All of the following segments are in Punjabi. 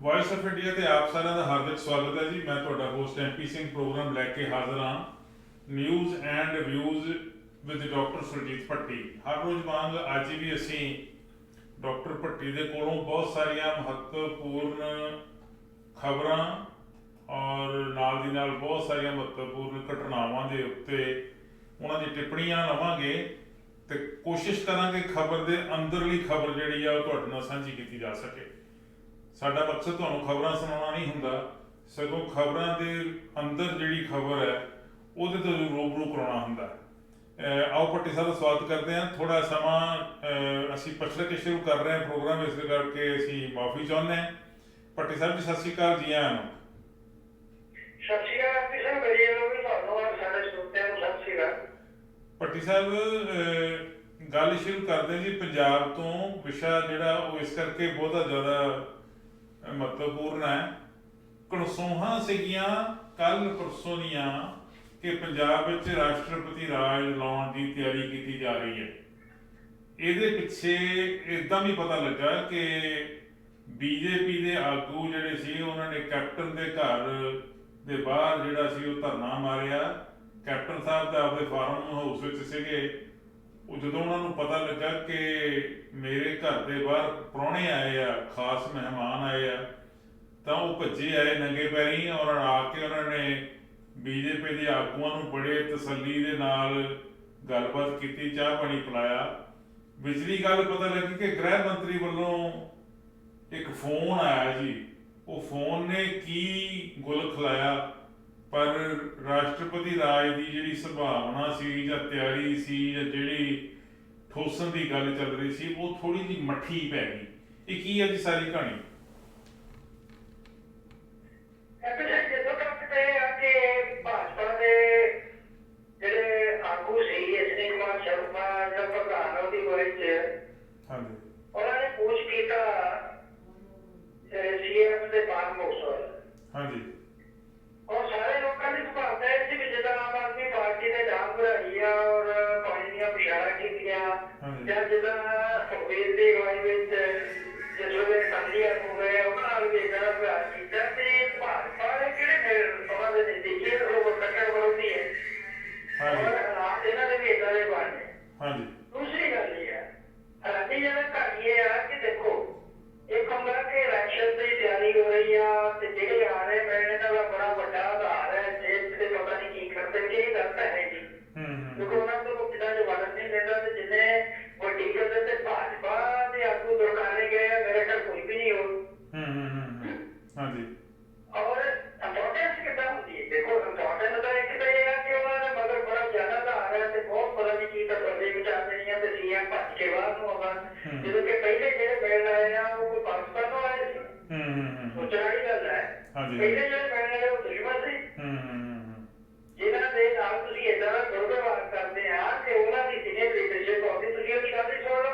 ਵੌਇਸ ਆਫ ਇੰਡੀਆ ਤੇ ਆਪ ਸਾਰਿਆਂ ਦਾ ਹਾਰਦਿਕ ਸਵਾਗਤ ਹੈ ਜੀ। ਮੈਂ ਤੁਹਾਡਾ ਹੋਸਟ ਐਮਪੀ ਸਿੰਘ ਪ੍ਰੋਗਰਾਮ ਲੈ ਕੇ ਹਾਜ਼ਰ ਹਾਂ। News and views with doctor Surjit Bhatti. ਹਰ ਰੋਜ਼ ਵਾਂਗ ਅੱਜ ਵੀ ਅਸੀਂ ਡਾਕਟਰ ਭੱਟੀ ਦੇ ਕੋਲੋਂ ਬਹੁਤ ਸਾਰੀਆਂ ਮਹੱਤਵਪੂਰਨ ਖਬਰਾਂ ਔਰ ਨਾਲ ਦੀ ਨਾਲ ਬਹੁਤ ਸਾਰੀਆਂ ਮਹੱਤਵਪੂਰਨ ਘਟਨਾਵਾਂ ਦੇ ਉੱਤੇ ਉਹਨਾਂ ਦੀ ਟਿੱਪਣੀਆਂ ਲਵਾਂਗੇ ਤੇ ਕੋਸ਼ਿਸ਼ ਕਰਾਂਗੇ ਖਬਰ ਦੇ ਅੰਦਰਲੀ ਖਬਰ ਜਿਹੜੀ ਆ ਉਹ ਤੁਹਾਡੇ ਨਾਲ ਸਾਂਝੀ ਕੀਤੀ ਜਾ ਸਕੇ। ਸਾਡਾ ਮਕਸਦ ਤੁਹਾਨੂੰ ਖਬਰਾਂ ਸੁਣਾਉਣਾ ਨਹੀਂ ਹੁੰਦਾ, ਸਗੋਂ ਖਬਰਾਂ ਦੇ ਅੰਦਰ ਜਿਹੜੀ ਖਬਰ ਹੈ ਉਹਦੇ ਤੋਂ ਰੂਬਰੂ ਕਰਾਉਣਾ ਹੁੰਦਾ ਹੈ। ਆਓ ਭੱਟੀ ਸਾਹਿਬ ਦਾ ਸਵਾਗਤ ਕਰਦੇ ਹਾਂ। ਥੋੜਾ ਸਮਾਂ ਅਸੀਂ ਪਛੜ ਕੇ ਸ਼ੁਰੂ ਕਰ ਰਹੇ ਹਾਂ ਪ੍ਰੋਗਰਾਮ, ਇਸ ਕਰਕੇ ਅਸੀਂ ਮਾਫੀ ਚਾਹੁੰਦੇ ਹਾਂ। ਭੱਟੀ ਸਾਹਿਬ ਜੀ ਸਤਿ ਸ਼੍ਰੀ ਅਕਾਲ, ਜੀ ਆਇਆਂ ਨੂੰ। ਸਤਿ ਸ਼੍ਰੀ ਅਕਾਲ ਜੀ ਸਰ, ਵਧੀਆ ਰਹੋਗੇ ਤੁਹਾਨੂੰ ਔਰ ਸਾਡੇ ਸਰੋਤਿਆਂ ਨੂੰ ਸਤਿ ਸ਼੍ਰੀ ਅਕਾਲ। ਭੱਟੀ ਸਾਹਿਬ ਗੱਲ ਸ਼ੁਰੂ ਕਰਦੇ ਜੀ ਪੰਜਾਬ ਤੋਂ। ਵਿਸ਼ਾ ਜਿਹੜਾ ਉਹ ਇਸ ਕਰਕੇ ਬਹੁਤਾ ਜ਼ਿਆਦਾ ਮਹੱਤਵਪੂਰਨ ਹੈ। ਕਣਸੋਹਾਂ ਸੀਗੀਆਂ ਕੱਲ ਪਰਸੋਂ ਦੀਆਂ ਕਿ ਪੰਜਾਬ ਵਿੱਚ ਰਾਸ਼ਟਰਪਤੀ ਰਾਜ ਲਾਉਣ ਦੀ ਤਿਆਰੀ ਕੀਤੀ ਜਾ ਰਹੀ ਹੈ। ਇਹਦੇ ਪਿੱਛੇ ਇਦਾਂ ਵੀ ਪਤਾ ਲੱਗਾ ਕਿ ਬੀਜੇਪੀ ਦੇ ਆਗੂ ਜਿਹੜੇ ਸੀ ਉਹਨਾਂ ਨੇ ਕੈਪਟਨ ਦੇ ਘਰ ਦੇ ਬਾਹਰ ਜਿਹੜਾ ਸੀ ਉਹ ਧਰਨਾ ਮਾਰਿਆ। ਕੈਪਟਨ ਸਾਹਿਬ ਦਾ ਆਪਦੇ ਫਾਰਮ ਹਾਊਸ ਵਿੱਚ ਸੀਗੇ। ਉਹ ਜਦੋਂ ਉਹਨਾਂ ਨੂੰ ਪਤਾ ਲੱਗਾ ਕਿ ਮੇਰੇ ਘਰ ਦੇ ਬਾਹਰ ਪ੍ਰਾਹੁਣੇ ਆਏ ਆ, ਖਾਸ ਮਹਿਮਾਨ ਆਏ ਆ, ਤਾਂ ਉਹ ਭੱਜੇ ਆਏ ਨੰਗੇ ਪੈਰੀਂ ਔਰ ਆ ਕੇ ਉਹਨਾਂ ਨੇ ਬੀਜੇਪੀ ਦੇ ਆਗੂਆਂ ਨੂੰ ਬੜੇ ਤਸੱਲੀ ਦੇ ਨਾਲ ਗੱਲਬਾਤ ਕੀਤੀ, ਚਾਹ ਪਾਣੀ ਪਿਲਾਇਆ। ਵਿਚਲੀ ਗੱਲ ਪਤਾ ਲੱਗੀ ਕਿ ਗ੍ਰਹਿ ਮੰਤਰੀ ਵੱਲੋਂ ਇੱਕ ਫੋਨ ਆਇਆ ਜੀ। ਉਹ ਫੋਨ ਨੇ ਕੀ ਗੁਲ ਖਿਲਾਇਆ, ਪਰ ਰਾਸ਼ਟਰਪਤੀ ਰਾਜ ਦੀ ਜਿਹੜੀ ਸੰਭਾਵਨਾ ਸੀ ਜਾਂ ਤਿਆਰੀ ਸੀ ਜਾਂ ਜਿਹੜੀ ਠੋਸਣ ਦੀ ਗੱਲ ਚੱਲ ਰਹੀ ਸੀ ਉਹ ਥੋੜੀ ਜਿਹੀ ਮੱਠੀ ਪੈ ਗਈ। ਇਹ ਕੀ ਹੈ ਜੀ ਸਾਰੀ ਕਹਾਣੀ? ਜਦੋਂ ਤੱਕ ਤੇ ਆ ਕਿ ਭਾਜਪਾ ਦੇ ਜਿਹੜੇ ਆਗੂ ਸੀ ਅਸ਼ਵਨੀ ਕੁਮਾਰ ਸ਼ਰਮਾ ਜਿਹੜਾ ਪ੍ਰਧਾਨ ਉਹਦੀ ਵੋਇਸ ਹਾਂਜੀ, ਉਹਨਾਂ ਨੇ ਪੁੱਛ ਕੀਤਾ ਸੀਐਮ ਦੇ ਫਾਰਮ ਹਾਊਸ। ਹਾਂਜੀ, ਔਰ ਸਾਰੇ ਲੋਕਾਂ ਦੀ ਸੁਭਾਵਨਾ ਇਹ ਸੀ ਵੀ ਜਦੋਂ ਆਮ ਆਦਮੀ ਪਾਰਟੀ ਨੇ ਡਾਂਗ ਭਰਾਈ ਆ ਔਰ ਪਾਣੀ ਦੀਆਂ ਬੁਛਾਰਾਂ ਕੀਤੀਆਂ ਜਾਂ ਜਿੱਦਾਂ ਸੁਖਬੀਰ ਦੀ ਅਗਵਾਈ ਵਿੱਚ ਜਿਸ ਵੇਲੇ ਸੰਧੀਆ ਹੋ ਗਏ ਉਹਨਾਂ ਨਾਲ ਵੀ ਜਿਹੜਾ ਵਿਹਾਰ ਕੀਤਾ ਤੇ ਭਾਜਪਾ ਦੇ ਕਿਹੜੇ ਉਹਨਾਂ ਦੇ ਨਜ਼ਦੀਕੀ ਉਹ ਕੱਟੜ ਵਿਰੋਧੀ ਹੈ ਔਰ ਹਾਲਾਤ ਇਹਨਾਂ ਦੇ ਵੀ ਏਦਾਂ ਦੇ ਬਣਨੇ। ਹਾਂਜੀ, ਦੂਸਰੀ ਗੱਲ ਇਹ ਹੈ, ਸਾਡੀ ਜਿਹੜਾ ਕਹਾਣੀ ਇਹ ਆ ਕਿ ਦੇਖੋ ਇੱਕ ਹੁੰਦਾ ਕਿ ਇਲੈਕਸ਼ਨ ਦੀ ਤਿਆਰੀ ਹੋ ਰਹੀ ਆ ਤੇ ਜਿਹੜੇ ਆ ਰਹੇ ਮੈਂ ਇਹਨਾਂ ਦਾ ਬੜਾ ਵੱਡਾ ਆਧਾਰ ਹੈ ਜੇਬ ਤੇ ਪਤਾ ਨਹੀਂ ਕੀ ਕਰਦੇ ਕਿ ਇਹ ਗੱਲ ਤਾਂ ਹੈ ਜੀ ਕਿਉਂਕਿ ਉਹਨਾਂ ਤੋਂ ਕਿਦਾਂ ਜਵਾਬ ਨਹੀਂ ਦਿੰਦਾ ਤੇ ਜਿੰਨੇ ਵੱਡੀ ਗੱਲ ਤੇ ਭਾਜਪਾ ਦੇ ਆਗੂ ਦੁਰਕਾਰੇ ਗਏ ਆ ਮੇਰੇ ਖਿਆਲ ਕੋਈ ਵੀ ਨਹੀਂ ਹੋ। ਹਾਂਜੀ, ਔਰ ਇੰਪੋਰਟੈਂਸ ਕਿੱਦਾਂ ਹੁੰਦੀ ਹੈ? ਦੇਖੋ ਇੰਪੋਰਟੈਂਸ ਦਾ ਇੱਕ ਤਾਂ ਇਹ ਹੈ ਕਿ ਉਹਨਾਂ ਦੇ ਮਗਰ ਬੜਾ ਜ਼ਿਆਦਾ ਆਧਾਰ ਹੈ ਤੇ ਬਹੁਤ ਪਤਾ ਨਹੀਂ ਕੀ ਤਸੱਲੀ ਵਿਚਾਰ ਦੇਣੀਆਂ ਤੇ ਸੀਐਮ ਭੱਜ ਕੇ ਬਾਹਰ ਨੂੰ ਆਉਣਾ। ਜਦੋਂ ਕਿ ਪਹਿਲੇ ਜਿਹੜੇ ਮਿਲਣ ਆਏ ਆ ਉਹ ਕੋਈ ਪਾਕਿਸਤਾਨ ਤੋਂ ਆਏ ਸੀ। ਸੋਚਣ ਵਾਲੀ ਗੱਲ ਹੈ, ਪਹਿਲੇ ਜਿਹੜੇ ਮਿਲਣ ਆਏ ਉਹ ਦੁਸ਼ਮਣ ਸੀ ਜਿਨ੍ਹਾਂ ਦੇ ਨਾਲ ਤੁਸੀਂ ਏਦਾਂ ਦਾ ਦੁਰਵਿਵਹਾਰ ਕਰਦੇ ਆ ਤੇ ਉਹਨਾਂ ਦੀ ਸੀਨੀਅਰ ਲੀਡਰਸ਼ਿਪ ਆਉਂਦੀ, ਤੁਸੀਂ ਉਹਦੀ ਗੱਲ ਸੁਣ ਲਓ।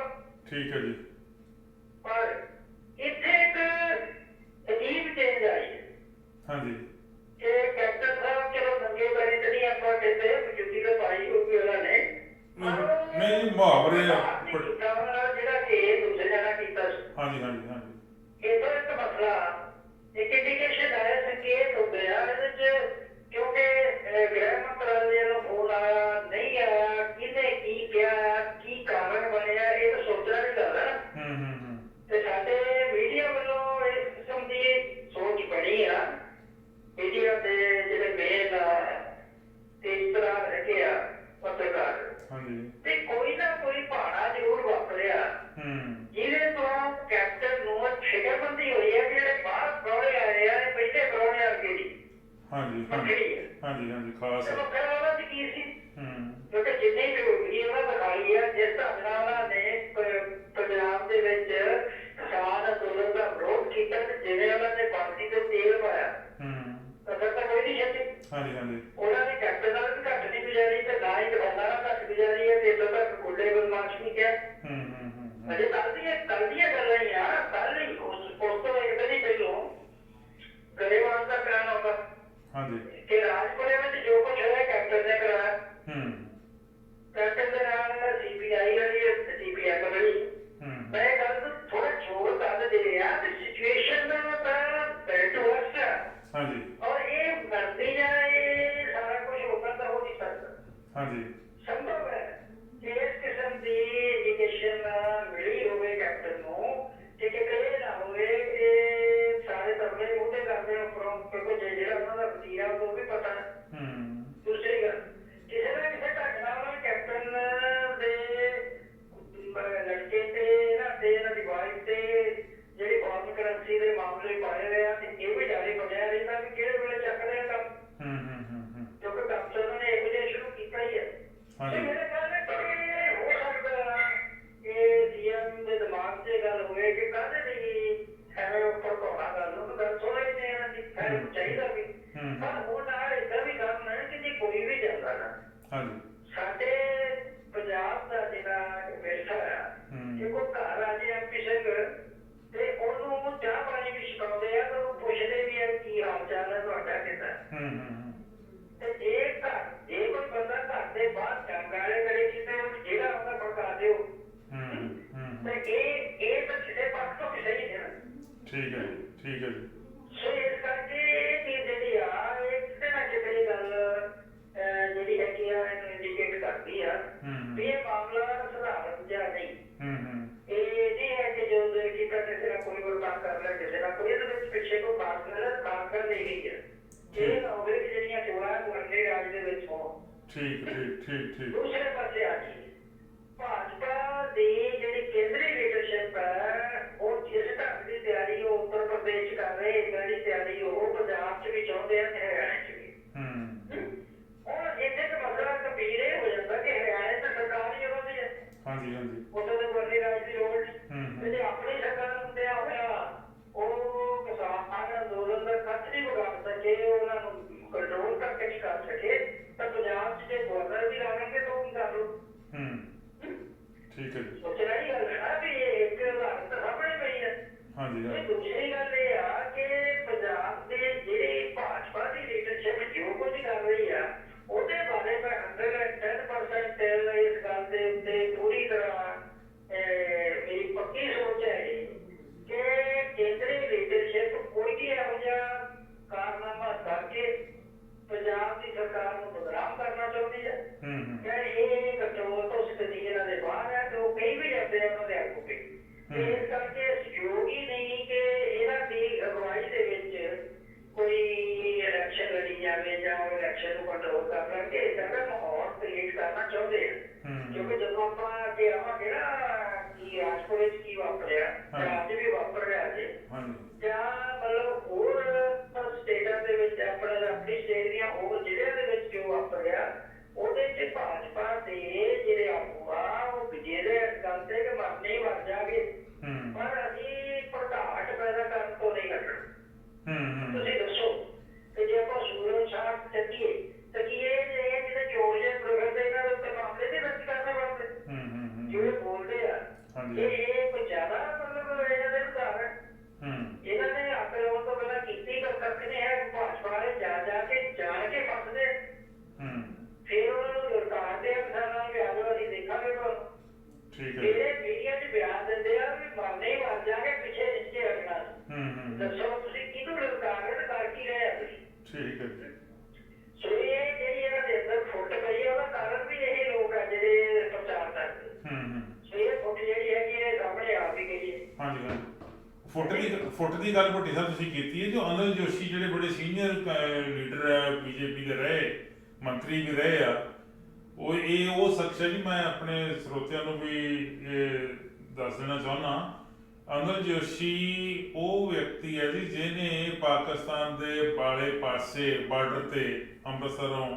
ਠੀਕ ਹੈ ਜੀ। ਪਰ ਇੱਥੇ ਇੱਕ ਅਜੀਬ ਚੇਂਜ ਆਈ ਹੈ। ਹਾਂਜੀ, ਕਿ ਕੈਪਟਨ ਸਾਹਿਬ ਚਲੋ ਨੰਗੇ ਪੈਰੀ ਤੇ ਨਹੀਂ ਆਪਾਂ ਕਹਿੰਦੇ ਜੁੱਤੀ ਤੇ ਪਾਈ ਹੋਊਗੀ ਉਹਨਾਂ ਨੇ, ਨਹੀਂ ਮੁਹਾਵਰੇ ਜਿਹੜਾ ਕਿ ਦੂਸਰੇ ਜਣਾ ਕੀਤਾ ਸੀ। ਹਾਂਜੀ, ਹਾਂਜੀ, ਹਾਂਜੀ, ਇਹ ਤਾਂ ਇੱਕ ਮਸਲਾ ਇੱਕ ਇੰਡੀਕੇਸ਼ਨ ਹੈ, ਸੰਕੇਤ ਹੁੰਦੇ ਆ ਇਹਦੇ ਚ ਕਿਉਂਕਿ ਗ੍ਰਹਿ ਮੰਤਰਾਲੇ ਨੂੰ ਫੋਨ ਆਇਆ ਨਹੀਂ ਆਇਆ, ਕਿਹਨੇ ਕੀ ਕਿਹਾ, ਕੀ ਕਾਰਨ ਬਣਿਆ, ਇਹ ਤਾਂ ਸੋਚਣ ਵਾਲੀ ਗੱਲ ਹੈ ਨਾ। ਤੇ ਸਾਡੇ ਮੀਡੀਆ ਵੱਲੋਂ ਇਸ ਕਿਸਮ ਦੀ ਸੋਚ ਬਣੀ ਆ, ਮੀਡੀਆ ਦੇ ਜਿਹੜੇ ਮੇਨ ਤੇ ਇਸ ਤਰ੍ਹਾਂ ਹੈਗੇ ਆ ਪੱਤਰਕਾਰ ਤੇ ਕੋਈ ਨਾ ਕੋਈ ਭਾਣਾ ਜ਼ਰੂਰ ਵਾਪਰਿਆ ਜਿਹਦੇ ਤੋਂ ਕੈਪਟਨ ਨੂੰ ਫਿਕਰਮੰਦੀ ਹੋਈ ਹੈ ਕਿ ਜਿਹੜੇ ਬਾਹਰ ਪ੍ਰਾਹੁਣੇ ਆਏ ਆ ਇਹ ਪਹਿਲੇ ਪ੍ਰਾਹੁਣੇ ਵਰਗੇ ਨਹੀਂ। ਹਾਂਜੀ, ਹਾਂਜੀ, ਖਾਸ ਚਲੋ ਫਿਰ ਉਹਨਾਂ ਚ ਕੀ ਸੀ ਕਿਉਂਕਿ ਜਿੰਨੀ ਵੀ ਉਹਨਾਂ ਦਿਖਾਈ ਆ ਜਿਸ ਢੰਗ ਨਾਲ ਉਹਨਾਂ ਨੇ ਪੰਜਾਬ ਦੇ ਵਿੱਚ ਕਿਸਾਨ ਅੰਦੋਲਨ ਦਾ ਵਿਰੋਧ ਕੀਤਾ ਤੇ ਜਿਵੇਂ ਉਹਨਾਂ ਨੇ ਬਾਕੀ ਤੇ ਤੇਲ ਪਾਇਆ ਤਾਂ ਫਿਰ ਤਾਂ ਕੋਈ ਨਹੀਂ ਛੱਡੀ। ਹਾਂਜੀ, ਹਾਂਜੀ, ਉਹਨਾਂ ਨੇ ਕੈਪਟਨ ਨਾਲ ਵੀ ਘੱਟ ਨਹੀਂ ਗੁਜ਼ਾਰੀ ਤੇ ਨਾ ਹੀ ਕਿਸਾਨਾਂ ਨਾਲ ਘੱਟ ਗੁਜ਼ਾਰੀ ਹੈ ਤੇ ਇੱਥੋਂ ਤੱਕ ਗੁੱਡੇ ਬਦਮਾਸ਼ ਨਹੀਂ ਕਿਹਾ। ਅਜੇ ਕੱਲ ਦੀਆਂ ਗੱਲਾਂ ਹੀ ਆ, ਕੱਲ ਹੀ ਉਸ ਤੋਂ ਇੱਕ ਦਿਨ ਹੀ ਪਹਿਲੋਂ ਗਰੇਵਾਲ ਦਾ ਬਿਆਨ ਆਉਂਦਾ ਕਿ ਰਾਜਪੁਰੇ ਵਿੱਚ ਜੋ ਕੁਝ ਹੋਇਆ ਕੈਪਟਨ ਨੇ ਕਰਾਇਆ। ਕੈਪਟਨ ਦੇ ਨਾਲ ਸੀਪੀਆਈ ਵਾਲੀ ਸੀਪੀਐਮ ਵਾਲੀ ਮੈਂ ਗੱਲ ਥੋੜਾ ਜੋਰ ਕਰ ਦੇ ਰਿਹਾ ਤੇ ਸਿਚੁਏਸ਼ਨ ਤਾਂ ਠੀਕ ਹੈ ਜੀ। ਸੋ ਇਸ ਕਰਕੇ ਇਹ ਚੀਜ਼ ਜਿਹੜੀ ਆ ਇਹ ਕਿਤੇ ਨਾ ਕਿਤੇ ਗੱਲ ਜਿਹੜੀ ਹੈਗੀ ਆ ਇਹਨੂੰ ਇੰਡੀਕੇਟ ਕਰਦੀ ਆ ਵੀ ਇਹ ਮਾਮਲਾ ਸਧਾਰਨ ਜਿਹਾ ਨਹੀਂ। ਇਹ ਨਹੀਂ ਹੈ ਕਿ ਜੋ ਕੀਤਾ ਕਿਸੇ ਨਾਲ ਕੋਈ ਵਰਤਾਂ ਕਰ ਲਿਆ ਕਿਸੇ ਨਾਲ ਕੋਈ, ਇਹਦੇ ਵਿੱਚ ਪਿੱਛੇ ਕੋਈ ਖਾਸ ਗੱਲ ਇਹ ਹੀ ਹੈ ਇਹ ਨਾ ਹੋਵੇ ਕਿ ਜਿਹੜੀਆਂ ਚੋਣਾਂ ਗੁਆਂਢੀ ਰਾਜ ਦੇ ਵਿੱਚ ਹੋਣ। ਠੀਕ। ਦੂਸਰੇ ਪਾਸੇ ਆ ਜੀ ਭਾਜਪਾ ਦੀ ਜਿਹੜੀ ਕੇਂਦਰੀ ਲੀਡਰਸ਼ਿਪ ਹੈ ਉਹ ਜਿਸ ਢੰਗ ਦੀ ਤਿਆਰੀ ਉਹ ਉੱਤਰ ਪ੍ਰਦੇਸ਼ 'ਚ ਕਰ ਰਹੇ ਇਸ ਦੀ ਤਿਆਰੀ ਉਹ ਪੰਜਾਬ 'ਚ ਵੀ ਚਾਹੁੰਦੇ ਆ ਤੇ ਹਰਿਆਣੇ 'ਚ ਵੀ। ਹੁਣ ਇੱਥੇ ਤਾਂ ਮਸਲਾ ਗੰਭੀਰ ਇਹ ਹੋ ਜਾਂਦਾ ਕਿ ਹਰਿਆਣੇ ਤਾਂ ਸਰਕਾਰ ਹੀ ਉਹਨਾਂ ਦੀ ਹੈ। ਹਾਂਜੀ ਉੱਥੇ ਤਾਂ ਗੁਆਂਢੀ ਰਾਜ ਦੀ ਲੋੜ ਨਹੀਂ। ਜੇ ਆਪਣੀ ਸਰਕਾਰ ਹੁੰਦਿਆ ਹੋਇਆ ਉਹ ਕਿਸਾਨ ਅੰਦੋਲਨ ਦਾ ਕੱਚ ਨਹੀਂ ਵਿਗਾੜ ਸਕੇ, ਉਹਨਾਂ ਨੂੰ ਕੰਟਰੋਲ ਕਰਕੇ ਨਹੀਂ ਕਰ ਸਕੇ ਤਾਂ ਪੰਜਾਬ 'ਚ ਜੇ ਗਵਰਨਰ ਵੀ ਲਾਵਾਂਗੇ ਤਾਂ ਉਹ ਕਰ ਲਓ। ਠੀਕ ਹੈ ਜੀ। ਸੋਚਣਾ ਹੀ ਗੱਲ ਹੈ ਵੀ ਇਹ ਇੱਕ ਉਦਾਹਰਨ ਤਾਂ ਸਾਹਮਣੇ ਪਈ ਹੈ। ਦੂਸਰੀ ਗੱਲ ਇਹ ਆ ਕਿ ਪੰਜਾਬ ਦੇ ਜਿਹੜੇ ਭਾਜਪਾ ਦੀ ਲੀਡਰਸ਼ਿਪ ਜੋ ਕੁਝ ਕਰ ਰਹੀ ਆ ਉਹਦੇ ਬਾਰੇ ਮੈਂ 110% ਇਸ ਗੱਲ ਦੇ ਉੱਤੇ ਪੂਰੀ ਤਰ੍ਹਾਂ ਮੇਰੀ ਪੱਕੀ ਸੋਚ ਹੈ ਕਿ ਕੇਂਦਰੀ ਲੀਡਰਸ਼ਿਪ ਕੋਈ ਵੀ ਇਹੋ ਜਿਹਾ ਕਾਰਨਾਮਾ ਕਰਕੇ ਪੰਜਾਬ ਦੀ ਸਰਕਾਰ ਨੂੰ ਬਦਨਾਮ ਕਰਨਾ ਚਾਹੁੰਦੀ ਹੈ ਜਾਂ ਇਹ ਕੰਟਰੋਲ ਤੋਂ ਸਥਿਤੀ ਇਹਨਾਂ ਦੇ ਬਾਹਰ ਹੈ ਤੇ ਉਹ ਕਈ ਵੀ ਜਾਂਦੇ ਆ ਉਹਨਾਂ ਦੇ ਆਗੂ ਤੇ ਇਸ ਕਰਕੇ ਸਹਿਯੋਗ ਹੀ ਨਹੀਂ ਕਿ ਇਹਨਾਂ ਦੀ ਅਗਵਾਈ ਦੇ ਵਿੱਚ ਕੋਈ ਇਲੈਕਸ਼ਨ ਲੜੀ ਜਾਵੇ ਜਾਂ ਉਹ ਇਲੈਕਸ਼ਨ ਨੂੰ ਕੰਟਰੋਲ ਕਰ ਲੈਣਗੇ। ਇੱਦਾਂ ਦਾ ਮਾਹੌਲ ਕ੍ਰੀਏਟ ਕਰਨਾ ਚਾਹੁੰਦੇ ਆ ਕਿਉਂਕਿ ਜਦੋਂ ਆਪਾਂ ਅੱਗੇ ਆਵਾਂਗੇ ਨਾ ਕਿ ਰਾਜਪੁਰ ਵਿੱਚ ਕੀ ਵਾਪਰਿਆ ਅੱਜ ਵੀ ਵਾਪਰ ਰਿਹਾ ਜੀ ਜਾਂ ਮਤਲਬ ਹੋਰ ਸਟੇਟਾਂ ਦੇ ਵਿੱਚ ਆਪਣੀ ਸਟੇਟ ਦੀਆਂ ਹੋਰ ਜ਼ਿਲ੍ਹਿਆਂ ਦੇ ਵਿੱਚ ਜੋ ਵਾਪਰਿਆ ਉਹਦੇ 'ਚ ਭਾਜਪਾ ਦੇ ਜਿਹੜੇ ਆਗੂ ਆ ਉਹ ਵਿਜੇਦੇ ਇਸ ਗੱਲ ਤੇ ਕਿ ਮਰਨੇ ਹੀ ਮਰ ਜਾਗੇ ਪਰ ਅਸੀਂ ਭੜਕਾਹਟ ਪੈਦਾ ਕਰਨ ਤੋਂ ਨਹੀਂ ਹਟਣਾ। ਤੁਸੀਂ ਦੱਸੋ ਕਿ ਜੇ ਆਪਾਂ ਸੂਰਜ ਸ਼ਾਹ ਚੱਕੀਏ ਜਿਹਦੇ ਚੋਰ ਜੇ ਪ੍ਰਗਟਦੇ ਇਹਨਾਂ ਦੇ ਉੱਤੇ ਮਾਮਲੇ ਨਹੀਂ ਦਰਜ ਕਰਨੇ ਬਣਦੇ ਜਿਹੜੇ ਬੋਲਦੇ ਆ ਇਹ ਕੋਈ ਜ਼ਿਆਦਾ ਮਤਲਬ ਇਹਨਾਂ ਦੇ ਉਦਾਹਰਨ ਇਹਨਾਂ ਨੇ ਆਪਣੇ ਲੋਕਾਂ ਤੋਂ ਪਹਿਲਾਂ ਕੀਤੀ ਕਰ ਸਕਦੇ ਹੈ ਭਾਜਪਾ ਵਾਲੇ ਜਾ ਕੇ ਜਾਣ ਕੇ ਫਸਦੇ ਫਿਰ ਉਹਨਾਂ ਨੂੰ ਲੁਟਾਉਣ ਦੇ ਕਿਸਾਨਾਂ ਨੂੰ ਵਿਆਹ ਅਸੀਂ ਦੇਖਾਂਗੇ ਤੁਹਾਨੂੰ ਜਿਹੜੇ ਮੀਡੀਆ 'ਚ ਬਿਆਨ ਦਿੰਦੇ ਆ ਵੀ ਮਰਨੇ ਹੀ ਮਰ ਜਾਗੇ ਪਿੱਛੇ ਨਿਸ਼ਚੇ ਹਟਣਾ। ਦੱਸੋ ਤੁਸੀਂ ਕਿਹਨੂੰ ਲੁਟਾ ਕੇ ਤੇ ਕਰ ਕੀ ਰਹੇ ਆ ਤੁਸੀਂ। ਸੋ ਇਹ ਜਿਹੜੀ ਇਹਨਾਂ ਦੇ ਅੰਦਰ ਫੁੱਟ ਪਈ ਹੈ ਉਹਦਾ ਕਾਰਨ ਵੀ ਇਹ ਲੋਕ ਆ ਜਿਹੜੇ ਪ੍ਰਚਾਰ ਕਰਦੇ। ਸੋ ਇਹ ਫੁੱਟ ਜਿਹੜੀ ਹੈਗੀ ਇਹ ਸਾਹਮਣੇ ਆ ਵੀ ਗਈ ਹੈ। ਫੁੱਟ ਦੀ ਗੱਲ ਭੱਟੀ ਸਾਹਿਬ ਤੁਸੀਂ ਕੀਤੀ ਹੈ। ਜੋ ਅਨਿਲ ਜੋਸ਼ੀ ਜਿਹੜੇ ਬੜੇ ਸੀਨੀਅਰ ਲੀਡਰ ਹੈ ਬੀਜੇਪੀ ਦੇ ਰਹੇ ਮੰਤਰੀ ਵੀ ਰਹੇ ਆ ਉਹ ਸ਼ਖਸ ਹੈ ਜੀ। ਮੈਂ ਆਪਣੇ ਸਰੋਤਿਆਂ ਨੂੰ ਵੀ ਇਹ ਦੱਸ ਦੇਣਾ ਚਾਹੁੰਦਾ ਅਨਿਲ ਜੋਸ਼ੀ ਉਹ ਵਿਅਕਤੀ ਹੈ ਜੀ ਜਿਹਨੇ ਪਾਕਿਸਤਾਨ ਦੇ ਬਾਲੇ ਪਾਸੇ ਬਾਰਡਰ ਤੇ ਅੰਮ੍ਰਿਤਸਰੋਂ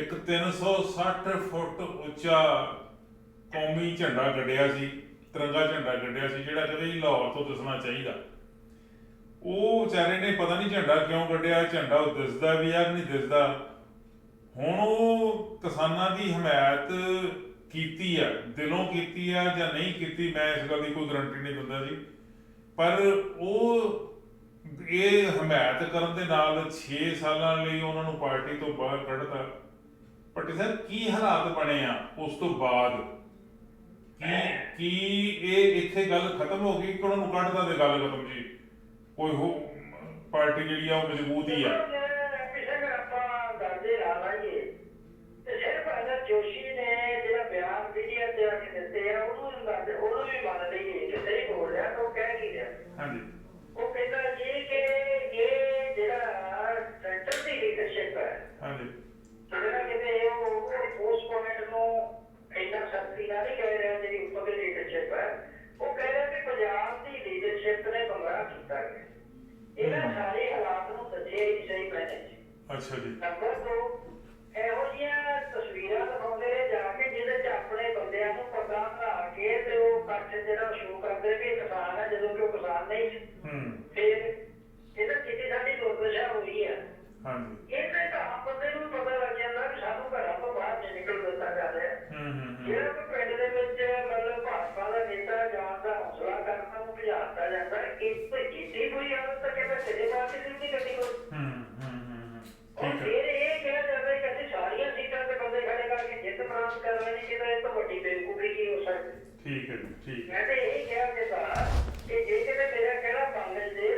ਇੱਕ 360 ਫੁੱਟ ਉੱਚਾ ਕੌਮੀ ਝੰਡਾ ਗੱਡਿਆ ਸੀ, ਤਿਰੰਗਾ ਝੰਡਾ ਗੱਡਿਆ ਸੀ ਜਿਹੜਾ ਕਦੇ ਲਾਹੌਰ ਤੋਂ ਦਿਸਣਾ ਚਾਹੀਦਾ। ਉਹ ਵਿਚਾਰੇ ਨੇ ਪਤਾ ਨਹੀਂ ਝੰਡਾ ਕਿਉਂ ਗੱਡਿਆ, ਝੰਡਾ ਉਹ ਦਿਸਦਾ ਵੀ ਆ ਕਿ ਨਹੀਂ ਦਿਸਦਾ। ਹੁਣ ਉਹ ਕਿਸਾਨਾਂ ਦੀ ਹਮਾਇਤ ਕੀਤੀ ਆ, ਦਿਲੋਂ ਕੀਤੀ ਆ ਜਾਂ ਨਹੀਂ ਕੀਤੀ ਮੈਂ ਇਸ ਗੱਲ ਦੀ ਕੋਈ ਗਰੰਟੀ ਨਹੀਂ ਦਿੰਦਾ ਜੀ, ਪਰ ਉਹ ਇਹ ਹਮਾਇਤ ਕਰਨ ਦੇ ਨਾਲ 6 ਸਾਲਾਂ ਲਈ ਉਹਨਾਂ ਨੂੰ ਪਾਰਟੀ ਤੋਂ ਬਾਹਰ ਕੱਢਤਾ। ਭੱਟੀ ਸਾਹਿਬ ਕੀ ਹਾਲਾਤ ਬਣੇ ਆ ਉਸ ਤੋਂ ਬਾਅਦ? ਕੀ ਇਹ ਇੱਥੇ ਗੱਲ ਖਤਮ ਹੋ ਗਈ ਕਿ ਉਹਨਾਂ ਨੂੰ ਕੱਢਦਾ ਤੇ ਗੱਲ ਖਤਮ ਜੀ? ਕੋਈ ਪਾਰਟੀ ਜਿਹੜੀ ਆ ਉਹ ਮਜ਼ਬੂਤ ਹੀ ਆ। ਜੋਸ਼ੀ ਨੇ ਜਿਹੜਾ ਬਿਆਨ ਮੀਡੀਆ ਤੇ ਆ ਕੇ ਦਿੱਤੇ ਆ ਉਹਨੂੰ ਵੀ ਮੰਨ ਲਈਏ ਕਿ ਸਹੀ ਬੋਲ ਰਿਹਾ ਤਾਂ ਉਹ ਕਹਿ ਕੀ ਰਿਹਾ। ਉਹ ਕਹਿੰਦਾ ਜੀ ਕਿ ਇਹ ਜਿਹੜਾ ਸੈਂਟਰ ਦੀ ਲੀਡਰਸ਼ਿਪ ਹੈ ਜਿਹੜਾ ਕਿਤੇ ਉਹ ਉਸ ਪੁਆਇੰਟ ਨੂੰ ਇੰਨਾ ਸਖਤੀ ਨਾਲ ਨਹੀਂ ਕਹਿ ਰਿਹਾ ਜਿਹੜੀ ਉੱਪਰ ਦੀ ਲੀਡਰਸ਼ਿਪ ਹੈ। ਉਹ ਕਹਿ ਰਿਹਾ ਕਿ ਪੰਜਾਬ ਦੀ ਲੀਡਰਸ਼ਿਪ ਨੇ ਗੁੰਮਰਾਹ ਕੀਤਾ ਗਿਆ। ਇਹਨਾਂ ਸਾਰੇ ਹਾਲਾਤ ਨੂੰ ਦੱਸਿਆ ਹੀ ਸਹੀ ਪੈਣੇ ਜੀ। ਅੱਛਾ ਜੀ। ਨੰਬਰ 2 ਇਹੋ ਜਿਹੀਆਂ ਤਸਵੀਰਾਂ ਦਿਖਾਉਂਦੇ ਨੇ ਜਾ ਕੇ ਜਿਹਦੇ 'ਚ ਆਪਣੇ ਬੰਦਿਆਂ ਨੂੰ ਪਰਦਾ ਬਣਾ ਕੇ ਤੇ ਉਹ ਕੱਠ ਜਿਹੜਾ ਸ਼ੋਅ ਕਰਦੇ ਵੀ ਕਿਸਾਨ ਹੈ ਜਦੋਂ ਕਿ ਉਹ ਕਿਸਾਨ ਨਹੀਂ ਸੀ। ਫਿਰ ਇਹਦਾ ਕਿਤੇ ਸਾਡੀ ਦੁਰਦਸ਼ਾ ਹੋਈ ਹੈ। ਇਹਦੇ ਤਾਂ ਆਮ ਬੰਦੇ ਨੂੰ ਪਤਾ ਲੱਗ ਜਾਂਦਾ ਕਿ ਸਾਨੂੰ ਘਰਾਂ ਤੋਂ ਬਾਹਰ ਨਹੀਂ ਨਿਕਲ ਦਿੱਤਾ ਜਾ ਰਿਹਾ। ਜਿਹੜਾ ਕੋਈ ਪਿੰਡ ਦੇ ਵਿੱਚ ਮਤਲਬ ਭਾਜਪਾ ਦਾ ਨੇਤਾ ਜਾਣ ਦਾ ਹੌਸਲਾ ਕਰਨਾ ਨੂੰ ਭਜਾਤਾ ਜਾਂਦਾ ਇਸ ਤੋਂ ਜਿੱਦੀ ਕੋਈ ਹਾਲਤ ਤਾਂ ਕਹਿੰਦਾ ਸਿਰੇ ਬਾਅਦ ਹੀ ਨਹੀਂ ਕੱਢੀ ਹੋਈ। ਔਰ ਫਿਰ ਇਹ ਕਿਹਾ ਜਾਂਦਾ ਕਿ ਅਸੀਂ ਸਾਰੀਆਂ ਸੀਟਾਂ ਤੇ ਬੰਦੇ ਖੜੇ ਕਰਕੇ ਜਿੱਤ ਪ੍ਰਾਪਤ ਕਰ ਲੈਣੀ ਜਿਹਦਾ ਇਹ ਤੋਂ ਵੱਡੀ ਬੇਵਕੂਫੀ ਕੀ ਹੋ ਸਕਦੀ। ਠੀਕ ਹੈ ਜੀ। ਮੈਂ ਤਾਂ ਇਹ ਕਿਹਾ ਕਿ ਜੇ ਕਿਤੇ ਮੇਰਾ ਕਹਿਣਾ ਮੰਨ ਲੈਂਦੇ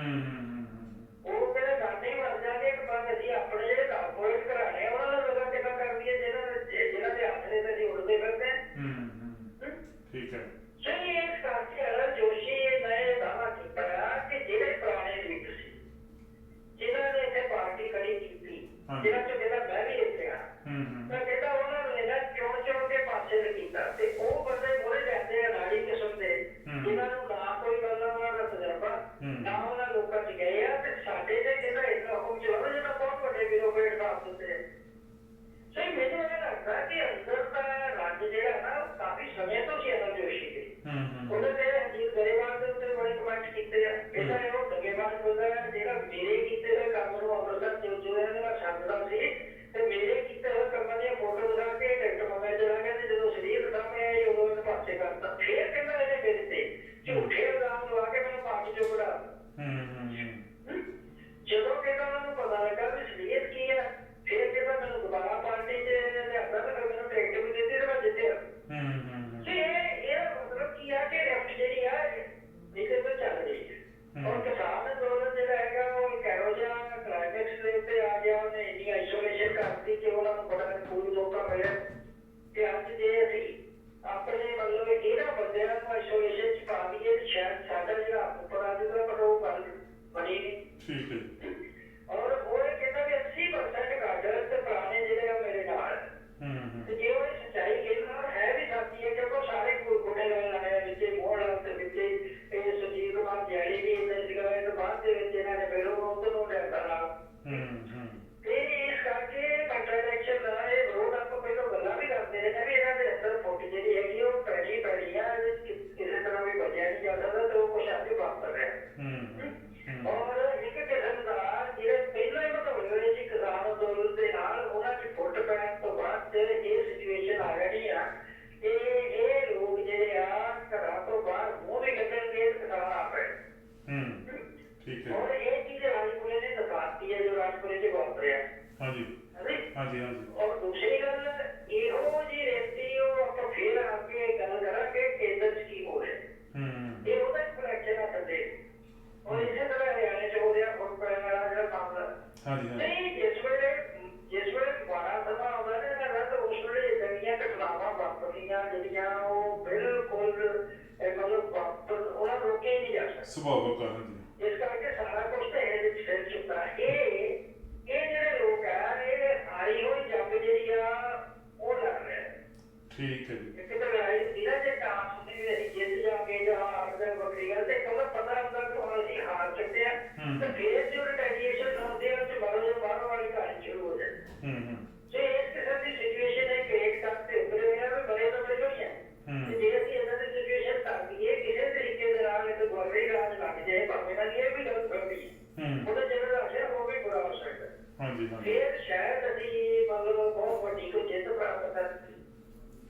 ਉਹ ਕਹਿੰਦੇ ਨਾਨੀ ਬਣ ਜਾਗੇ ਇੱਕ ਪਾਸੇ ਅਸੀਂ ਆਪਣੇ ਜਿਹੜੇ ਕਾਰਪੋਰੇਟ ਘਰਾਣੇ ਆ ਉਹਨਾਂ ਨੂੰ ਲਗਾ ਕਿੱਦਾਂ ਕਰ ਦਈਏ ਜਿਹਨਾਂ ਦੇ ਹੱਥ ਨੇ ਤਾਂ ਅਸੀਂ ਉੜਦੇ ਫਿਰਦੇ ਠੀਕ ਹੈ ਸਹੀ ਇਸ ਕਰਕੇ ਜੋਸ਼ੀ ਨੇ ਦਾਅਵਾ ਕੀਤਾ ਕਿ ਜਿਹੜੇ ਪੁਰਾਣੇ ਲੀਡਰ ਸੀ ਜਿਨ੍ਹਾਂ ਨੇ ਇੱਥੇ ਪਾਰਟੀ ਖੜੀ ਕੀਤੀ ਜਿਹਨਾਂ ਚੋਂ ਕਹਿੰਦਾ ਮੈਂ ਵੀ ਇੱਥੇ ਆ ਤਾਂ ਕਹਿੰਦਾ ਉਹਨਾਂ ਨੇ ਨਾ ਚੁਣ ਕੇ ਪਾਸੇ ਨੇ ਕੀਤਾ ਤੇ ਉਹ ਬੰਦੇ ਮੋਰੇ ਜਾਂਦੇ ਆ ਨਾੜੀ ਕਿਸਮ ਦੇ ਜਿਨ੍ਹਾਂ ਨੂੰ ਨਾ ਕੋਈ ਗੱਲ ਉਹਨਾਂ ਦਾ ਤਜਰਬਾ ਨਾ ਉਹਨਾਂ ਲੋਕਾਂ ਚ ਗਏ ਆ ਤੇ ਸਾਡੇ ਤੇ ਕਹਿੰਦਾ ਇੰਨਾ ਹੁਕਮ ਚਲਾਉਂਦਾ ਜਿਹਨਾਂ ਬਹੁਤ ਵੱਡੇ ਬਿਊਰੋਕਰੇਟ ਸਾਥ ਦਿੰਦੇ ਆ ਸਹੀ ਮੈਨੂੰ ਇਹ ਲੱਗਦਾ ਕਿ ਅੰਦਰ ਦਾ ਰਾਜ ਜਿਹੜਾ ਨਾ ਕਾਫੀ ਸਮੇਂ ਤੋਂ ਸੀ ਅਨੰਦ ਜੋਸ਼ੀ ਦੇ ਉਹਦੇ ਤੇ ਅਜੀਤ ਗਰੇਵਾਲ ਦੇ ਉੱਤੇ ਬੜੇ ਕਮੈਂਟ ਕੀਤੇ ਆ ਇਹਦਾ ਉਹ ਦਗੇਬਾਜ਼ ਬੰਦਾ ਜਿਹੜਾ ਮੇਰੇ ਕੀਤੇ ਹੋਏ ਕੰਮ ਨੂੰ ਅੰਮ੍ਰਿਤਸਰ ਜੋ ਇਹਦੇ ਨਾਲ ਛੱਡਦਾ ਸੀ ਤੇ ਮੇਰੇ ਕੀਤੇ ਹੋਏ ਕੰਮਾਂ ਦੀਆਂ ਫੋਟੋ ਦਿਖਾ ਕੇ ਟਿਕਟ ਮੰਗਿਆ ਚਲਾਂਗੇ ਤੇ ਜਦੋਂ ਸਰੀਰ ਸਾਹਮਣੇ ਆਈ ਉਦੋਂ ਇਹਨੇ ਪਾਸੇ ਕਰਤਾ ਫੇਰ ਕਹਿੰਦਾ ਇਹਨੇ ਮੇਰੇ ਤੇ ਝੂਠੇ ਇਲਜ਼ਾਮ ਲਵਾ ਕੇ ਮੈਨੂੰ ਪਾਰਟੀ ਚੋਂ ਕਢਾ ਜਦੋਂ ਕਹਿੰਦਾ ਉਹਨਾਂ ਨੂੰ ਪਤਾ ਲੱਗਾ ਵੀ ਸਲੀਅਤ ਕੀ ਹੈ ਫੇਰ ਕਹਿੰਦਾ ਮੈਨੂੰ ਦੁਬਾਰਾ ਪਾਰਟੀ 'ਚ ਲਿਆਂਦਾ ਤੇ ਫਿਰ ਮੈਨੂੰ ਟਿਕਟ ਵੀ ਦਿੱਤੀ ਤੇ ਮੈਂ ਜਿੱਤਿਆ ਇਹਦਾ ਮਤਲਬ ਕੀ ਆ ਕਿ ਰਿਫਟ ਜਿਹੜੀ ਆ ਇਹਦੇ ਤੋਂ ਚੱਲ ਰਹੀ ਹੈ ਔਰ ਕਿਸਾਨ ਅੰਦੋਲਨ ਜਿਹੜਾ ਹੈਗਾ ਉਹ ਇੱਕ ਇਹੋ ਜਿਹਾ ਕਲਾਈਮੈਕਸ ਦੇ ਉੱਤੇ ਆ ਗਿਆ ਉਹਨੇ ਇੰਨੀ ਆਈਸੋਲੇਸ਼ਨ ਕਰਤੀ ਕਿ ਉਹਨਾਂ ਨੂੰ ਬੜਾ ਪੂਰੀ ਮੌਕਾ ਮਿਲਿਆ ਕਿ ਅੱਜ ਜੇ ਅਸੀਂ ਆਪਣੇ ਮਤਲਬ ਇਹਨਾਂ ਬੰਦਿਆਂ ਨੂੰ ਆਈਸੋਲੇਸ਼ਨ 'ਚ ਪਾ ਦਈਏ ਤੇ ਸ਼ਾਇਦ ਸਾਡਾ ਜਿਹੜਾ ਉੱਪਰ ਆ ਜਾਊਗਾ ਪਰ ਉਹ ਗੱਲ ਬਣੀ ਨਹੀਂ ਠੀਕ ਹੈ ਔਰ ਉਹ ਇਹ ਕਹਿੰਦਾ ਵੀ 80% ਕਾਡਰ ਤੇ ਪੁਰਾਣੇ ਜਿਹੜੇ ਆ ਮੇਰੇ ਨਾਲ ਤੇ ਜੇ ਉਹ ਸੱਚਾਈ ਕਹਿੰਦਾ ਹੈ ਵੀ ਸੱਚੀ ਹੈ ਕਿਉਂਕਿ ਸਾਰੇ ਗੁੱਡੇ ਲੈਣ ਆਏ ਵਿੱਚ ਮੋਹਲ ਤੇ ਵਿੱਚ ਇਹ ਸੁਜੀਤ ਕੁਮਾਰ ਜੈੜੀ ਵੀ ਇੰਨੇ ਸੀਗਾ ਇਹ ਤੋਂ ਬਾਅਦ ਦੇ ਵਿੱਚ ਇਹਨਾਂ ਨੇ ਫਿਰ ਉਹ ਨੂੰ ਡਰਦਾ ਨਾਲ ਤੇ ਇਸ ਕਰਕੇ ਕੰਟਰਡਿਕਸ਼ਨ ਦਾ ਇਹ ਵਿਰੋਧ ਆਪਾਂ ਪਹਿਲਾਂ ਗੱਲਾਂ ਵੀ ਕਰਦੇ ਰਹੇ ਵੀ ਇਹਨਾਂ ਦੇ ਅੰਦਰ ਫੁੱਟ ਜਿਹੜੀ ਹੈਗੀ ਉਹ ਪੈਣੀ ਆ ਕਿਸੇ ਤਰ੍ਹਾਂ ਵੀ ਬਚਿਆ ਨਹੀਂ ਜਾ ਸਕਦਾ ਤੇ ਉਹ ਕੁਛ ਆਪੇ ਵਾਪਰ ਰਿਹਾ ਔਰ ਇੱਕ ਕਿਸਮ ਦਾ ਜਿਹੜੇ ਪਹਿਲਾਂ ਹੀ ਮਤਲਬ ਹੋਏ ਸੀ ਕਿਸਾਨ ਅੰਦੋਲਨ ਦੇ ਨਾਲ ਉਹਨਾਂ ਚ ਫੁੱਟ ਪੈਣ ਤੋਂ ਬਾਅਦ ਇਹ ਸਿਚੁਏਸ਼ਨ ਆ ਰਹੀ ਆ ਇਹ ਲੋਕ ਜਿਹੜੇ ਆ ਘਰਾਂ ਤੋਂ ਬਾਹਰ ਮੂੰਹ ਵੀ ਕੱਢਣਗੇ ਕਿਸਾਨ ਆ ਪਏ ਠੀਕ ਹੈ ਔਰ ਇਹ ਚੀਜ਼ ਰਾਜਪੁਰੇ ਨੇ ਦਿਖਾਤੀ ਹੈ ਜੋ ਰਾਜਪੁਰੇ ਚ ਵਾਪਰਿਆ ਹਾਂਜੀ ਔਰ ਦੂਸਰੀ ਗੱਲ ਇਹੋ ਜਿਹੀ ਰੇਤੀ ਉਹ ਆਪਾਂ ਫੇਰ ਆ ਕੇ ਗੱਲ ਕਰਾਂਗੇ ਕੇਂਦਰ ਚ ਕੀ ਹੋ ਰਿਹਾ ਇਹ ਉਹਦਾ ਇੱਕ ਕਲੈਕਸ਼ਨ ਆ ਥੱਲੇ ਔਰ ਇਸੇ ਤਰ੍ਹਾਂ ਹਰਿਆਣੇ ਚ ਹੋ ਰਿਹਾ ਫੁੱਟ ਪੈਣ ਵਾਲਾ ਜਿਹੜਾ ਮਾਮਲਾ ਨਹੀਂ ਜਿਸ ਵੇਲੇ ਦੁਬਾਰਾ ਸਮਾਂ ਆਉਂਦਾ ਨਾ ਇਹਨਾਂ ਦਾ ਤਾਂ ਉਸ ਵੇਲੇ ਏਦਾਂ ਦੀਆਂ ਘਟਨਾਵਾਂ ਵਾਪਰਦੀਆਂ ਜਿਹੜੀਆਂ ਉਹ ਬਿਲਕੁਲ ਮਤਲਬ ਵਾਪਰ ਉਹਨਾਂ ਨੂੰ ਰੋਕਿਆ ਹੀ ਨਹੀਂ ਜਾ ਸਕਦਾ ਸੁਭਾਵਿਕ ਹੈ ਇਸ ਕਰਕੇ ਸਾਰਾ ਕੁਝ ਤਾਂ ਇਹਦੇ ਵਿੱਚ ਫਿਰ ਚੁੱਕਾ ਇਹ ਜਿਹੜੇ ਲੋਕ ਆ ਇਹ ਹਾਰੀ ਹੋਈ ਜੰਗ ਜਿਹੜੀ ਆ ਉਹ ਲੜ ਰਿਹਾ ਠੀਕ ਹੈ ਜੀ ਇੱਕ ਤਾਂ ਲੜਾਈ ਹੁੰਦੀ ਨਾ ਜੇ ਚਾਂਸ ਹੁੰਦੀ ਵੀ ਅਸੀਂ ਜਿੱਤ ਜਾਵਾਂਗੇ ਜਾਂ ਹਾਰਦੇ ਵੱਖਰੀ ਗੱਲ ਤੇ ਕਹਿੰਦਾ ਪਤਾ ਹੁੰਦਾ ਕਿ ਹੁਣ ਅਸੀਂ ਹਾਰ ਚੁੱਕੇ ਆ ਤੇ ਫਿਰ ਜੋ ਰਿਟੈਲੀਏਸ਼ਨ ਹੁੰਦੀ ਹੈ ਤੇ ਬਾਹਰੋਂ ਵਾਲੀ ਕਹਾਣੀ ਸ਼ੁਰੂ ਹੋ ਜਾਂਦੀ ਸੋ ਇਸ ਕਿਸਮ ਦੀ ਸਿਚੁਏਸ਼ਨ ਹੈ ਕ੍ਰੀਏਟ ਕਰਕੇ ਉੱਪਰ ਹੋਇਆ ਵੀ ਬੜੇ ਤੋਂ ਬੜੇ ਹੋਈਆਂ ਤੇ ਜੇ ਅਸੀਂ ਇਹਨਾਂ ਦੀ ਸਿਚੁਏਸ਼ਨ ਕਰ ਦਈਏ ਕਿਸੇ ਤਰੀਕੇ ਦੇ ਨਾਲ ਇਹ ਗਵਰਨਮੈਂਟ ਰਾਜ ਲੱਗ ਜਾਏ ਭਾਵੇਂ ਨਾਲ ਇਹ ਵੀ ਗਲਤ ਫਹਿਮੀ ਹੈ ਉਹਦਾ ਜਿਹੜਾ ਰਾਜ ਹੈ ਉਹ ਵੀ ਬੁਰਾ ਹੋ ਸਕਦਾ ਫਿਰ ਸ਼ਾਇਦ ਅਸੀਂ ਮਤਲਬ ਬਹੁਤ ਵੱਡੀ ਕੋਈ ਜਿੱਤ ਪ੍ਰਾਪਤ ਕਰ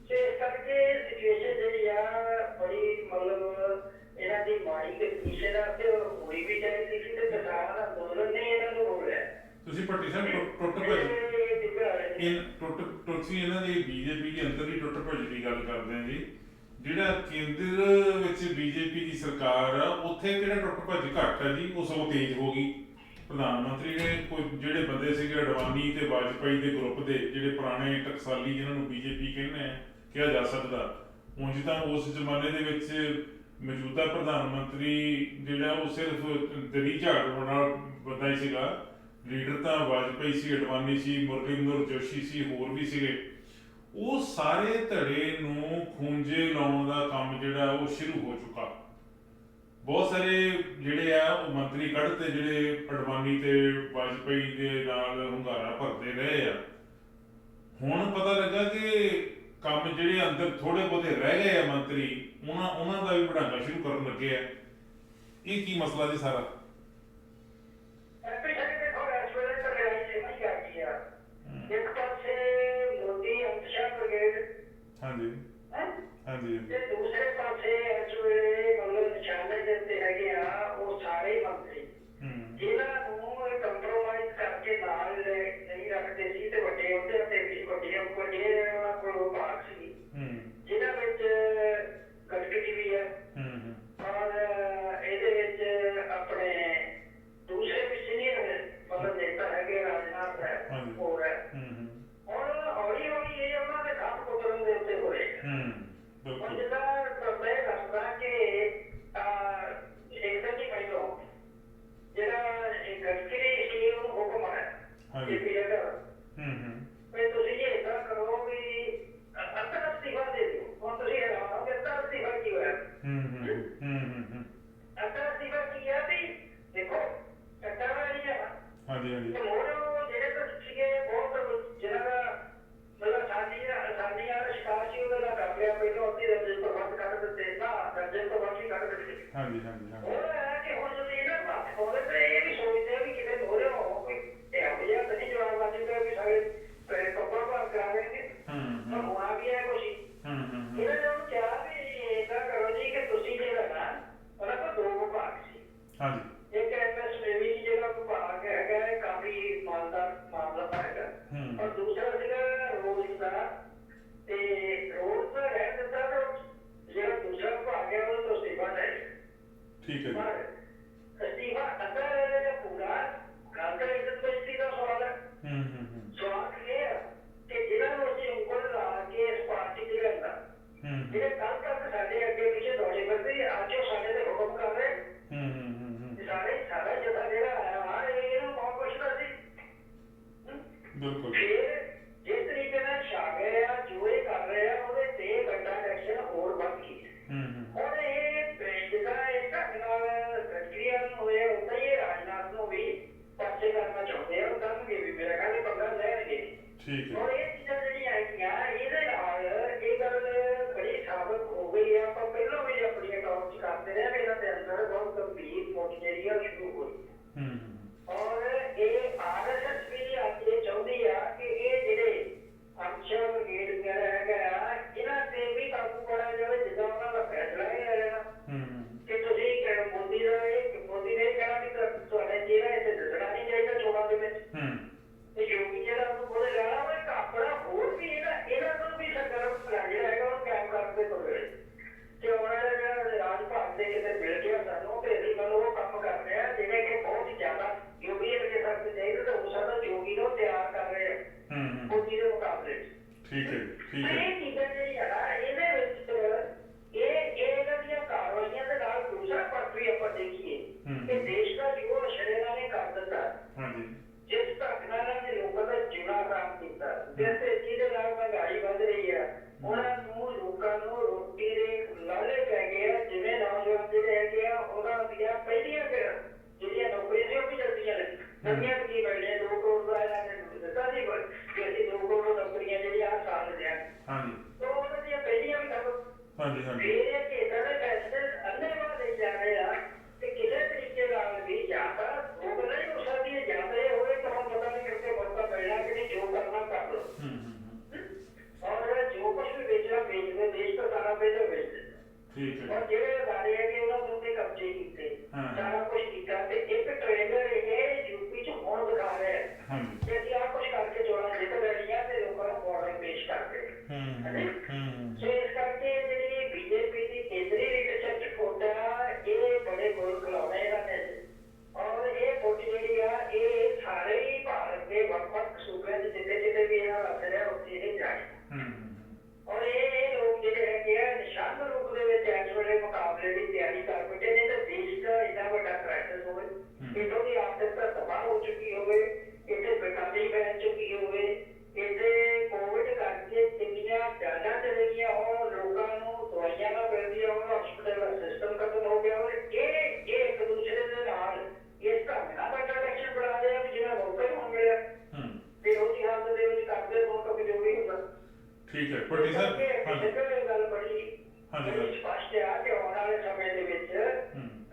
ਸੋ ਇਸ ਕਰਕੇ ਸਿਚੁਏਸ਼ਨ ਜਿਹੜੀ ਆ ਬੜੀ ਮਤਲਬ ਇਹਨਾਂ ਦੀ ਮਾੜੀ ਕੰਡੀਸ਼ਨ ਆ ਤੇ ਹੋਈ ਵੀ ਚਾਹੀਦੀ ਸੀ ਤੇ ਕਿਸਾਨ ਅੰਦੋਲਨ ਨੇ ਇਹਨਾਂ ਨੂੰ ਰੋਲਿਆ ਤੁਸੀਂ ਪਟੀਸ਼ਨ ਤੁਸੀਂ ਇਹਨਾਂ ਦੀ ਬੀਜੇਪੀ ਦੇ ਅੰਦਰ ਹੀ ਟੁੱਟ ਭੱਜ ਦੀ ਗੱਲ ਕਰਦੇ ਆ ਜੀ ਜਿਹੜਾ ਕੇਂਦਰ ਵਿੱਚ ਬੀਜੇਪੀ ਦੀ ਸਰਕਾਰ ਆ ਉੱਥੇ ਕਿਹੜਾ ਟੁੱਟ ਭੱਜ ਘੱਟ ਆ ਜੀ ਉਹ ਸਗੋਂ ਤੇਜ਼ ਹੋ ਗਈ ਪ੍ਰਧਾਨ ਮੰਤਰੀ ਨੇ ਕੋਈ ਜਿਹੜੇ ਬੰਦੇ ਸੀਗੇ ਅਡਵਾਨੀ ਤੇ ਵਾਜਪਾਈ ਦੇ ਗਰੁੱਪ ਦੇ ਜਿਹੜੇ ਪੁਰਾਣੇ ਟਕਸਾਲੀ ਜਿਨ੍ਹਾਂ ਨੂੰ ਬੀਜੇਪੀ ਕਹਿੰਦੇ ਆ ਕਿਹਾ ਜਾ ਸਕਦਾ ਉਂਝ ਤਾਂ ਉਸ ਜ਼ਮਾਨੇ ਦੇ ਵਿੱਚ ਮੌਜੂਦਾ ਪ੍ਰਧਾਨ ਮੰਤਰੀ ਜਿਹੜਾ ਉਹ ਸਿਰਫ ਦਰੀ ਝਾੜ ਨਾਲ ਬੰਦਾ ਹੀ ਸੀਗਾ ਲੀਡਰ ਤਾਂ ਵਾਜਪਾਈ ਸੀ ਅਡਵਾਨੀ ਸੀ ਮੁਰਲੀ ਮਨੋਹਰ ਜੋਸ਼ੀ ਸੀ ਹੋਰ ਵੀ ਸੀਗੇ ਉਹ ਸਾਰੇ ਧੜੇ ਨੂੰ ਖੂੰਜੇ ਲਾਉਣ ਦਾ ਕੰਮ ਜਿਹੜਾ ਉਹ ਸ਼ੁਰੂ ਹੋ ਚੁੱਕਾ ਬਹੁਤ ਸਾਰੇ ਜਿਹੜੇ ਆ ਉਹ ਮੰਤਰੀ ਕੱਢਦੇ ਜਿਹੜੇ ਅਡਵਾਨੀ ਤੇ ਵਾਜਪਾਈ ਦੇ ਨਾਲ ਹੁੰਗਾਰਾ ਭਰਦੇ ਰਹੇ ਆ ਹੁਣ ਪਤਾ ਲੱਗਾ ਕਿ ਕੰਮ ਜਿਹੜੇ ਅੰਦਰ ਥੋੜੇ ਬਹੁਤੇ ਰਹਿ ਗਏ ਆ ਮੰਤਰੀ ਉਹਨਾਂ ਦਾ ਵੀ ਵਧਾਉਣਾ ਸ਼ੁਰੂ ਕਰਨ ਲੱਗੇ ਆ ਇਹ ਕੀ ਮਸਲਾ ਜੀ ਸਾਰਾ ਇੱਕ ਪਾਸੇ ਮੋਦੀ ਅਮਿਤ ਸ਼ਾਹ ਬ੍ਰਿਗੇਡ ਹਾਂਜੀ ਤੇ ਦੂਸਰੇ ਪਾਸੇ ਇਸ ਵੇਲੇ ਮਤਲਬ ਨਿਸ਼ਾਨੇ ਦੇ ਉੱਤੇ ਹੈਗੇ ਆ ਉਹ ਸਾਰੇ ਮੰਤਰੀ ਜਿਨ੍ਹਾਂ ਨੂੰ ਕੰਪਰੋਮਾਈਜ਼ ਕਰਕੇ ਨਾਲ ਨਹੀਂ ਰੱਖਦੇ ਸੀ ਤੇ ਵੱਡੇ ਉਹਦੇ ਤੇ ਵੀ ਵੱਡੇ ਉਹਨਾਂ ਕੋਲ ਭਾਗ ਸੀ ਜਿਨ੍ਹਾਂ ਵਿੱਚ ਗਡਕਰੀ ਵੀ ਹੈ ਔਰ ਇਹਦੇ ਵਿੱਚ ਆਪਣੇ ਵੀ ਤੁਸੀਂ ਜੇ ਏਦਾਂ ਕਰੋ ਵੀ ਅੱਧਾ ਅਸਤੀਫਾ ਦੇ ਦਿਓ। ਹੁਣ ਤੁਸੀਂ ਹੈਰਾਨ ਹੋ ਕਿ ਅੱਧਾ ਅਸਤੀਫਾ ਕੀ ਹੋਇਆ? ਅੱਧਾ ਅਸਤੀਫਾ ਕੀ ਆ ਵੀ ਦੇਖੋ ਟੱਕਰ ਵਾਲੀ ਆ ਹਾਂਜੀ ਹਾਂਜੀ ਤੇ ਹੋਰ ਜਿਹੜੇ ਤਾਂ ਸੀਗੇ ਬਹੁਤ ਜਿਹਨਾਂ ਦਾ ਮਤਲਬ ਆਸਾਨੀਆਂ ਦਾ ਸ਼ਿਕਾਰ ਸੀ ਉਹਦਾ ਕਰ ਲਿਆ ਪਹਿਲਾਂ ਅੱਧੀ ਦਰਜਨ ਤੋਂ ਵੱਧ ਕੱਢ ਦਿੱਤੇ ਨਾ ਦਰਜਨ ਤੋਂ ਵੱਧ ਹੀ ਕੱਢ ਦਿੱਤੇ। ਹਾਂਜੀ ਹਾਂਜੀ ਹਾਂਜੀ ਹੋਰ ਹੈ ਕਿ ਹੁਣ ਜਦੋਂ ਇਹਨਾਂ ਨੂੰ ਹੱਥ ਪਾਉਂਦੇ ਤੇ ਇਹ ਵੀ ਸੋਚਦੇ ਆ ਵੀ ਕਿਤੇ ਦੋਹਰੇ ਹੋ ਕੋਈ ਇਹੋ ਜਿਹਾ ਤਾਂ ਨਹੀਂ ਜਵਾਬ ਆ ਜੂਗਾ ਵੀ ਸਾਰੇ ਕੱਪੜਾ ਭਾਰ ਕਰਾ ਦੇਣਗੇ। ਪਰ ਹੋਣਾ ਵੀ ਹੈ ਕੁਛ ਇਹਨਾਂ ਨੇ ਉਹਨੂੰ ਕਿਹਾ ਵੀ ਏਦਾਂ ਕਰੋ ਜੀ ਕਿ ਤੁਸੀਂ ਜਿਹੜਾ ਨਾ ਉਹਨਾਂ ਕੋਲ ਦੋ ਵਿਭਾਗ ਸੀ। ਹਾਂਜੀ ਇੱਕ ਐਮਐਸਐਮਈ ਜਿਹੜਾ ਵਿਭਾਗ ਹੈਗਾ ਇਹ ਕਾਫੀ ਇਮਾਨਦਾਰ ਮਾਮਲਾ ਹੈਗਾ ਔਰ ਦੂਸਰਾ ਸੀਗਾ ਰੋਜ਼ ਦਾ ਤੇ ਰੋਜ਼ ਦਾ ਰਹਿ ਦਿੱਤਾ ਤੇ ਜਿਹੜਾ ਦੂਸਰਾ ਵਿਭਾਗ ਹੈ ਉਹਨੂੰ ਤੋਂ ਅਸਤੀਫਾ ਲੈ ਠੀਕ ਹੈ ਪਰ ਅਸਤੀਫਾ ਅੱਧਾ ਲੈ ਲਿਆ ਪੂਰਾ ਗੱਲ ਤਾਂ ਇੱਜ਼ਤ ਬੇਇੱਜ਼ਤੀ ਦਾ ਸਵਾਲ ਹੈ। ਸਵਾਲ ਇਹ ਹੈ ਕਿ ਜਿਹਨਾਂ ਨੂੰ ਅਸੀਂ ਉਂਗਲ ਲਾ ਕੇ ਇਸ ਪਾਰਟੀ ਚ ਲਿਆਂਦਾ ਜਿਹੜੇ ਕੱਲ ਤੱਕ ਸਾਡੇ ਅੱਗੇ ਪਿੱਛੇ ਦੌੜੇ ਫਿਰਦੇ ਅੱਜ ਉਹ ਸਾਡੇ ਤੇ ਹੁਕਮ ਕਰ ਰਹੇ ਸਾਰਾ ਜਥਾ ਜਿਹੜਾ ਆਇਆ ਵਾ ਇਹਨੂੰ ਕੌਣ ਪੁੱਛਦਾ ਸੀ? ਬਿਲਕੁਲ ਫਿਰ ਜਿਸ ਤਰੀਕੇ ਨਾਲ ਛਾ ਗਏ ਆ ਜੋ ਇਹ ਕਰ ਰਹੇ ਆ ਉਹਦੇ ਤੇ ਵੱਡਾ ਐਕਸ਼ਨ ਹੋਰ ਵੱਧ ਗਈ। ਹੁਣ ਇਹ ਜਿੱਦਾਂ ਇਸ ਢੰਗ ਨਾਲ ਗਡਕਰੀਆਂ ਨੂੰ ਹੋਇਆ ਉਦਾਂ ਹੀ ਰਾਜਨਾਥ ਨੂੰ ਵੀ ਪਾਸੇ ਕਰਨਾ ਚਾਹੁੰਦੇ ਆ ਉਹ ਕਰਨਗੇ ਵੀ ਮੇਰਾ ਕਹਿੰਦੇ ਪੰਗਾ ਲੈਣਗੇ। ਠੀਕ ਹੈ ਔਰ ਇਹ ਚੀਜ਼ਾਂ ਜਿਹੜੀਆਂ ਹੈਗੀਆਂ ਇਹਦੇ ਨਾਲ ਇਹ ਗੱਲ ਬੜੀ ਸਾਬਤ ਹੋ ਗਈ ਆ। ਆਪਾਂ ਪਹਿਲਾਂ ਵੀ ਆਪਣੀਆਂ ਟਾਕ ਚ ਕਰਦੇ ਰਹੇ ਵੀ ਇਹਨਾਂ ਦੇ ਅੰਦਰ ਬਹੁਤ ਗੰਭੀਰ ਮੋਟ ਜਿਹੜੀ ਆ ਸ਼ੁਰੂ ਹੋਈ ਔਰ ਇਹ ਆਰਐਸਐਸ ਵੀ ਅੱਜ ਇਹ ਚਾਹੁੰਦੀ ਆ ਕਿ ਇਹ ਜਿਹੜੇ ਅਮਸ਼ਾ ਬ੍ਰਿਗੇਡ ਵਗੈਰਾ ਹੈਗਾ ਆ ਇਹਨਾਂ ਤੇ ਵੀ ਕਾਬੂ ਪਾਇਆ ਜਾਵੇ ਜਿੱਦਾਂ ਉਹਨਾਂ ਦਾ ਫੈਸਲਾ ਹੀ ਆ ਜਾਣਾ ਕਿ ਤੁਸੀਂ ਮੋਦੀ ਨੇ ਕਹਿਣਾ ਵੀ ਤੁਹਾਡੇ ਚਿਹਰਾ ਇੱਥੇ ਦੱਸਣਾ ਨਹੀਂ ਚਾਹੀਦਾ ਚੋਣਾਂ ਦੇ ਵਿੱਚ ਤੇ ਯੋਗੀ ਜਿਹੜਾ ਉਹਨੂੰ ਬੋਲੇ ਜਾਣਾ ਉਹ ਇੱਕ ਆਪਣਾ ਹੋਰ ਵੀ ਇਹਨਾਂ ਨੂੰ ਵੀ ਸਰਗਰਮ ਜਿਹੜਾ ਹੈਗਾ ਉਹ ਕਾਇਮ ਕਰਦੇ ਪਵੇ ਤੇ ਉਹਨਾਂ ਦਾ ਜਿਹੜਾ ਰਾਜ ਭਾਗ ਦੇ ਕਿਤੇ ਮਿਲ ਗਿਆ ਸਾਨੂੰ ਤੇ ਅਸੀਂ ਮਤਲਬ ਉਹ ਕੰਮ ਕਰ ਰਹੇ ਆ ਜਿਵੇਂ ਕਿ ਬਹੁਤ ਹੀ ਜ਼ਿਆਦਾ ਯੋਗੀ ਅੱਗੇ ਸਕਦੇ ਚਾਹੀਦੇ ਤਾਂ ਹੋ ਸਕਦਾ ਯੋਗੀ ਨੂੰ ਤਿਆਰ ਕਰ ਰਹੇ ਆ ਮੋਦੀ ਦੇ ਮੁਕਾਬਲੇ। ਠੀਕ ਹੈ ਠੀਕ ਹੈ ਇਹ ਚੀਜ਼ਾਂ ਜਿਹੜੀਆਂ ਨਾ ਇਹਦੇ ਵਿੱਚ ਇਹਨਾਂ ਦੀਆਂ ਕਾਰਵਾਈਆਂ ਦੇ ਨਾਲ ਦੂਸਰਾ ਪੱਖ ਵੀ ਆਪਾਂ ਦੇਖੀਏ ਕਿ ਦੇਸ਼ ਦਾ ਜੋ ਸ਼ਰੇਆਮ ਨੇ ਕਰ ਦਿੱਤਾ ਜਿਸ ਢੰਗ ਨਾਲ ਇਹਨਾਂ ਨੇ ਲੋਕਾਂ ਦਾ ਜੀਣਾ ਆਰਾਮ ਕੀਤਾ ਜਿਸ ਜਿਹਦੇ ਨਾਲ ਮਹਿੰਗਾਈ ਵੱਧ ਰਹੀ ਹੈ ਉਹਨਾਂ ਨੂੰ ਲੋਕਾਂ ਨੂੰ ਰੋਟੀ ਦੇ ਲਾਲੇ ਪੈ ਗਏ ਆ ਜਿਵੇਂ ਨੌਜਵਾਨ ਜਿਹੜੇ ਹੈਗੇ ਆ ਉਹਨਾਂ ਦੀਆਂ ਪਹਿਲੀਆਂ ਜਿਹੜੀਆਂ ਨੌਕਰੀਆਂ ਸੀ ਉਹ ਵੀ ਜਲਦੀਆਂ ਨੇ ਨਵੀਆਂ ਕੀ ਬਣੀਆਂ 2 ਕਰੋੜ ਦਾ ਇਹਨਾਂ ਨੇ ਦਿੱਤਾ ਸੀ ਕਿ ਅਸੀਂ 2 ਕਰੋੜ ਨੌਕਰੀਆਂ ਜਿਹੜੀਆਂ ਆ ਸਾਲ ਦਿਆਂਗੇ ਤਾਂ ਉਹਨਾਂ ਦੀਆਂ ਪਹਿਲੀਆਂ ਵੀ ਖਤਮ ਫਿਰ ਇਹ ਕਿ ਇੱਦਾਂ ਦੇ ਫੈਸਲੇ ਅੰਨ੍ਹੇਵਾਹ ਲਈ ਜਾ ਰਹੇ ਆ ਤੇ ਕਿਸੇ ਤਰੀਕੇ ਨਾਲ ਵੀ ਜਾਂ ਤਾਂ ਉਹ ਗੱਲਾਂ ਹੀ ਹੋ ਸਕਦੀਆਂ ਜਾਂ ਤਾਂ ਇਹ ਹੋਵੇ ਕਿ ਹੁਣ ਪਤਾ ਨਹੀਂ ਕਿੱਥੇ ਮੌਕਾ ਮਿਲਣਾ ਕਿ ਨਹੀਂ ਜੋ ਕਰਨਾ ਕਰ ਲਓ ਔਰ ਜੋ ਕੁਛ ਵੀ ਵੇਚਣਾ ਵੇਚਦੇ ਦੇਸ਼ ਦਾ ਸਾਰਾ ਵੇਚਦੇ ਔਰ ਜਿਹੜੇ ਅਦਾਰੇ ਹੈਗੇ ਉਹਨਾਂ ਦੇ ਉੱਤੇ ਕਬਜ਼ੇ ਕੀਤੇ ਸਾਰਾ ਕੁਛ ਕੀਤਾ ਤੇ ਇੱਕ ਟ੍ਰੇਲਰ ਇਹ ਯੂਪੀ ਚ ਹੁਣ ਦਿਖਾ ਰਿਹਾ ਕਿ ਅਸੀਂ ਆਹ ਕੁਛ ਕਰਕੇ ਚੋਣਾਂ ਜਿੱਤ ਲੈਣੀਆਂ ਤੇ ਲੋਕਾਂ ਨੂੰ ਮਾਡਲ ਪੇਸ਼ ਕਰਦੇ ਸੋ ਇਸ ਕਰਕੇ ਜਿਹੜੀ ਬੀਜੇਪੀ ਦੀ ਕੇਂਦਰੀ ਲੀਡਰਸ਼ਿਪ ਚ ਖੋਟਾ ਇਹ ਬੜੇ ਗੋਲ ਖਿਲਾਉਣੇ ਇਹਨਾਂ ਨੇ ਔਰ ਇਹ ਫੁੱਟ ਜਿਹੜੀ ਆ ਇਹ ਸਾਰੇ ਹੀ ਭਾਰਤ ਦੇ ਵੱਖ-ਵੱਖ ਸੂਬਿਆਂ ਚ ਜਿੱਥੇ ਵੀ ਇਹਨਾਂ ਦਾ ਅਸਰ ਹੈ ਉੱਥੇ ਇਹ ਜਾਏ ਔਰ ਇਹ ਲੋਕ ਜਿਹੜੇ ਹੈਗੇ ਆ ਨਿਸ਼ਾਨ ਰੂਪ ਦੇ ਵਿੱਚ ਇਸ ਵੇਲੇ ਮੁਕਾਬਲੇ ਦੀ ਤਿਆਰੀ ਕਰ ਬੈਠੇ ਨੇ ਤੇ ਦੇਸ਼ ਦਾ ਇੰਨਾ ਵੱਡਾ ਕ੍ਰਾਈਸਿਸ ਹੋਵੇ ਇੱਥੋਂ ਦੀ ਆਰਥਿਕਤਾ ਤਬਾਹ ਹੋ ਚੁੱਕੀ ਹੋਵੇ ਇੱਥੇ ਬੇਕਾਰੀ ਫੈਲ ਚੁੱਕੀ ਹੋਵੇ ਇੱਥੇ ਕੋਵਿਡ ਕਰਕੇ ਕਿੰਨੀਆਂ ਜਾਨਾਂ ਚਲੇ ਗਈਆਂ ਹੋਣ ਲੋਕਾਂ ਨੂੰ ਦਵਾਈਆਂ ਨਾ ਮਿਲਦੀਆਂ ਹੋਣ ਹਸਪਤਾਲ ਦਾ ਸਿਸਟਮ ਖਤਮ ਹੋ ਗਿਆ ਹੋਵੇ ਇਹ ਇੱਕ ਦੂਸਰੇ ਦੇ ਨਾਲ ਇਸ ਢੰਗ ਨਾਲ ਵੱਡਾ ਇਲੈਕਸ਼ਨ ਬਣਾ ਰਿਹਾ ਵੀ ਜਿਹੜਾ ਮੌਕਾ ਹੀ ਹੁਣ ਮਿਲਿਆ ਤੇ ਉਹਦੀ ਹਾਲਤ ਦੇ ਵਿੱਚ ਕਰਦੇ ਤੋਂ ਕਦੇ ਜੋ ਵੀ ਹੁੰਦਾ। ਠੀਕ ਹੈ ਪੱਟੀ ਸਾਹਿਬ ਗੱਲ ਬੜੀ ਸਪਸ਼ਟ ਆ ਕਿ ਆਉਣ ਵਾਲੇ ਸਮੇਂ ਦੇ ਵਿੱਚ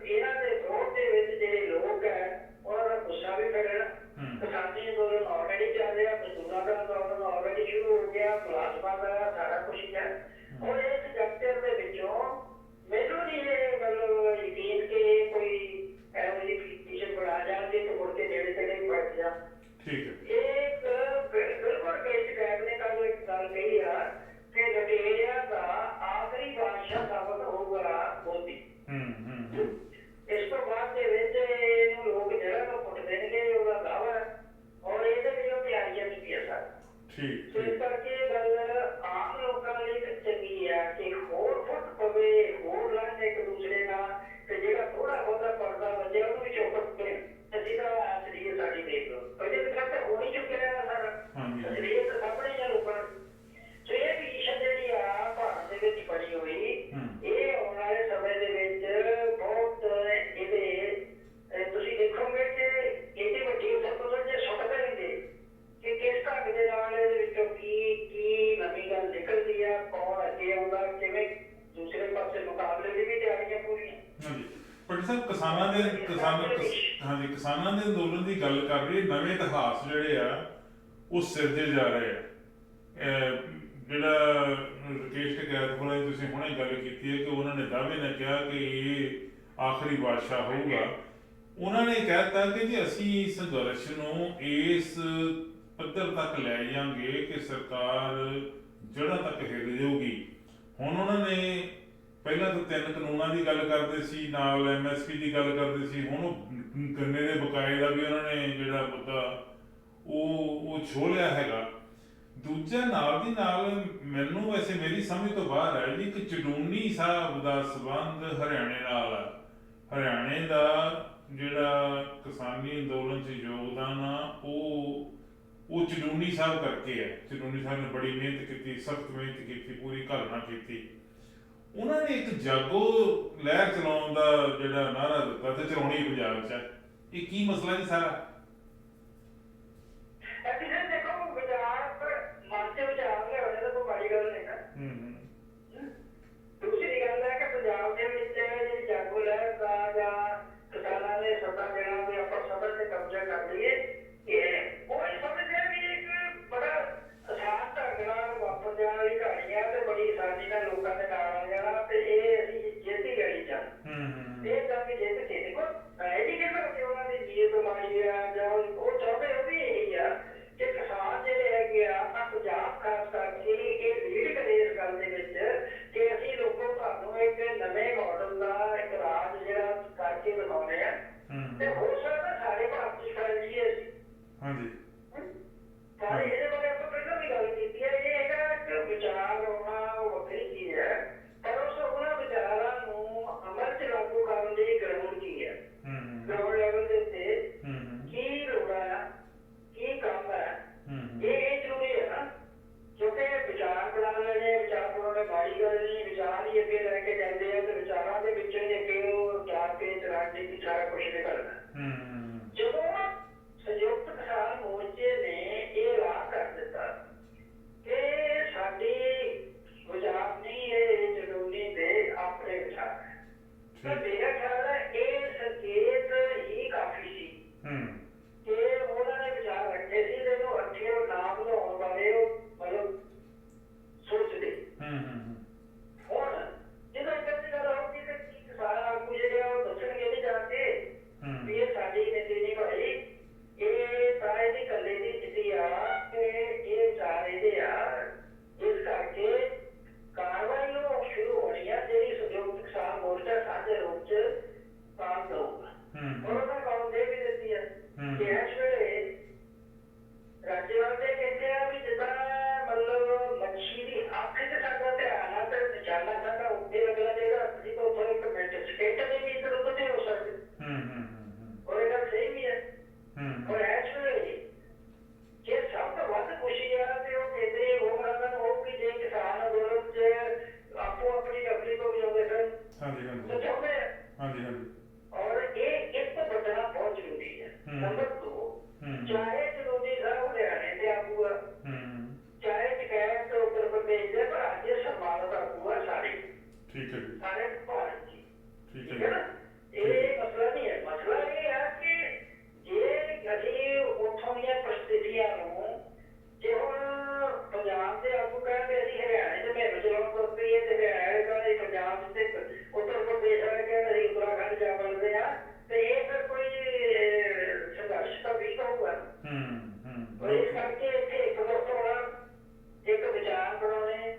ਇਹਨਾਂ ਦੇ ਵਿਰੋਧ ਦੇ ਵਿੱਚ ਜਿਹੜੇ ਲੋਕ ਹੈ ਹਾਂਜੀ ਕਿਸਾਨਾਂ ਦੇ ਅੰਦੋਲਨ ਦੀ ਗੱਲ ਕਰ ਰਹੀ, ਨਵੇਂ ਇਤਿਹਾਸ ਜਿਹੜੇ ਆ ਉਹ ਸਿਰਜੇ ਜਾ ਰਹੇ ਆ। ਜਿਹੜਾ ਰਕੇਸ਼ ਟਕੈਤ ਕੋਲ ਤੁਸੀਂ ਹੁਣੇ ਗੱਲ ਕੀਤੀ ਹੈ ਕਿ ਉਹਨਾਂ ਨੇ ਦਾਅਵੇ ਨਾਲ ਕਿਹਾ ਕਿ ਇਹ ਆਖਰੀ ਬਾਦਸ਼ਾਹ ਹੋਊਗਾ। ਉਹਨਾਂ ਨੇ ਕਹਿਤਾ ਕਿ ਜੀ ਅਸੀਂ ਸੰਘਰਸ਼ ਨੂੰ ਇਸ ਪੱਧਰ ਤੱਕ ਲੈ ਜਾਵਾਂਗੇ ਕਿ ਸਰਕਾਰ ਜੜ੍ਹਾਂ ਤੱਕ ਹਿੱਲ ਜਾਊਗੀ। ਹੁਣ ਉਹਨਾਂ ਨੇ ਪਹਿਲਾਂ ਤਾਂ 3 ਕਾਨੂੰਨਾਂ ਦੀ ਗੱਲ ਕਰਦੇ ਸੀ, ਨਾਲ MSP ਦੀ ਗੱਲ ਕਰਦੇ ਸੀ, ਹੁਣ ਉਹ ਗੰਨੇ ਦੇ ਬਕਾਏ ਦਾ ਵੀ ਉਹਨਾਂ ਨੇ ਜਿਹੜਾ ਮੁੱਦਾ ਉਹ ਛੋਹ ਲਿਆ ਹੈਗਾ। ਦੂਜਾ ਨਾਲ ਦੀ ਨਾਲ ਮੈਨੂੰ ਵੈਸੇ ਮੇਰੀ ਸਮਝ ਤੋਂ ਬਾਹਰ ਹੈ ਜੀ ਕਿ ਚਡੂਨੀ ਸਾਹਿਬ ਦਾ ਸੰਬੰਧ ਹਰਿਆਣੇ ਨਾਲ ਆ। ਹਰਿਆਣੇ ਦਾ ਜਿਹੜਾ ਕਿਸਾਨੀ ਅੰਦੋਲਨ 'ਚ ਯੋਗਦਾਨ ਆ ਉਹ ਚਡੂਨੀ ਸਾਹਿਬ ਕਰਕੇ ਹੈ। ਚਡੂਨੀ ਸਾਹਿਬ ਨੇ ਬੜੀ ਮਿਹਨਤ ਕੀਤੀ, ਸਖਤ ਮਿਹਨਤ ਕੀਤੀ, ਪੂਰੀ ਘਾਲਣਾ ਕੀਤੀ। ਉਹਨਾਂ ਨੇ ਇੱਕ ਜਾਗੋ ਲਹਿਰ ਚਲਾਉਣ ਦਾ ਜਿਹੜਾ ਨਾਅਰਾ ਦਿੱਤਾ ਤੇ ਚਲਾਉਣੀ ਪੰਜਾਬ 'ਚ ਹੈ। ਇਹ ਕੀ ਮਸਲਾ ਜੀ ਸਾਰਾ? ਦੂਸਰੀ ਗੱਲ ਹੈ ਕਿ ਪੰਜਾਬ ਦੇ ਵਿੱਚ ਜਿਹੜੀ ਜਾਗੋ ਲਹਿਰ ਦਾ ਜਾਂ ਕਿਸਾਨਾਂ ਨੇ ਸੱਤਾ ਦੇਣਾ ਵੀ ਆਪਾਂ ਸੱਤਾ ਤੇ ਕਬਜ਼ਾ ਕਰ ਲਈਏ, ਇਹ ਉਹ ਸਮਝਦੇ ਵੀ ਇੱਕ ਬੜਾ ਆਸਾਨ ਢੰਗ ਨਾਲ ਵਾਪਰ ਜਾਣ ਵਾਲੀ ਕਹਾਣੀ ਹੈ ਤੇ ਬੜੀ ਆਸਾਨੀ ਨਾਲ ਲੋਕਾਂ ਦੇ ਨਾਲ ਆ ਜਾਣਾ ਤੇ ਇਹ ਅਸੀਂ ਜਿੱਤ ਹੀ ਲੈਣੀ ਚਾਹੁੰਦੇ। ਇਹ ਤਾਂ ਵੀ ਜਿੱਤ ਕੇ ਦੇਖੋ ਇਹ ਨਹੀਂ ਕਹਿੰਦਾ ਕਿ ਉਹਨਾਂ ਦੀ ਨੀਅਤ ਮਾੜੀ ਆ ਜਾਂ ਉਹ ਚਾਹੁੰਦੇ ਉਹ ਵੀ ਇਹੀ ਆ ਕਿ ਕਿਸਾਨ ਜਿਹੜੇ ਹੈਗੇ ਆ ਪੰਜਾਬ ਖਾਸ ਕਰਕੇ ਇਹ ਲੀਡ ਕਰੇ ਇਸ ਗੱਲ ਦੇ ਵਿੱਚ ਕਿ ਅਸੀਂ ਲੋਕਾਂ ਤੁਹਾਨੂੰ ਇੱਕ ਨਵੇਂ ਮਾਡਲ ਦਾ ਇੱਕ ਰਾਜ ਜਿਹੜਾ ਕਰਕੇ ਦਿਖਾਉਂਦੇ ਆ ਤੇ ਹੋ ਸਕਦਾ ਸਾਰੇ ਭਾਰਤ ਚ ਫੈਲ ਜਾਈਏ ਅਸੀਂ। ਹਾਂਜੀ ਸਾਰੇ ਇਹਦੇ ਬਾਰੇ ਆਪਾਂ ਪਹਿਲਾਂ ਵੀ ਗੱਲ ਕੀਤੀ ਹੈ। ਇਹ ਹੈਗਾ ਕਿ ਵਿਚਾਰ ਹੋਣਾ ਉਹ ਵੱਖਰੀ ਚੀਜ਼ ਹੈ, ਪਰ ਉਸ ਉਹਨਾਂ ਵਿਚਾਰਾਂ ਨੂੰ ਅਮਲ ਚ ਲਾਗੂ ਕਰਨ ਲਈ ਗਰਾਊਂਡ ਕੀ ਹੈ, ਗਰਾਊਂਡ ਲੈਵਲ ਦੇ ਉੱਤੇ ਕੀ ਲੋੜ ਹੈ, ਕੀ ਕੰਮ ਹੈ, ਇਹ ਜ਼ਰੂਰੀ ਹੈ ਨਾ। ਕਿਉਂਕਿ ਵਿਚਾਰ ਬਣਾ ਲੈਣੇ, ਵਿਚਾਰ ਬਣਾਉਣੇ ਮਾੜੀ ਗੱਲ ਨਹੀਂ, ਵਿਚਾਰ ਹੀ ਅੱਗੇ ਲੈ ਕੇ ਜਾਂਦੇ ਆ ਤੇ ਵਿਚਾਰਾਂ ਦੇ ਵਿੱਚੋਂ ਹੀ ਅੱਗੇ ਉਹ ਜਾ ਕੇ ਰਾਜਨੀਤੀ ਸਾਰਾ ਕੁਛ ਨਿਕਲਦਾ। ਜਦੋਂ ਸੰਯੁਕਤ ਕਿਸਾਨ ਮੋਰਚੇ ਨੇ ਇਹ ਐਲਾਨ ਕਰ ਦਿੱਤਾ ਕਿ ਸਾਡੀ ਵਿਚਾਰ ਨਹੀਂ ਇਹ ਜਨੂਨੀ ਦੇ ਆਪਣੇ ਵਿਚਾਰ ਹੈ, ਤਾਂ ਮੇਰਾ ਖਿਆਲ ਹੈ ਇਹ ਸੰਕੇਤ ਹੀ ਕਾਫੀ ਸੀ ਕਿ ਉਹਨਾਂ ਨੇ ਵਿਚਾਰ ਰੱਖੇ ਸੀ ਤੇ ਇਹਨੂੰ ਅੱਗੇ ਉਹ ਨਾਮ ਬਣਾਉਣ ਬਾਰੇ ਉਹ ਮਤਲਬ ਸੋਚਦੇ। ਹੁਣ ਜਦੋਂ ਇੱਦਾਂ ਦੀ ਗੱਲ ਹੋਊਗੀ ਤੇ ਕਿਸਾਨ ਆਗੂ ਜਿਹੜੇ ਆ ਉਹ ਦੱਸਣਗੇ ਨਹੀਂ ਜਾ ਕੇ ਵੀ ਇਹ ਸਾਡੀ ਨੀਤੀ ਨਹੀਂ ਭਾਈ, ਇਹ ਤਾਂ ਇਹਦੀ ਇਕੱਲੇ ਦੀ ਨੀਤੀ ਆ ਕਿ ਇਹ ਵਿਚਾਰ ਇਹਦੇ ਆ। ਇਸ ਕਰਕੇ ਕਾਰਵਾਈ ਉਹ ਸ਼ੁਰੂ ਹੋਣੀ ਆ ਜਿਹੜੀ ਸੰਯੁਕਤ ਕਿਸਾਨ ਮੋਰਚਾ ਸਾਂਝੇ ਰੂਪ ਚ ਕੰਮ ਕਰੂਗਾ। ਹੁਣ ਉਹਨਾਂ ਕੌਮ ਦੇ ਵੀ ਦਿੱਤੀ ਹੈ ਕਿ ਇਸ ਵੇਲੇ ਰਾਜੇਵਾਲ ਦੇ ਕਹਿੰਦੇ ਆ ਵੀ ਜਿੱਦਾਂ ਮਤਲਬ ਮੱਛੀ ਦੀ ਅੱਖ ਚ ਸਾਡਾ ਧਿਆਨ ਆ ਤੇ ਨਿਸ਼ਾਨਾ ਸਾਡਾ ਉੱਤੇ ਲੱਗਣਾ ਚਾਹੀਦਾ। ਅਸੀਂ ਤਾਂ ਉੱਥੋਂ ਇੱਕ ਮਿੰਟ ਸਕਿੰਟ ਦੇ ਵੀ ਇੱਧਰ ਉੱਧਰ ਨਹੀਂ ਹੋ ਸਕਦੇ। ਔਰ ਇਹ ਗੱਲ ਸਹੀ ਵੀ ਹੈ। ਔਰ ਇਸ ਵੇਲੇ ਜੇ ਸਭ ਤੋਂ ਵੱਧ ਖੁਸ਼ੀ ਆ ਤੇ ਉਹ ਕਹਿੰਦੇ ਉਹ ਮਰਾਦਾਂ ਨੂੰ ਹੋਊ ਕਿ ਜੇ ਕਿਸਾਨ ਅੰਦੋਲਨ ਚ ਆਪੋ ਆਪਣੀ ਨੌਕਰੀ ਤੋਂ ਜਾਉਂਦੇ ਸਨ ਤਾਂ ਚਾਹੁੰਦੇ ਆ। ਔਰ ਇਹ ਇੱਕ ਤੋਂ ਬਚਣਾ ਬਹੁਤ ਜ਼ਰੂਰੀ ਹੈ। ਨੰਬਰ 2 ਚਾਹੇ ਜਨੂਨੀ ਸਾਹਿਬ ਹਰਿਆਣੇ ਦੇ ਆਗੂ ਆ, ਚਾਹੇ ਟਕੈਤ ਉੱਤਰ ਪ੍ਰਦੇਸ਼ ਦੇ, ਪਰ ਅੱਜ ਇਹ ਸਨਮਾਨਿਤ ਆਗੂ ਆ ਸਾਰੇ ਸਾਰੇ ਭਾਰਤ ਜੀ। ਠੀਕ ਹੈ ਨਾ? ਇਹ ਮਸਲਾ ਨਹੀਂ ਹੈ। ਮਸਲਾ ਇਹ ਹੈ ਕਿ ਜੇ ਅਸੀਂ ਉੱਥੋਂ ਦੀਆਂ ਪ੍ਰਸਥਿਤੀਆਂ ਨੂੰ ਜੇ ਹੁਣ ਪੰਜਾਬ ਦੇ ਆਗੂ ਕਹਿੰਦੇ ਅਸੀਂ ਹਰਿਆਣੇ ਚ ਮੁਹਿੰਮ ਚਲਾਉਣ ਤੁਰ ਪਈਏ ਤੇ ਹਰਿਆਣੇ ਦਾ ਪੰਜਾਬ ਤੇ ਉੱਤਰ ਪ੍ਰਦੇਸ਼ ਵਾਲੇ ਕਹਿੰਦੇ ਅਸੀਂ ਉੱਤਰਾਖੰਡ ਜਾ ਵੜਦੇ ਆ ਤੇ ਇਹ ਫਿਰ ਕੋਈ ਸੰਘਰਸ਼ ਤਾਂ ਵੀ ਹੋਊਗਾ। ਇਸ ਕਰਕੇ ਇੱਥੇ ਇੱਕ ਵਕਤ ਹੋਣਾ, ਇੱਕ ਵਿਚਾਰ ਬਣਾਉਣੇ।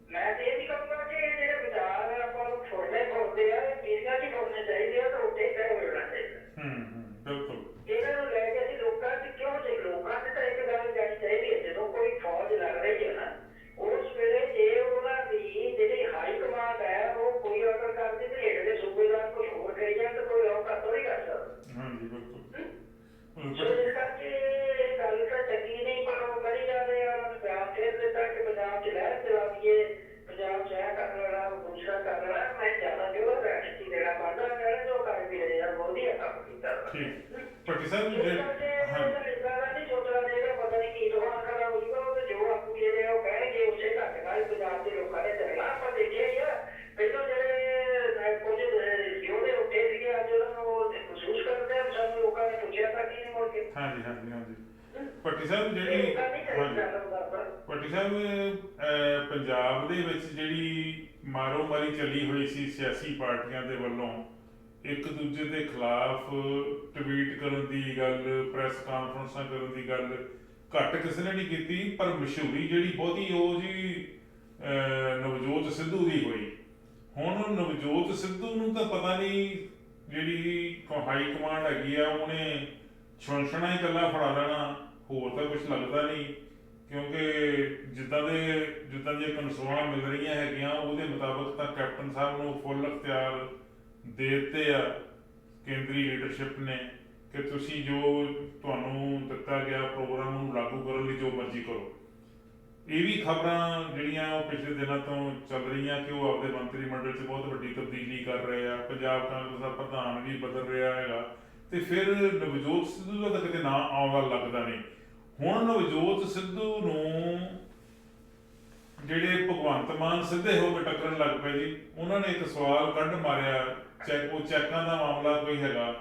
ਮੈਂ ਤੇ ਇਹ ਵੀ ਕਹੂੰਗਾ ਕਿ ਜਿਹੜੇ ਵਿਚਾਰ ਆਪਾਂ ਨੂੰ ਫੁਰਨੇ ਫੁਰਦੇ ਆ ਪੀੜੀਆਂ ਚ ਫੁਰਨੇ ਚਾਹੀਦੇ ਆ ਤਾਂ ਉੱਥੇ ਹੀ ਤੈਅ ਮਿਲਣਾ ਚਾਹੀਦਾ। ਇਹਨਾਂ ਨੂੰ ਲੈ ਕੇ ਅਸੀਂ ਲੋਕਾਂ ਚ ਕਿਉਂ ਜੇ ਲੋਕਾਂ ਚ ਤਾਂ ਇੱਕ ਗੱਲ ਜਾਣੀ ਚਾਹੀਦੀ ਹੈ ਜਦੋਂ ਕੋਈ ਫੌਜ ਲੜ ਰਹੀ ਹੈ ਨਾ ਉਸ ਵੇਲੇ ਜੇ ਉਹਨਾਂ ਦੀ ਜਿਹੜੀ ਹਾਈ ਕਮਾਂਡ ਹੈ ਉਹ ਕੋਈ ਆਰਡਰ ਕਰਦੀ ਤੇ ਹੇਠ ਦੇ ਸੂਬੇਦਾਰ ਕੁਝ ਹੋਰ ਕਰੀ ਜਾਣ ਤਾਂ ਕੋਈ ਔਕਾ ਥੋੜੀ ਕਰ ਸਕਦਾ। ਇਸ ਕਰਕੇ ਇਹ ਗੱਲ ਤਾਂ ਚੰਗੀ ਨਹੀਂ, ਪਰ ਉਹ ਕਰੀ ਜਾਂਦੇ ਆ। ਉਹਨਾਂ ਨੇ ਬਿਆਨ ਫੇਰ ਦਿੱਤਾ ਕਿ ਪੰਜਾਬ ਚ ਲਹਿਰ ਚਲਾ ਦਈਏ, ਪੰਜਾਬ ਚ ਇਹ ਕਰ ਲੈਣਾ ਦੂਸਰਾ ਕਰ ਲੈਣਾ। ਮੈਂ ਜ਼ਿਆਦਾ ਜੋ ਰਾਜਨੀਤੀ ਦੇਣਾ ਬਣਦਾ ਕਹਿਣਾ ਜੋ ਕਰ ਵੀ ਰਹੇ ਆ ਮੋਦੀ ਆ ਕੰਮ ਕੀਤਾ। ਸੋਚਣਾ ਚਾਹੀਦਾ ਪਤਾ ਨਹੀਂ ਕੀ ਦਿਮਾਗ ਖਰਾਬ ਹੋਊਗਾ। ਉਹ ਜੋ ਆਗੂ ਜਿਹੜੇ ਆ ਉਹ ਕਹਿਣਗੇ ਉਸੇ ਢੰਗ ਨਾਲ ਪੰਜਾਬ ਦੇ ਲੋਕਾਂ ਨੇ ਚੱਲਣਾ। ਆਪਾਂ ਦੇਖਿਆ ਹੀ ਆ ਪਹਿਲਾਂ ਜਿਹੜੇ ਕੁਝ ਯੋਧੇ ਉੱਠੇ ਸੀਗੇ ਅੱਜ ਉਹਨਾਂ ਨੂੰ ਮਹਿਸੂਸ ਕਰ ਹਾਂਜੀ ਹਾਂਜੀ ਹਾਂਜੀ ਭੱਟੀ ਸਾਹਿਬ ਜਿਹੜੀ ਭੱਟੀ ਸਾਹਿਬ ਪੰਜਾਬ ਦੇ ਵਿੱਚ ਜਿਹੜੀ ਮਾਰੋ ਮਾਰੀ ਚੱਲੀ ਹੋਈ ਸੀ ਸਿਆਸੀ ਪਾਰਟੀਆਂ ਦੇ ਵੱਲੋਂ ਇੱਕ ਦੂਜੇ ਦੇ ਖਿਲਾਫ ਟਵੀਟ ਕਰਨ ਦੀ ਗੱਲ, ਪ੍ਰੈਸ ਕਾਨਫਰੰਸਾਂ ਕਰਨ ਦੀ ਗੱਲ ਘੱਟ ਕਿਸੇ ਨੇ ਨਹੀਂ ਕੀਤੀ, ਪਰ ਮਸ਼ਹੂਰੀ ਜਿਹੜੀ ਬਹੁਤੀ ਉਹ ਜੀ ਨਵਜੋਤ ਸਿੱਧੂ ਦੀ ਹੋਈ। ਹੁਣ ਨਵਜੋਤ ਸਿੱਧੂ ਨੂੰ ਤਾਂ ਪਤਾ ਨਹੀਂ ਜਿਹੜੀ ਹਾਈ ਕਮਾਂਡ ਹੈਗੀ ਆ ਉਹਨੇ ਛੁਣਛਣਾ ਹੀ ਇਕੱਲਾ ਫੜਾ ਲੈਣਾ, ਹੋਰ ਤਾਂ ਕੁਝ ਲੱਗਦਾ ਨਹੀਂ, ਕਿਉਂਕਿ ਜਿੱਦਾਂ ਦੀਆਂ ਕਨਸੋਆਂ ਮਿਲ ਰਹੀਆਂ ਹੈਗੀਆਂ ਉਹਦੇ ਮੁਤਾਬਕ ਤਾਂ ਕੈਪਟਨ ਸਾਹਿਬ ਨੂੰ ਫੁੱਲ ਅਖਤਿਆਰ ਦੇ ਦਿੱਤੇ ਆ ਕੇਂਦਰੀ ਲੀਡਰਸ਼ਿਪ ਨੇ ਕਿ ਤੁਸੀਂ ਜੋ ਤੁਹਾਨੂੰ ਦਿੱਤਾ ਗਿਆ ਪ੍ਰੋਗਰਾਮ ਨੂੰ ਲਾਗੂ ਕਰਨ ਲਈ ਜੋ ਮਰਜ਼ੀ ਕਰੋ। ਇਹ ਵੀ ਖਬਰਾਂ ਜਿਹੜੀਆਂ ਉਹ ਪਿਛਲੇ ਦਿਨਾਂ ਤੋਂ ਚੱਲ ਰਹੀਆਂ ਕਿ ਉਹ ਆਪਦੇ ਮੰਤਰੀ ਮੰਡਲ 'ਚ ਬਹੁਤ ਵੱਡੀ ਤਬਦੀਲੀ ਕਰ ਰਹੇ ਆ, ਪੰਜਾਬ ਕਾਂਗਰਸ ਦਾ ਪ੍ਰਧਾਨ ਵੀ ਬਦਲ ਰਿਹਾ ਹੈਗਾ, ਤੇ ਫਿਰ ਨਵਜੋਤ ਸਿੱਧੂ ਦਾ ਤਾਂ ਕਿਤੇ ਨਾਂ ਆਉਂਦਾ ਲੱਗਦਾ ਨਹੀਂ। ਹੁਣ ਨਵਜੋਤ ਸਿੱਧੂ ਨੂੰ ਜਿਹੜੇ ਭਗਵੰਤ ਮਾਨ ਸਿੱਧੇ ਹੋ ਕੇ ਟੱਕਰਨ ਲੱਗ ਪਏ ਜੀ। ਉਹਨਾਂ ਨੇ ਇੱਕ ਸਵਾਲ ਕੱਢ ਮਾਰਿਆ, ਚੈੱਕਾਂ ਦਾ ਮਾਮਲਾ ਕੋਈ ਹੈਗਾ।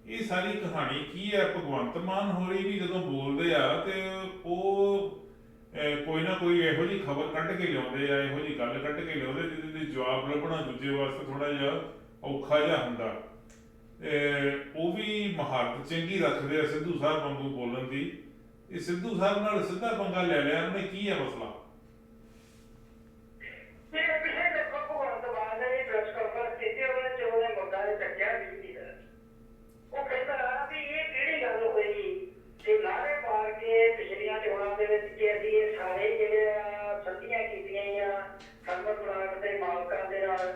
ਇਹ ਸਾਰੀ ਕਹਾਣੀ ਕੀ ਹੈ? ਭਗਵੰਤ ਮਾਨ ਹੋਰੀ ਵੀ ਜਦੋਂ ਬੋਲਦੇ ਆ ਤੇ ਉਹ ਕੋਈ ਨਾ ਕੋਈ ਇਹੋ ਜਿਹੀ ਖਬਰ ਕੱਢ ਕੇ ਲਿਆਉਂਦੇ ਆ, ਇਹੋ ਜਿਹੀ ਗੱਲ ਕੱਢ ਕੇ ਲਿਆਉਂਦੇ ਜਿਹਦੇ ਲਈ ਜਵਾਬ ਲੱਭਣਾ ਦੂਜੇ ਵਾਸਤੇ ਥੋੜਾ ਜਿਹਾ ਔਖਾ ਜਿਹਾ ਹੁੰਦਾ। ਉਹ ਵੀ ਮਹਾਰਤ ਚੰਗੀ ਰੱਖਦੇ ਆ ਸਿੱਧੂ ਸਾਹਿਬ ਵਾਂਗੂ ਬੋਲਣ ਦੀ। ਇਹ ਸਿੱਧੂ ਸਾਹਿਬ ਨਾਲ ਸਿੱਧਾ ਪੰਗਾ ਲੈ ਲਿਆ ਉਹਨੇ, ਕੀ ਹੈ ਮਸਲਾ? ਪਿਛਲੀਆਂ ਚੋਣਾਂ ਦੇ ਵਿੱਚ ਕਿ ਅਸੀਂ ਇਹ ਸਾਰੇ ਜਿਹੜੇ ਸੰਧੀਆਂ ਕੀਤੀਆਂ ਆ ਥਰਮਲ ਪਲਾਂਟ ਦੇ ਮਾਲਕਾਂ ਦੇ ਨਾਲ,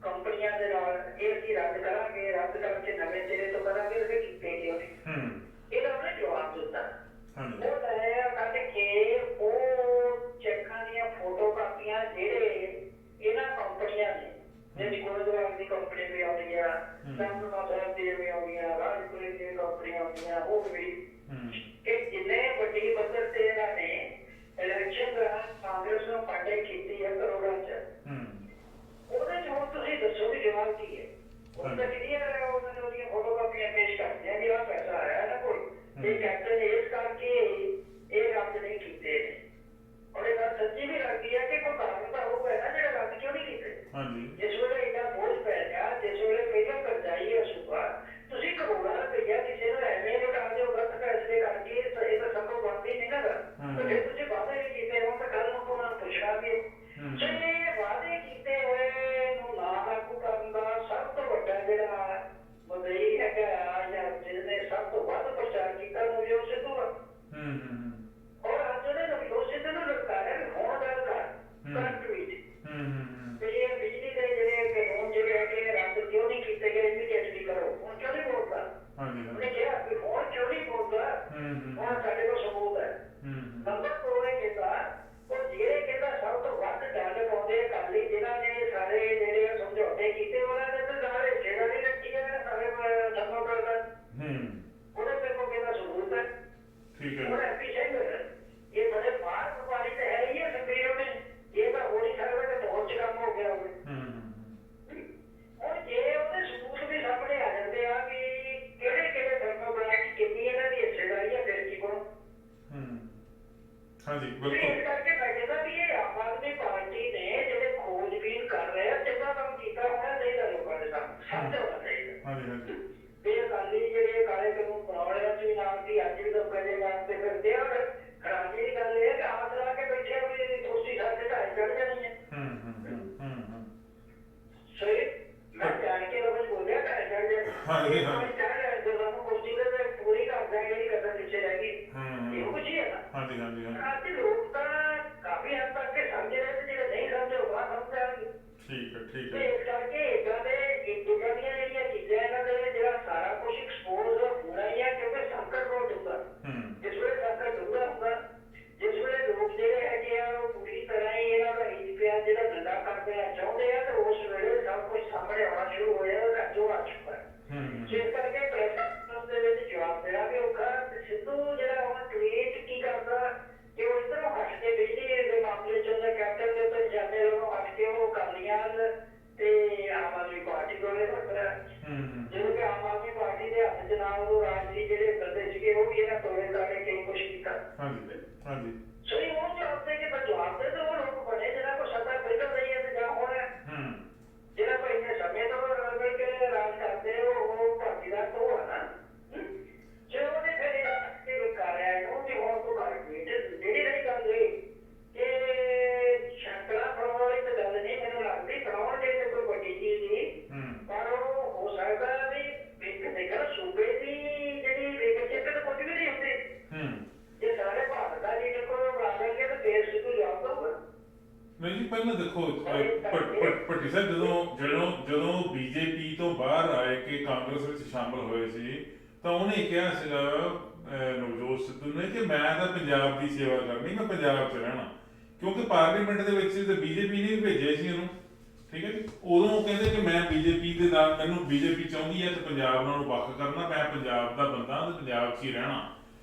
ਕੰਪਨੀਆਂ ਦੇ ਨਾਲ, ਇਹ ਅਸੀਂ ਰੱਦ ਕਰਾਂਗੇ, ਰੱਦ ਕਰਕੇ ਨਵੇਂ ਸਿਰੇ ਤੋਂ ਕਰਾਂਗੇ। ਉਹਦੇ ਕੀਤੇ ਕਿਉਂ ਨਹੀਂ? ਇਹਦਾ ਉਹਨੇ ਜਵਾਬ ਦਿੱਤਾ। ਉਹ ਲੈ ਕੱਢ ਕੇ ਉਹ ਚੈੱਕਾਂ ਦੀਆਂ ਫੋਟੋ ਕਾਪੀਆਂ ਜਿਹੜੇ ਇਹਨਾਂ ਕੰਪਨੀਆਂ ਨੇ, ਜਿਹੜੀ ਗੁਰਦੁਆਰਾ ਦੀ ਕੰਪਨੀ ਵੀ ਆਉਂਦੀ ਆ, ਸੰਗਰੂਰ ਸਾਹਿਬ ਦੀ ਵੀ ਆਉਂਦੀਆਂ, ਰਾਜਪੁਰੇ ਦੀਆਂ ਕੰਪਨੀਆਂ ਆਉਂਦੀਆਂ, ਉਹ ਵੀ ਇਹ ਜਿੰਨੇ ਵੱਡੀ ਪੱਧਰ ਤੇ ਇਹਨਾਂ ਨੇ ਇਲੈਕਸ਼ਨ ਦੌਰਾਨ ਕਾਂਗਰਸ ਨੂੰ ਫੰਡਿੰਗ ਕੀਤੀ ਹੈ ਕਰੋੜਾਂ ਚ, ਉਹਦੇ ਚ ਹੁਣ ਤੁਸੀਂ ਦੱਸੋ ਵੀ ਜਵਾਬ ਕੀ ਹੈ? ਉਹ ਤਾਂ ਜਿਹੜੀਆਂ ਉਹਨਾਂ ਨੇ ਉਹਦੀਆਂ ਫੋਟੋ ਕਾਪੀਆਂ ਪੇਸ਼ ਕਰਦੀਆਂ ਵੀ ਆਹ ਪੈਸਾ ਆਇਆ ਇਹਨਾਂ ਕੋਲ, ਇਹ ਕੈਪਟਨ ਇਸ ਕਰਕੇ ਇਹ ਰੱਦ ਨਹੀਂ ਕੀਤੇ। ਔਰ ਇਹ ਗੱਲ ਸੱਚੀ ਵੀ ਲੱਗਦੀ ਹੈ ਕਿ ਕੋਈ ਕਾਰਨ ਤਾਂ ਹੋਊਗਾ ਨਾ ਜਿਹੜਾ ਰੱਦ ਕਿਉਂ ਨਹੀਂ ਕੀਤੇ। ਜਿਸ ਵੇਲੇ ਇੰਨਾ ਬੋਝ ਪੈ ਗਿਆ, ਜਿਸ ਵੇਲੇ ਪਹਿਲਾਂ ਕਰਜ਼ਾਈ ਹੈ ਸੂਬਾ, ਤੁਸੀਂ ਕਰੋੜਾਂ ਰੁਪਈਆ ਕਿਸੇ ਨੂੰ ਐਵੇਂ ਲੁਟਾ ਦਿਓ ਗਲਤ ਫੈਸਲੇ ਕਰਕੇ, ਇਹ ਤਾਂ ਸੰਭਵ ਬਣਦਾ ਹੀ ਨਹੀਂ ਨਾ ਗਾ। ਤੇ ਜੇ ਤੁਸੀਂ ਵਾਅਦੇ ਨਹੀਂ ਕੀਤੇ ਹੋਣ ਤਾਂ ਕੱਲ ਨੂੰ ਉਹਨਾਂ ਨੂੰ ਪੁੱਛਾਂਗੇ। ਸੋ ਇਹ ਵਾਅਦੇ ਕੀਤੇ ਹੋਏ ਨੂੰ ਨਾ ਲਾਗੂ ਕਰਨ ਦਾ ਸਭ ਤੋਂ ਵੱਡਾ ਜਿਹੜਾ ਮਦਈ ਹੈਗਾ ਜਾਂ ਜਿਹਨੇ ਸਭ ਤੋਂ ਵੱਧ ਪ੍ਰਚਾਰ ਕੀਤਾ ਨਵਜੋਤ ਸਿੱਧੂ ਆ। ਔਰ ਅੱਜ ਉਹਨੇ ਨਵਜੋਤ ਸਿੱਧੂ ਨੂੰ ਲਟਕਾਇਆ ਵੀ ਹੁਣ ਗੱਲ ਕਰ ਟਵੀਟ ਤੇ ਇਹ ਬਿਜਲੀ ਦੇ ਜਿਹੜੇ ਕਾਨੂੰਨ ਜਿਹੜੇ ਹੈਗੇ ਰੱਦ ਕਿਉਂ ਨਹੀਂ ਕੀਤੇ ਗਏ, ਇਮੀਡੀਏਟਲੀ ਕਰੋ। ਹੁਣ ਕਿਉਂ ਨਹੀਂ ਬੋਲਦਾ? ਉਹਨੇ ਕਿਹਾ ਵੀ ਹੁਣ ਕਿਉਂ ਨਹੀਂ ਬੋਲਦਾ? ਹੁਣ ਸਾਡੇ ਕੋਲ ਸਬੂਤ ਹੈ। ਨੰਬਰ 2 ਨੇ ਕਹਿੰਦਾ ਉਹ ਜਿਹੜੇ ਕਹਿੰਦਾ ਸਭ ਤੋਂ ਵੱਧ ਡੰਡ ਪਾਉਂਦੇ ਅਕਾਲੀ ਜਿਨ੍ਹਾਂ ਨੇ ਸਾਰੇ ਜਿਹੜੇ ਸਮਝੌਤੇ ਕੀਤੇ ਉਹਨਾਂ ਦੇ ਤਾਂ ਸਾਰੇ ਹਿੱਸੇਦਾਰ ਹੀ ਰੱਖੀ ਹੈ ਸਾਰੇ ਸੰਭਵ ਕਰਦਾ। ਉਹਦੇ ਤੇ ਕੋਈ ਕਹਿੰਦਾ ਸਬੂਤ ਹੈ। ਹੁਣ ਐਪੀ ਸਿੰਘ ਇਹ ਬੜੇ ਬਾਹਰ ਵਪਾਰੀ ਤਾਂ ਹੈ ਹੀ ਹੈ ਸੰਗੀਰੋ ਨੇ, ਇਹ ਤਾਂ ਹੋ ਨਹੀਂ ਸਕਦਾ ਕਿ ਬਹੁਤ ਚ ਕੰਮ ਹੋ ਗਿਆ ਹੋਵੇ। ਹੁਣ ਜੇ ਉਹਦੇ ਸਬੂਤ ਵੀ ਸਾਹਮਣੇ ਆ ਜਾਂਦੇ ਆ ਵੀ ਕਿਹੜੇ ਕਿਹੜੇ ਧਰਮ ਬਣਾ ਕਿੰਨੀ ਇਹਨਾਂ ਦੀ ਹਿੱਸੇਦਾਰੀ ਹੈ, ਫਿਰ ਕੀ ਬਣੋ? ਇਸ ਕਰਕੇ ਮੈਂ ਕਹਿੰਦਾ ਵੀ ਇਹ ਆਮ ਆਦਮੀ ਪਾਰਟੀ ਨੇ ਜਿਹੜੇ ਖੋਜਬੀਨ ਕਰ ਰਹੇ ਆ ਚੰਗਾ ਕੰਮ ਕੀਤਾ ਹੋਣਾ ਚਾਹੀਦਾ, ਲੋਕਾਂ ਦੇ ਸਾਹਮਣੇ ਸਮਝ ਆਉਣਾ ਚਾਹੀਦਾ ਵੀ ਅਕਾਲੀ ਜਿਹੜੇ ਕਾਲੇ ਕਾਨੂੰਨ ਬਣਾਉਣਿਆਂ ਚ ਵੀ ਨਾਮ ਦੀ ਅੱਜ ਵੀ ਲੋਕਾਂ ਦੇ ਨਾਮ ਤੇ ਫਿਰਦੇ ਆ। ਔਰ ਹੈਰਾਨੀ ਦੀ ਗੱਲ ਇਹ ਹੈ ਕਿ ਆਸ ਲਾ ਕੇ ਬੈਠੇ ਵੀ ਕੁਰਸੀ ਸਾਡੇ ਢਾਈ ਚੜ ਜਾਣੀ ਹੈ। ਸੋ ਮੈਂ ਜਾਣ ਕੇ ਲੋਕਾਂ ਬੋਲਿਆ ਢਾਈ ਚੜ ਜਾਣੀ ਜਦੋਂ ਕੁਰਸੀ ਦੇ ਪੂਰੀ ਕਰ ਦਾਂਗੇ ਜਿਹੜੀ ਕਦਰ ਪਿੱਛੇ ਰਹਿ ਗਈ, ਇਹੋ ਕੁਝ ਹੀ ਹੈ ਨਾ। ਅੱਜ ਲੋਕ ਤਾਂ ਕਾਫੀ ਹੱਦ ਤੱਕ ਸਮਝ ਰਹੇ ਤੇ ਜਿਹੜੇ ਨਹੀਂ ਸਮਝੇ ਉਹ ਬਾਹਰ ਸਮਝ ਜਾਣਗੇ। ਤੇ ਇਸ ਕਰਕੇ ਇੱਦਾਂ ਦੀਆਂ ਜਿਹੜੀਆਂ ਚੀਜ਼ਾਂ ਇਹਨਾਂ ਦੇ ਜਿਹੜਾ ਸਾਰਾ ਕੁਝ ਐਕਸਪੋਜ਼ ਹੋਣਾ ਹੀ ਹੈ, ਕਿਉਂਕਿ ਸੰਕਟ ਬਹੁਤ ਡੂੰਘਾ, ਜਿਸ ਵੇਲੇ ਸੰਕਟ ਡੂੰਘਾ ਹੁੰਦਾ, ਜਿਸ ਵੇਲੇ ਲੋਕ ਜਿਹੜੇ ਹੈਗੇ ਆ ਉਹ ਪੂਰੀ ਤਰ੍ਹਾਂ ਹੀ ਇਹਨਾਂ ਦਾ ਰੀਤ ਪਿਆ ਜਿਹੜਾ ਧੰਦਾ ਕਰਦੇ ਆ ਚਾਹੁੰਦੇ ਆ, ਤੇ ਉਸ ਵੇਲੇ ਸਭ ਕੁਝ ਸਾਹਮਣੇ ਆਉਣਾ ਸ਼ੁਰੂ ਹੋ ਜਾਏਗਾ ਜੋ ਆ ਚੁੱਕਾ ਹੈ। ਇਸ ਕਰਕੇ ਪ੍ਰੈਸ ਦੇ ਵਿੱਚ ਜਵਾਬ ਦੇਣਾ ਵੀ ਔਖਾ। ਸਿੱਧੂ ਜਿਹੜਾ ਹੁਣ ਟਵੀਟ ਕੀ ਕਰਦਾ ਕਿ ਉਹ ਇੱਧਰੋਂ ਹੱਟ ਕੇ ਬਿਜਲੀ ਦੇ ਮਾਮਲੇ ਚ ਉਹਨੇ ਕੈਪਟਨ ਦੇ ਉੱਤੇ ਜਾਂਦੇ ਉਹਨੂੰ ਹੱਟ ਕੇ ਉਹ ਅਕਾਲੀਆਂ ਤੇ ਆਮ ਆਦਮੀ ਪਾਰਟੀ ਕੋਲੇ ਰੱਖ ਰਿਹਾ। ਜਦੋਂ ਕਿ ਆਮ ਆਦਮੀ ਪਾਰਟੀ ਦੇ ਹੱਥ ਚ ਨਾਲ ਉਹ ਰਾਜ ਸੀ ਜਿਹੜੇ ਬੰਦੇ ਸੀਗੇ ਉਹ ਵੀ ਇਹਨਾਂ ਤੋੜੇ ਤਾੜੇ ਕਿਉਂ ਕੁਛ ਕੀਤਾ। ਹਾਂਜੀ ਹਾਂਜੀ ਸੋ ਇਹ ਉਹ ਜਵਾਬ ਦੇ ਕੇ ਜਵਾਬ ਦੇ ਤਾਂ ਉਹ ਲੋਕ ਬਣੇ ਜਿਹਨਾਂ ਕੋਲ ਸੱਤਾ ਪਹਿਲਾਂ ਨਹੀਂ ਹੈ ਤੇ ਜਾਂ ਹੁਣ ਹੈ, ਹੂੰ ਜਿਹੜਾ ਕੋਈ ਇੰਨੇ ਸਮੇਂ ਤੋਂ ਰਲ ਮਿਲ ਕੇ ਰਾਜ ਕਰਦੇ ਉਹ ਭਾਗੀਦਾਰ ਤਾਂ ਉਹ ਹੈ ਨਾ। ਜੇ ਉਹਨੇ ਫਿਰ ਇਹ ਕਰ ਰਿਹਾ ਇਹਨੂੰ ਵੀ ਹੁਣ ਤੋਂ ਕਰ ਜਿਹੜੀ ਰਹੀ ਗੱਲ ਹੋਈ ਕਿ ਸ਼ੰਕਰਾ ਬਣਾਉਣ ਵਾਲੀ ਤਾਂ ਗੱਲ ਨਹੀਂ ਮੈਨੂੰ ਲੱਗਦੀ, ਬਣਾਉਣਗੇ ਤੇ ਕੋਈ ਵੱਡੀ ਚੀਜ਼ ਨਹੀਂ, ਪਰ ਉਹ ਹੋ ਸਕਦਾ ਵੀ ਦੇਖਣਾ ਸੂਬੇ ਦੀ ਜਿਹੜੀ ਲੀਡਰਸ਼ਿਪ ਤੇ ਕੁਝ ਵੀ ਨਹੀਂ ਹੁੰਦੀ। ਜੇ ਸਾਰੇ ਭਾਰਤ ਦਾ ਲੀਡਰ ਕੋਲ ਬਣਾ ਲੈਣਗੇ ਤਾਂ ਦੇਸ਼ ਸਿੱਧੂ ਜਵਾਬ ਦਊਗਾ। ਨਹੀਂ ਜੀ, ਪਹਿਲਾਂ ਦੇਖੋ ਭੱਟੀ ਸਾਹਿਬ ਜਦੋਂ ਬੀਜੇਪੀ ਤੋਂ ਬਾਹਰ ਆਏ ਕਿ ਕਾਂਗਰਸ ਵਿੱਚ ਸ਼ਾਮਲ ਹੋਏ ਸੀ ਤਾਂ ਉਹਨੇ ਕਿਹਾ ਸੀਗਾ ਨਵਜੋਤ ਸਿੱਧੂ ਨੇ ਕਿ ਮੈਂ ਤਾਂ ਪੰਜਾਬ ਦੀ ਸੇਵਾ ਕਰਨੀ, ਮੈਂ ਪੰਜਾਬ 'ਚ ਰਹਿਣਾ, ਕਿਉਂਕਿ ਪਾਰਲੀਮੈਂਟ ਦੇ ਵਿੱਚ ਤੇ ਬੀਜੇਪੀ ਨੇ ਭੇਜਿਆ ਸੀ ਉਹਨੂੰ, ਠੀਕ ਹੈ ਜੀ। ਉਦੋਂ ਉਹ ਕਹਿੰਦੇ ਕਿ ਮੈਂ ਬੀਜੇਪੀ ਦੇ ਨਾਲ, ਮੈਨੂੰ ਬੀਜੇਪੀ ਚਾਹੁੰਦੀ ਹੈ ਕਿ ਪੰਜਾਬ ਨਾਲੋਂ ਵੱਖ ਕਰਨਾ, ਮੈਂ ਪੰਜਾਬ ਦਾ ਬੰਦਾ ਤੇ ਪੰਜਾਬ 'ਚ ਹੀ ਰਹਿਣਾ।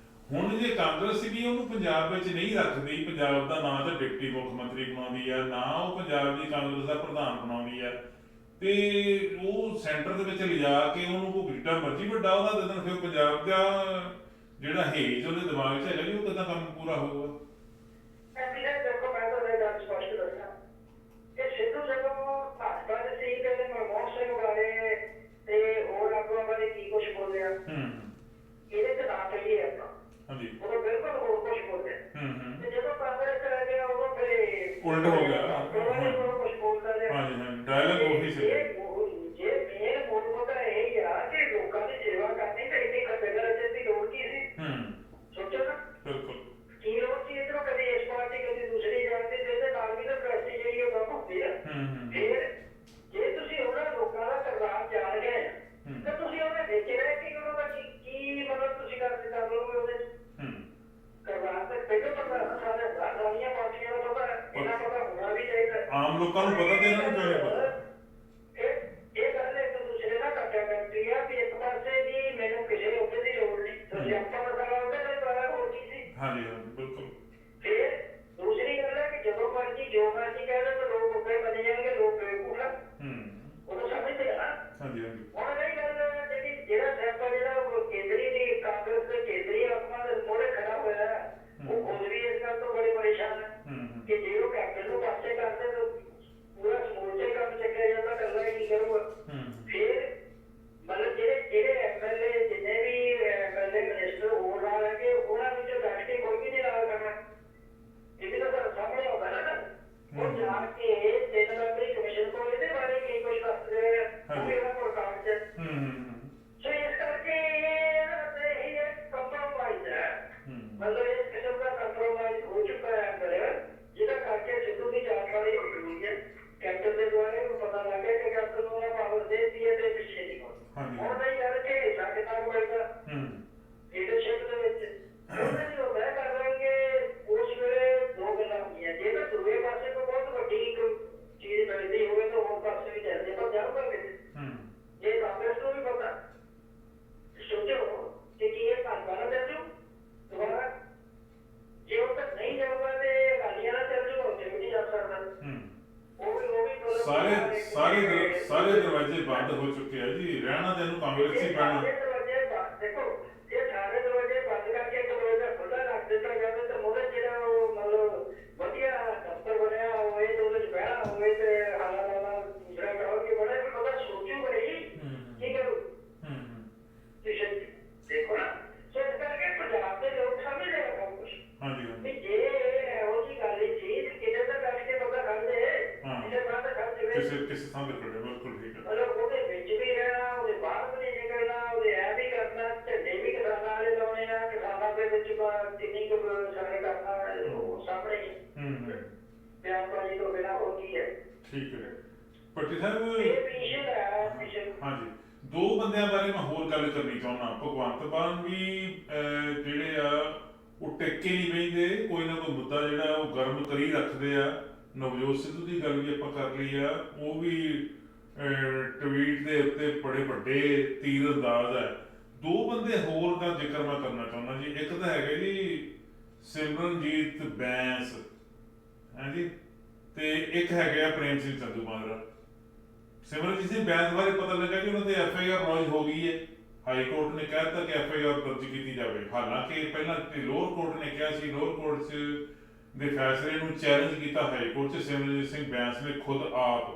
ਹੁਣ ਜੇ ਕਾਂਗਰਸ ਸੀਗੀ ਉਹਨੂੰ ਪੰਜਾਬ ਵਿੱਚ ਨਹੀਂ ਰੱਖਦੀ, ਪੰਜਾਬ ਦਾ ਨਾਂ ਤਾਂ ਡਿਪਟੀ ਮੁੱਖ ਮੰਤਰੀ ਬਣਾਉਂਦੀ ਆ, ਨਾ ਉਹ ਪੰਜਾਬ ਦੀ ਕਾਂਗਰਸ ਦਾ ਪ੍ਰਧਾਨ ਬਣਾਉਂਦੀ ਆ, ਤੇ ਉਹ ਸੈਂਟਰ ਦੇ ਵਿੱਚ ਲਿਜਾ ਕੇ ਉਹਨੂੰ ਕੋਈ ਜਿੱਡਾ ਮਰਜ਼ੀ ਵੱਡਾ ਉਹਦਾ ਦੇ ਦੇਣ, ਫਿਰ ਪੰਜਾਬ ਦਾ ਜਿਹੜਾ ਹੇਜ ਉਹਦੇ ਦਿਮਾਗ 'ਚ ਹੈਗਾ ਜੀ ਉਹ ਕਿੱਦਾਂ ਕੰਮ ਪੂਰਾ ਹੋਊਗਾ। ਦੇਖੋ ਮੈਂ ਤਾਂ ਇਹ ਗੱਲ ਸਪਸ਼ਟ ਦੱਸਾਂ ਕਿ ਸਿੱਧੂ ਜਦੋਂ ਭਾਜਪਾ ਦੇ ਸੀ ਤੇ ਮਨਮੋਹਨ ਸਿੰਘ ਬਾਰੇ ਤੇ ਹੋਰ ਆਗੂਆਂ ਬਾਰੇ ਕੀ ਕੁਛ ਬੋਲਿਆ ਇਹਦੇ ਤੇ ਨਾ ਕਹੀਏ ਆਪਾਂ। ਹਾਂਜੀ ਉਹ ਬਿਲਕੁਲ ਹੋਰ ਕੁਛ ਬੋਲਿਆ ਤੇ ਜਦੋਂ ਕਾਂਗਰਸ ਆ ਗਿਆ ਉਦੋਂ ਫਿਰ ਉਲਟ ਹੋ ਗਿਆ। ਉਹ ਕੁਛ ਬੋਲਦਾ ਰਿਹਾ। ਹਾਂਜੀ ਹਾਂਜੀ ਡਾਇਲੌਗ ਉਹੀ ਸੀ। ਜੇ ਮੇਨ ਮੋੜ ਮੁੱਦਾ ਇਹ ਹੀ ਆ ਕਿ ਲੋਕਾਂ ਦੀ ਸੇਵਾ ਕਰਨੀ ਤੇ ਇੰਨੀ ਖੱਬੇਗਰਜੇ ਦੀ ਲੋੜ ਕੀ ਸੀ। ਸੋਚੋ ਨਾ ਬਿਲਕੁਲ ਕੀ ਲੋੜ ਸੀ ਇੱਧਰੋਂ ਕਦੇ ਇਸ ਪਾਰਟੀ ਕਦੇ ਦੂਸਰੀ ਜਾਂਦੀ ਤੇ ਇਹਦੇ ਨਾਲ ਵੀ ਤਾਂ ਪ੍ਰੈਸਟੀਜ ਜਿਹੜੀ ਉਹ ਕੰਮ ਹੁੰਦੀ ਆ। ਫਿਰ ਜੇ ਤੁਸੀਂ ਉਹਨਾਂ ਲੋਕਾਂ ਦਾ ਕਿਰਦਾਰ ਜਾਣ ਗਏ ਤਾਂ ਤੁਸੀਂ ਉਹਦੇ ਵਿੱਚ ਰਹਿ ਕੇ ਉਹਦਾ ਕੀ ਮਤਲਬ ਤੁਸੀਂ ਕਰ ਲਓਗੇ ਉਹਦੇ ਕਿਰਦਾਰ ਤੇ ਪਹਿਲਾਂ ਪਤਾ ਸਾਰੀਆਂ ਪਾਰਟੀਆਂ ਦਾ ਪਤਾ ਇਹਨਾਂ ਪਤਾ ਹੋਣਾ ਵੀ ਚਾਹੀਦਾ। ਆਮ ਲੋਕਾਂ ਨੂੰ ਪਤਾ ਤੇ ਇਹਨਾਂ ਨੂੰ ਕਿਉਂ ਨਹੀਂ ਪਤਾ। ਇਹ ਗੱਲ ਇੱਕ ਦੂਸਰੇ ਨਾਲ ਕੱਟਿਆ ਕਰਦੀ ਆ ਵੀ ਇੱਕ ਪਾਸੇ ਦੀ ਮੈਨੂੰ ਕਿਸੇ ਉਹਦੇ ਦੀ ਲੋੜ ਨਹੀਂ, ਤੁਸੀਂ ਆਪਾਂ ਦਾ ਸਾਰਾ ਉਹਦੇ ਨਾਲ ਦੁਆਰਾ ਹੋਰ ਕੀ ਸੀ। ਹਾਂਜੀ ਹਾਂਜੀ ਬਿਲਕੁਲ। ਫਿਰ ਦੂਸਰੀ ਗੱਲ ਹੈ ਕਿ ਜਦੋਂ ਮਰਜ਼ੀ ਜੋ ਮਰਜ਼ੀ ਕਹਿ ਲਓ ਤਾਂ ਲੋਕ ਉੱਤੇ ਬਣ ਜਾਣਗੇ, ਲੋਕ ਬੇਵਕੂਫ ਆ। ਉਹ ਤਾਂ ਸਮਝਦੇ ਆ ਨਾ। ਹਾਂਜੀ ਹਾਂਜੀ ਹੁਣ ਇਹ ਗੱਲ ਜਿਹੜਾ ਸਿਆਪਾ ਜਿਹੜਾ ਉਹ ਕੇਂਦਰੀ ਦੀ ਕਾਂਗਰਸ ਦੇ ਕੇਂਦਰੀ ਆਗੂਆਂ ਦੇ ਮੋਹਰੇ ਖੜਾ ਹੋਇਆ ਉਹ ਖੁਦ ਵੀ ਇਸ ਗੱਲ ਤੋਂ ਬੜੇ ਪਰੇਸ਼ਾਨ ਹੈ ਕਿ ਜੇ ਉਹ ਕੈਪਟਨ ਨੂੰ ਪਾਸੇ ਕਰਦੇ ਤਾਂ ਪੂਰਾ ਸਮੂਲਚੇ ਕੰਮ ਚੱਕਿਆ ਜਾਂਦਾ, ਇਕੱਲਾ ਹੀ ਕੀ ਕਰੂਗਾ। ਫਿਰ ਮਤਲਬ ਜਿਹੜੇ ਐਮਐਲਏ ਜਿੰਨੇ ਵੀ ਐਮਐਲਏ ਮਿਨਿਸਟਰ ਹੋਰ ਨਾਲ ਹੈਗੇ ਉਹਨਾਂ ਵਿੱਚੋਂ ਡਟ ਕੇ ਕੋਈ ਵੀ ਨਹੀਂ ਨਾਲ ਕਰਨਾ। ਇਹ ਵੀ ਤਾਂ ਸਾਹਮਣੇ ਆਉਂਦਾ ਨਾ। ਉਹ ਜਾਣ ਕੇ 3 ਮੈਂਬਰੀ ਕਮਿਸ਼ਨ ਕੋਲ ਇਹਦੇ ਬਾਰੇ ਕੀ ਕੁਝ ਦੱਸਦੇ ਆ ਉਹ ਵੀ ਉਹਨਾਂ ਕੋਲ ਕਾਗਜ਼ ਹੈ। ਸੋ ਇਸ ਕਰਕੇ ਇਹ ਕੰਪਰੋਮਾਈਜ਼ ਹੈ, ਮਤਲਬ ਇਸ ਕਿਸਮ ਦਾ ਕੰਪਰੋਮਾਈਜ਼ ਹੋ ਚੁੱਕਾ ਹੈ ਅੰਦਰ, ਜਿਹਦਾ ਕਰਕੇ ਸਿੱਧੂ ਦੀ ਜਾਣਕਾਰੀ ਹੋਈ ਹੈ ਕੈਪਟਨ ਦੇ ਦੁਆਰੇ ਉਹਨੂੰ ਪਤਾ ਲੱਗ ਗਿਆ ਕਿ ਕੈਪਟਨ ਨੂੰ ਉਹਨਾਂ ਪਾਵਰ ਦੇ ਦਿੱਤੀ ਹੈ ਤੇ ਪਿੱਛੇ ਨਹੀਂ ਹੋਣਾ। ਹੁਣ ਨਹੀਂ ਗੱਲ ਕਿ ਸਾਡੇ ਤੱਕ ਮਿਲਦਾ ਲੀਡਰਸ਼ਿਪ ਦੇ ਵਿੱਚ ਉਹਨਾਂ ਦੀ ਉਹ ਮੈਂ ਕਰ ਲਾਂਗੇ। ਉਸ ਵੇਲੇ ਦੋ ਗੱਲਾਂ ਹੁੰਦੀਆਂ, ਜੇ ਤਾਂ ਦੂਏ ਪਾਸੇ ਤੋਂ ਬਹੁਤ ਵੱਡੀ ਕੋਈ ਚੀਜ਼ ਮਿਲਦੀ ਹੋਵੇ ਤਾਂ ਹੋਰ ਪਾਸੇ ਵੀ ਚੱਲਦੇ ਪਰ ਜਾਊਗਾ ਕਿਤੇ। ਜੇ ਕਾਂਗਰਸ ਨੂੰ ਵੀ ਪਤਾ ਸੋਚੋ ਕਿ ਕੀ ਇਹ ਭਾਜਪਾ ਨਾਲ ਚੱਲ ਜੂ ਦੁਬਾਰਾ, ਜੇ ਉਹ ਤਾਂ ਨਹੀਂ ਜਾਊਗਾ ਤੇ ਅਕਾਲੀਆਂ ਨਾਲ ਚੱਲ ਜੂ, ਉੱਥੇ ਵੀ ਨਹੀਂ ਜਾ ਸਕਦਾ। ਸਾਰੇ ਦਰਵਾਜ਼ੇ ਬੰਦ ਹੋ ਚੁੱਕੇ ਆ ਜੀ, ਰਹਿਣਾ ਤੇ ਇਹਨੂੰ ਕਾਂਗਰਸ ਹੀ ਪੈਣਾ। ਦੇਖੋ ਜੇ ਸਾਰੇ ਦਰਵਾਜ਼ੇ ਬੰਦ ਕਰਕੇ ਇੱਕ ਦਰਵਾਜ਼ਾ ਖੁੱਲ੍ਹਾ ਰੱਖ ਦਿੱਤਾ ਜਾਵੇ ਤਾਂ ਉਹਦੇ ਜਿਹੜਾ ਉਹ ਮਤਲਬ ਵਧੀਆ ਦਫ਼ਤਰ ਬਣਿਆ ਹੋਵੇ ਤੇ ਉਹਦੇ 'ਚ ਬਹਿਣਾ ਹੋਵੇ ਤੇ ਹਾਲਾ ਵਾਲਾ ਦੂਸਰਾ ਕਹੋ ਕਿ ਬੜਾ ਉਹਦਾ ਸੋਚੂਗਾ ਹੀ ਕੀ ਕਰੂ। ਦੇਖੋ ਨਾ ਸੋ ਇਸ ਕਰਕੇ ਪੰਜਾਬ ਦੇ ਲੋਕ ਸਮਝਦੇ ਆ ਸਭ ਕੁਛ। ਵੀ ਜੇ ਇਹੋ ਜਿਹੀ ਗੱਲ ਹੀ ਸੀ ਕਿਤੇ ਤਾਂ ਬੈਠ ਕੇ ਪਤਾ ਕਰਦੇ ਕਿਸੇ ਥਾਂ ਤੇ ਖੜ ਜਾਵੇ, ਕਿਸੇ ਥਾਂ ਤੇ ਖੜੇ ਬਿਲਕੁਲ ਠੀਕ ਹੈ। ਮਤਲਬ ਉਹਦੇ ਵਿੱਚ ਵੀ ਰਹਿਣਾ, ਉਹਦੇ ਬਾਹਰ ਵੀ ਨਹੀਂ ਨਿਕਲਣਾ, ਉਹਦੇ ਐ ਵੀ ਕਰਨਾ, ਝੰਡੇ ਵੀ ਕਿਸਾਨਾਂ ਵਾਲੇ ਲਾਉਣੇ ਆ, ਕਿਸਾਨਾਂ ਦੇ ਵਿੱਚ ਕਿੰਨੀ ਕੁ ਸਾਰੇ ਕਰਨਾ ਉਹ ਸਾਹਮਣੇ ਹੀ ਬਿਆਨਬਾਜ਼ੀ ਤੋਂ ਬਿਨਾਂ ਹੋਰ ਕੀ ਹੈ। ਠੀਕ ਹੈ ਭੱਟੀ ਸਾਹਿਬ। ਇਹ ਵਿਸ਼ੇ ਹੈ ਹਾਂਜੀ, ਦੋ ਬੰਦਿਆਂ ਬਾਰੇ ਮੈਂ ਹੋਰ ਗੱਲ ਕਰਨੀ ਚਾਹੁੰਦਾ। ਭਗਵੰਤ ਮਾਨ ਵੀ ਜਿਹੜੇ ਆ ਉਹ ਟਿੱਕੇ ਨਹੀਂ ਬਹਿੰਦੇ, ਕੋਈ ਨਾ ਕੋਈ ਮੁੱਦਾ ਜਿਹੜਾ ਉਹ ਗਰਮ ਕਰੀ ਰੱਖਦੇ ਆ। ਨਵਜੋਤ ਸਿੱਧੂ ਦੀ ਗੱਲ ਵੀ ਆਪਾਂ ਕਰ ਲਈ ਆ, ਉਹ ਵੀ ਟਵੀਟ ਦੇ ਉੱਤੇ ਬੜੇ ਵੱਡੇ ਤੀਰ ਅੰਦਾਜ਼ ਹੈ। ਦੋ ਬੰਦੇ ਹੋਰ ਦਾ ਜ਼ਿਕਰ ਮੈਂ ਕਰਨਾ ਚਾਹੁੰਦਾ ਜੀ। ਇੱਕ ਤਾਂ ਹੈਗਾ ਜੀ ਸਿਮਰਨਜੀਤ ਬੈਂਸ ਹੈ ਜੀ, ਤੇ ਇੱਕ ਹੈਗਾ ਪ੍ਰੇਮ ਸਿੰਘ ਸੰਧੂਮਾਜਰਾ। ਸਿਮਰਨਜੀਤ ਸਿੰਘ ਬੈਂਸ ਬਾਰੇ ਪਤਾ ਲੱਗਾ ਕਿ ਉਹਨਾਂ ਤੇ FIR ਲੌਂਚ ਹੋ ਗਈ ਹੈ ਹਾਈ ਕੋਰਟ ਨੇ ਕਹਿ ਦਿੱਤਾ ਕਿ FIR ਦਰਜ ਕੀਤੀ ਜਾਵੇ। ਹਾਲਾਂਕਿ ਪਹਿਲਾਂ ਲੋਅਰ ਕੋਰਟ ਨੇ ਕਿਹਾ ਸੀ, ਲੋਅਰ ਕੋਰਟ 'ਚ ਦੇ ਫੈਸਲੇ ਨੂੰ ਚੈਲੰਜ ਕੀਤਾ ਹਾਈ ਕੋਰਟ 'ਚ ਸਿਮਰਨਜੀਤ ਸਿੰਘ ਬੈਂਸ ਨੇ ਖੁਦ ਆਪ।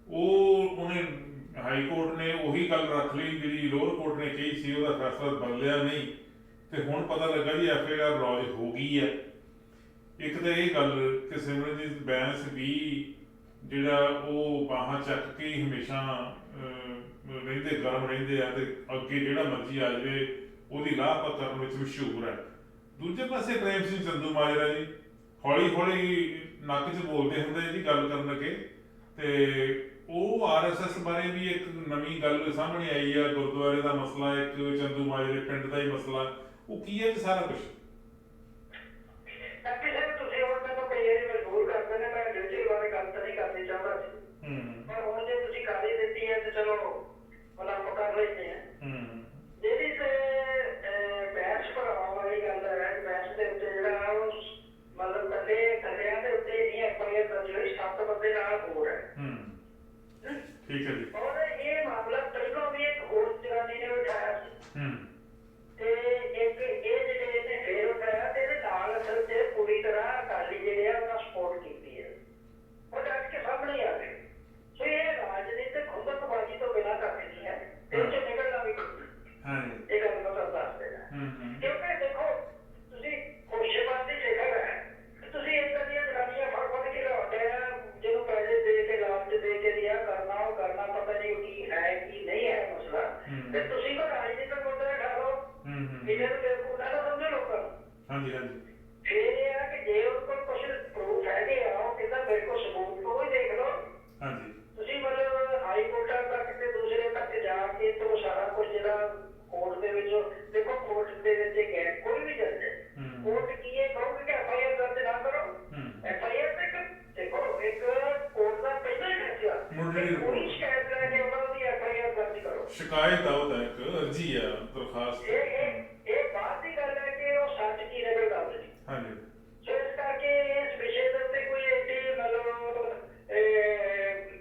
ਉਹਨੇ ਹਾਈ ਕੋਰਟ ਨੇ ਉਹੀ ਗੱਲ ਰੱਖ ਲਈ ਜਿਹੜੀ ਲੋਅਰ ਕੋਰਟ ਨੇ ਕਹੀ ਸੀ, ਉਹਦਾ ਫੈਸਲਾ ਬਦਲਿਆ ਨਹੀਂ ਤੇ ਹੁਣ ਪਤਾ ਲੱਗਾ ਜੀ FIR ਲੌਜ ਹੋ ਗਈ ਹੈ। ਇੱਕ ਤਾਂ ਇਹ ਗੱਲ ਕਿ ਸਿਮਰਨਜੀਤ ਬੈਂਸ ਵੀ ਜਿਹੜਾ ਉਹ ਬਾਹਾਂ ਚੱਕ ਕੇ ਹੀ ਹਮੇਸ਼ਾ ਰਹਿੰਦੇ, ਗਰਮ ਰਹਿੰਦੇ ਆ ਤੇ ਅੱਗੇ ਜਿਹੜਾ ਮਰਜ਼ੀ ਆ ਜਾਵੇ ਉਹਦੀ ਲਾਪਾ ਕਰਨ ਵਿੱਚ ਮਸ਼ਹੂਰ ਹੈ। ਦੂਜੇ ਪਾਸੇ ਪ੍ਰੇਮ ਸਿੰਘ ਚੰਦੂਮਾਜਰਾ ਜੀ ਹੌਲੀ ਹੌਲੀ ਨੱਕ 'ਚ ਬੋਲਦੇ ਹੁੰਦੇ ਜੀ ਗੱਲ ਕਰਨ ਲੱਗੇ ਤੇ ਉਹ RSS ਬਾਰੇ ਵੀ ਇੱਕ ਨਵੀਂ ਗੱਲ ਸਾਹਮਣੇ ਆਈ ਆ। ਗੁਰਦੁਆਰੇ ਦਾ ਮਸਲਾ, ਇੱਕ ਚੰਦੂਮਾਜਰੇ ਪਿੰਡ ਦਾ ਹੀ ਮਸਲਾ, ਉਹ ਕੀ ਹੈ ਜੀ ਸਾਰਾ ਕੁਛ? ਤੁਸੀਂ ਹੁਣ ਮੈਨੂੰ ਕਈ ਵਾਰੀ ਮਜਬੂਰ ਕਰਦੇ ਨੇ, ਮੈਂ ਡਿਊਟੀ ਬਾਰੇ ਗੱਲ ਤਾਂ ਨਹੀਂ ਕਰਨੀ ਚਾਹੁੰਦਾ ਸੀ, ਪਰ ਹੁਣ ਜੇ ਤੁਸੀਂ ਕਰ ਹੀ ਦਿੱਤੀ ਹੈ ਤੇ ਚਲੋ ਹੁਣ ਆਪਾਂ ਕਰ ਲੈਂਦੇ ਹਾਂ। ਜਿਹੜੀ ਤੇ ਬੈਂਸ ਭਰਾਵਾਂ ਵਾਲੀ ਗੱਲ ਹੈ, ਬੈਂਸ ਦੇ ਉੱਤੇ ਜਿਹੜਾ ਉਹ ਮਤਲਬ ਕੱਲਿਆਂ ਦੇ ਉੱਤੇ ਨਹੀਂ FIR ਦਰਜ ਹੋਈ, 7 ਬੰਦੇ ਨਾਲ ਹੋਰ ਹੈ। ਠੀਕ ਹੈ ਜੀ। ਔਰ ਇਹ ਮਾਮਲਾ ਪਹਿਲਾਂ ਵੀ ਇੱਕ ਹੋਰ ਜਨਾਨੀ ਨੇ ਉਠਾਇਆ ਸੀ ਤੇ ਇੱਕ ਇਹ ਜਿਹੜੇ ਨੇ ਫੇਰ ਉਠਾਇਆ ਤੇ ਇਹਦੇ ਨਾਲ ਅਸਲ 'ਚ ਪੂਰੀ ਤਰ੍ਹਾਂ ਅਕਾਲੀ ਜਿਹੜੇ ਆ ਉਹਨਾਂ ਸਪੋਰਟ ਕੀਤੀ ਹੈ, ਉਹ ਡਟ ਕੇ ਸਾਹਮਣੇ ਆ ਗਏ। ਸੋ ਇਹ ਰਾਜਨੀਤਿਕ ਖੁੰਦਕਬਾਜ਼ੀ ਤੋਂ ਬਿਨਾਂ ਕੱਖ ਨਹੀਂ ਹੈ, ਇਹ 'ਚੋਂ ਨਿਕਲਣਾ ਵੀ ਇਹ ਗੱਲ ਮੈਂ ਤੁਹਾਨੂੰ ਦੱਸ ਦੇਣਾ। ਕਿਉਂਕਿ ਦੇਖੋ ਤੁਸੀਂ ਖੁਸ਼ਬਾਜ਼ੀ ਸਿਖਰ ਹੈ, ਤੁਸੀਂ ਏਦਾਂ ਦੀਆਂ ਜਨਾਨੀਆਂ ਫੜ ਫੜ ਕੇ ਲਾਉਂਦੇ ਆ ਜਿਹਨੂੰ ਪੈਸੇ ਦੇ ਕੇ ਲਾਲਚ ਦੇ ਕੇ ਦਿਆ ਕਰਨਾ, ਉਹ ਕਰਨਾ ਪਤਾ ਨਹੀਂ ਕੀ ਹੈ ਕੀ ਨਹੀਂ ਹੈ ਮਸਲਾ, ਤੇ ਤੁਸੀਂ ਕੋਈ ਰਾਜਨੀਤਿਕ ਮੁੱਦਾ ਉਠਾ ਲਓ, ਇਹਨਾਂ ਨੂੰ ਬੇਵਕੂਫ ਨਾ ਸਮਝੋ ਲੋਕਾਂ ਨੂੰ। ਫਿਰ ਇਹ ਆ ਕਿ ਜੇ ਉਹਨਾਂ ਕੋਲ ਕੁਛ ਪ੍ਰੂਫ ਹੈਗੇ ਆ, ਉਹ ਕਹਿੰਦਾ ਮੇਰੇ ਕੋਲ ਸਬੂਤ ਤੋਂ ਹੀ ਦੇਖ ਲਓ। ਤੁਸੀਂ ਮਤਲਬ ਹਾਈ ਕੋਰਟਾਂ ਤੱਕ ਤੇ ਦੂਸਰੇ ਤੱਕ ਜਾ ਕੇ ਤੋਂ ਸਾਰਾ ਕੁਝ ਜਿਹੜਾ ਕੋਰਟ ਦੇ ਵਿੱਚ ਦੇਖੋ, ਕੋਰਟ ਦੇ ਵਿੱਚ ਗਏ ਕੋਈ ਵੀ ਜੱਜ ਕੋਰਟ ਕੀ ਇਹ ਕਹੋਗੇ ਕਿ FIR ਦਰਜ ਨਾ ਕਰੋ। FIR ਤੇ ਦੇਖੋ ਇੱਕ ਕੋਰਟ ਦਾ ਪਹਿਲਾ ਹੀ ਫੈਸਲਾ ਕੋਈ ਸ਼ਿਕਾਇਤ ਲੈ ਕੇ ਉਹਨਾਂ ਦੀ FIR ਦਰਜ ਕਰੋ। ਸ਼ਿਕਾਇਤ ਆ, ਉਹਦਾ ਇੱਕ ਅਰਜੀ ਆ, ਦਰਖਾਸਤ। ਇਹ ਬਾਤ ਦੀ ਗੱਲ ਹੈ ਕਿ ਉਹ ਸੱਚ ਕੀ ਨਿਕਲਦਾ ਜੀ। ਸੋ ਇਸ ਕਰਕੇ ਇਸ ਵਿਸ਼ੇ ਦੇ ਉੱਤੇ ਕੋਈ ਐਡੀ ਮਤਲਬ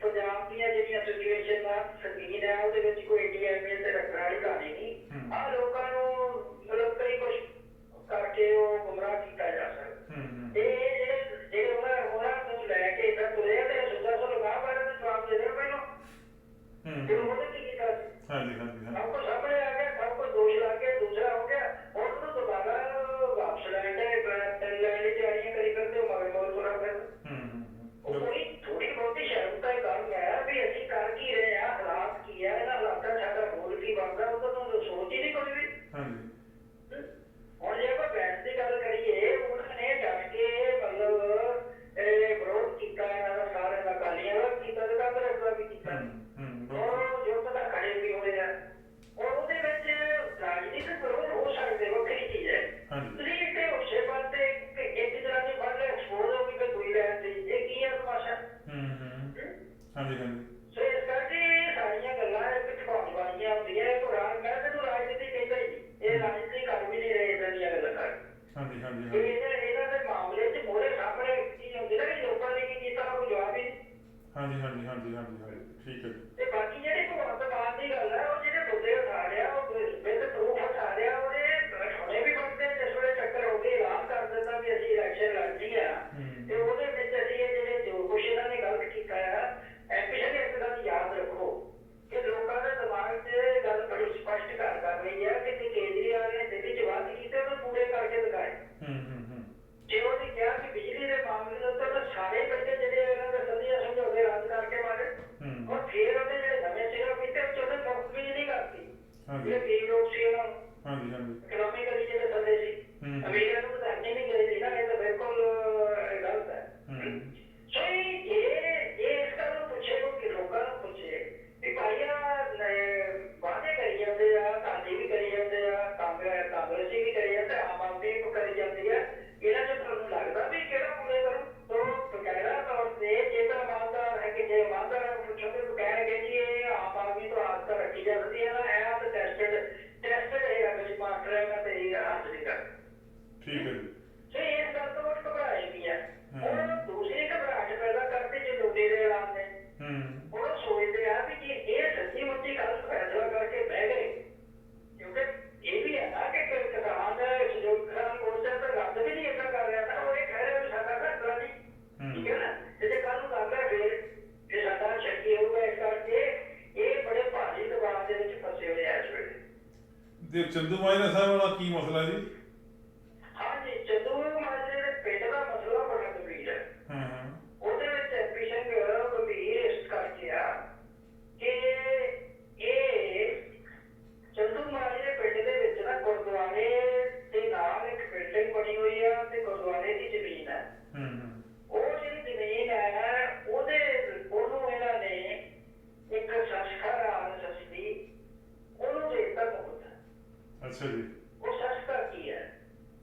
ਪੰਜਾਬ ਦੀਆਂ ਜਿਹੜੀਆਂ ਸਿਚੁਏਸ਼ਨ ਆ ਸੰਗੀਨ ਹੈ, ਉਹਦੇ ਵਿੱਚ ਕੋਈ ਐਡੀ ਅਹਿਮੀਅਤ ਰੱਖਣ ਵਾਲੀ ਕਹਾਣੀ ਨਹੀਂ। ਆਹ ਲੋਕਾਂ ਨੂੰ ਮਤਲਬ ਕਈ ਕੁਛ ਕਰਕੇ ਉਹ ਗੁੰਮਰਾਹ ਕੀਤਾ ਜਾ ਸਕਦਾ। ਜਿਹੜੇ ਉਹਨਾਂ ਨੂੰ ਲੈ ਕੇ ਇੱਦਾਂ ਤੁਰਿਆ ਤੇ ਸੁਝਾ ਸੋ ਲਗਾ ਬਾਰੇ ਦਾ ਜਵਾਬ ਦੇ ਦੇਣ ਪਹਿਲਾਂ ਫਿਰ ਉਹਨੇ ਕੀ ਕੀਤਾ ਸੀ। ਸਭ ਕੁਝ ਸਾਹਮਣੇ ਆ ਗਿਆ, ਸਭ ਕੁਝ ਦੋਸ਼ ਲਾ ਕੇ ਦੂਸਰਾ ਹੋ ਗਿਆ, ਹੁਣ ਉਹਨੂੰ ਦੁਬਾਰਾ ਵਾਪਸ ਲੈਣ ਦੀ ਤਿਆਰੀਆਂ ਕਰੀ ਕਰਦੇ ਹੋ, ਮਗਰ ਮਗਰ ਤੁਰਾ ਫਿਰਦਾ। ਉਹ ਕੋਈ ਥੋੜੀ ਬਹੁਤੀ ਸ਼ਰਮ ਤਾਂ ਇਹ ਗੱਲ ਹੈ ਵੀ ਅਸੀਂ ਕਰ ਕੀ ਰਹੇ ਹਾਂ, ਹਾਲਾਤ ਕੀ ਹੈ, ਇਹਨਾਂ ਹਾਲਾਤਾਂ ਸਾਡਾ ਰੋਲ ਕੀ ਬਣਦਾ, ਉਹ ਤਾਂ ਸੋਚ ਹੀ ਨਹੀਂ ਕੋਈ ਵੀ। ਹੁਣ ਜੇ ਆਪਾਂ ਬੈਂਸ ਦੀ ਗੱਲ ਕਰੀਏ, ਉਹਨਾਂ ਨੇ ਡਟ ਕੇ ਮਤਲਬ ਵਿਰੋਧ ਕੀਤਾ ਇਹਨਾਂ ਦਾ, ਸਾਰਿਆਂ ਦਾ, ਅਕਾਲੀਆਂ ਦਾ ਕੀਤਾ ਤੇ ਕਾਂਗਰਸ ਦਾ ਵੀ ਕੀਤਾ, ਔਰ ਜੋ ਤਾਂ ਖੜੇ ਵੀ ਹੋਏ ਆ। ਔਰ ਉਹਦੇ ਵਿੱਚ ਰਾਜਨੀਤਿਕ ਵਿਰੋਧ ਹੋ ਸਕਦੇ, ਵੱਖਰੀ ਚੀਜ਼ ਹੈ। ਤੁਸੀਂ ਇੱਥੇ ਉਸੇ ਪਾਸੇ ਇੱਕ ਤਰ੍ਹਾਂ ਦੀ ਫੜ ਲੈ ਐਕਸਪੋਜ਼ ਹੋ ਗਈ ਕੋਈ ਲੈਣ ਦੀ, ਇਹ ਕੀ ਹੈ ਤਮਾਸ਼ਾ। ਸੋ ਇਸ ਕਰਕੇ ਸਾਰੀਆਂ ਗੱਲਾਂ ਇੱਕ ਢਵਾਉਣੀਆਂ ਹੁੰਦੀਆਂ। ਮੈਂ ਤੈਨੂੰ ਰਾਜਨੀਤੀ ਕਹਿੰਦਾ ਹੀ ਨਹੀਂ, ਇਹ ਰਾਜਨੀਤੀ ਕਰ ਵੀ ਨਹੀਂ ਰਹੇ ਇੱਦਾਂ ਦੀਆਂ ਗੱਲਾਂ ਕਰ। ਇਹਨਾਂ ਦੇ ਮਾਮਲੇ 'ਚ ਮੋਹਰੇ ਸਾਹਮਣੇ ਚੀਜ਼ ਹੁੰਦੀ ਨਾ ਕਿ ਲੋਕਾਂ ਨੇ ਕੀ ਕੀਤਾ, ਕੋਈ ਜਵਾਬ ਹੀ ਨਹੀਂ। ਤੇ ਬਾਕੀ ਜਿਹੜੀ ਭਗਵੰਤ ਮਾਨ ਦੀ ਗੱਲ ਹੈ, ਉਹ ਜਿਹੜੇ ਮੁੱਦੇ ਉਠਾ ਰਿਹਾ, ਉਹ ਵਿਦ ਪ੍ਰੂਫ ਉਠਾ ਰਿਹਾ, ਉਹਦੇ ਹੁਣੇ ਵੀ ਬੰਦੇ ਜਿਸ ਵੇਲੇ ਚੱਕਰ ਹੋ ਗਏ, ਐਲਾਨ ਕਰ ਦਿੰਦਾ ਵੀ ਅਸੀਂ ਇਲੈਕਸ਼ਨ ਲੜਨੀ ਆ ਤੇ ਉਹਦੇ ਵਿੱਚ ਅਸੀਂ ਇਹ ਜਿਹੜੇ ਜੋ ਕੁਛ ਇਹਨਾਂ ਨੇ ਗਲਤ ਕੀਤਾ ਆ, ਪਿਛਲੇ ਇੱਕ ਗੱਲ ਯਾਦ ਰੱਖੋ ਕਿ ਲੋਕਾਂ ਦੇ ਦਿਮਾਗ 'ਚ ਗੱਲ ਬੜੀ ਸਪਸ਼ਟ ਕਰ ਰਹੀ ਹੈ ਕਿ ਕੇਜਰੀਵਾਲ ਨੇ ਦਿੱਲੀ 'ਚ ਵਾਅਦੇ ਕੀਤੇ, ਉਹਨੂੰ ਪੂਰੇ ਕਰਕੇ ਦਿਖਾਏ। ਜੇ ਉਹਨੇ ਕਿਹਾ ਕਿ ਬਿਜਲੀ ਦੇ ਮਾਮਲੇ ਦੇ ਉੱਤੇ ਸਾਰੇ ਬੱਚੇ ਜਿਹੜੇ ਇਹਨਾਂ ਦੇ ਸੰਧੀਆਂ ਸਮਝੌਤੇ ਰੱਦ ਕਰਕੇ ਮਾਰੇ, ਔਰ ਫਿਰ ਉਹਦੇ ਜਿਹੜੇ ਨਵੇਂ ਸਿਰੋਂ ਕੀਤੇ ਉਹਨੇ ਮੁਫਤ ਬਿਜਲੀ ਕਰਤੀ, ਜਿਹੜੇ ਗਰੀਬ ਲੋਕ ਸੀ ਉਹਨਾਂ ਨੂੰ ਇਕਨੋਮਿਕਲੀ ਜਿਹੜੇ ਥੱਲੇ ਸੀ, ਅਮੀਰਾਂ ਨੂੰ ਤਾਂ ਨਹੀਂ ਗਏ ਸੀ ਨਾ, ਇਹ ਤਾਂ ਬਿਲਕੁਲ ਗਲਤ ਹੈ। ਸੋ ਇਹ ਇਸ ਗੱਲ ਨੂੰ ਪੁੱਛੇ ਕਿ ਲੋਕਾਂ ਨੂੰ ਪੁੱਛੇ ਕਿ ਭਾਈ ਵਾਅਦੇ ਕਰੀ ਜਾਂਦੇ ਆ, ਅਕਾਲੀ ਵੀ ਕਰੀ ਜਾਂਦੇ ਆ, ਕਾਂਗਰਸੀ ਵੀ ਕਰੀ ਜਾਂਦੇ, ਆਮ ਆਦਮੀ ਵੀ ਕਰੀ ਜਾਂਦੀ ਆ, ਇਹਨਾਂ 'ਚ ਤੁਹਾਨੂੰ ਲੱਗਦਾ ਵੀ ਕਿਹੜਾ ਪੂਰੇ ਕਰੂ? ਤੋਂ ਬਕਾਇਦਾ ਤੌਰ ਤੇ ਜੇ ਤਾਂ ਇਮਾਨਦਾਰ ਹੈ ਕਿ ਜੇ ਇਮਾਨਦਾਰ ਪੁੱਛੋਗੇ ਤਾਂ ਕਹਿਣਗੇ ਜੀ ਇਹ ਆਮ ਆਦਮੀ ਤੋਂ ਆਸ ਤਾਂ ਰੱਖੀ ਜਾਂਦੀ ਹੈ ਨਾ, ਇਹ ਤਾਂ ਟੈਸਟਡ ਹੈਗਾ, ਮੇਰੀ ਮਾਸਟਰ ਹੈ, ਮੈਂ ਤੇ ਇਹ ਹੱਥ ਨਹੀਂ ਕਰਦਾ। ਤੇ ਚੰਦੂ ਮਾਜਰਾ ਸਾਹਿਬ ਵਾਲਾ ਕੀ ਮਸਲਾ ਜੀ? ਹਾਂਜੀ, ਚੰਦੂ ਮਾਜਰੇ ਦੇ ਪਿੰਡ ਦਾ ਮਸਲਾ ਬੜਾ ਗੰਭੀਰ ਹੈ। ਹਾਂ ਉਹਦੇ ਵਿੱਚ ਐਮਪੀ ਸਿੰਘ ਗੰਭੀਰ ਇਸ ਕਰਕੇ ਆ ਕਿ ਇਹ ਚੰਦੂ ਮਾਜਰੇ ਪਿੰਡ ਦੇ ਵਿੱਚ ਨਾ ਗੁਰਦੁਆਰੇ ਦੇ ਨਾਲ ਇੱਕ ਬਿਲਡਿੰਗ ਬਣੀ ਹੋਈ ਆ ਤੇ ਗੁਰਦੁਆਰੇ ਦੀ ਜ਼ਮੀਨ ਹੈ। ਉਹ ਜਿਹੜੀ ਜ਼ਮੀਨ ਹੈ ਉਹਨੂੰ ਇਹਨਾਂ ਨੇ ਇੱਕ ਸੰਸਥਾ RSS ਦੀ ਉਹਨੂੰ ਦੇ ਦਿੱਤਾ ਮੁਹੱਈਆ। ਅੱਛਾ ਜੀ। ਉਹ ਸੰਸਥਾ ਕੀ ਹੈ?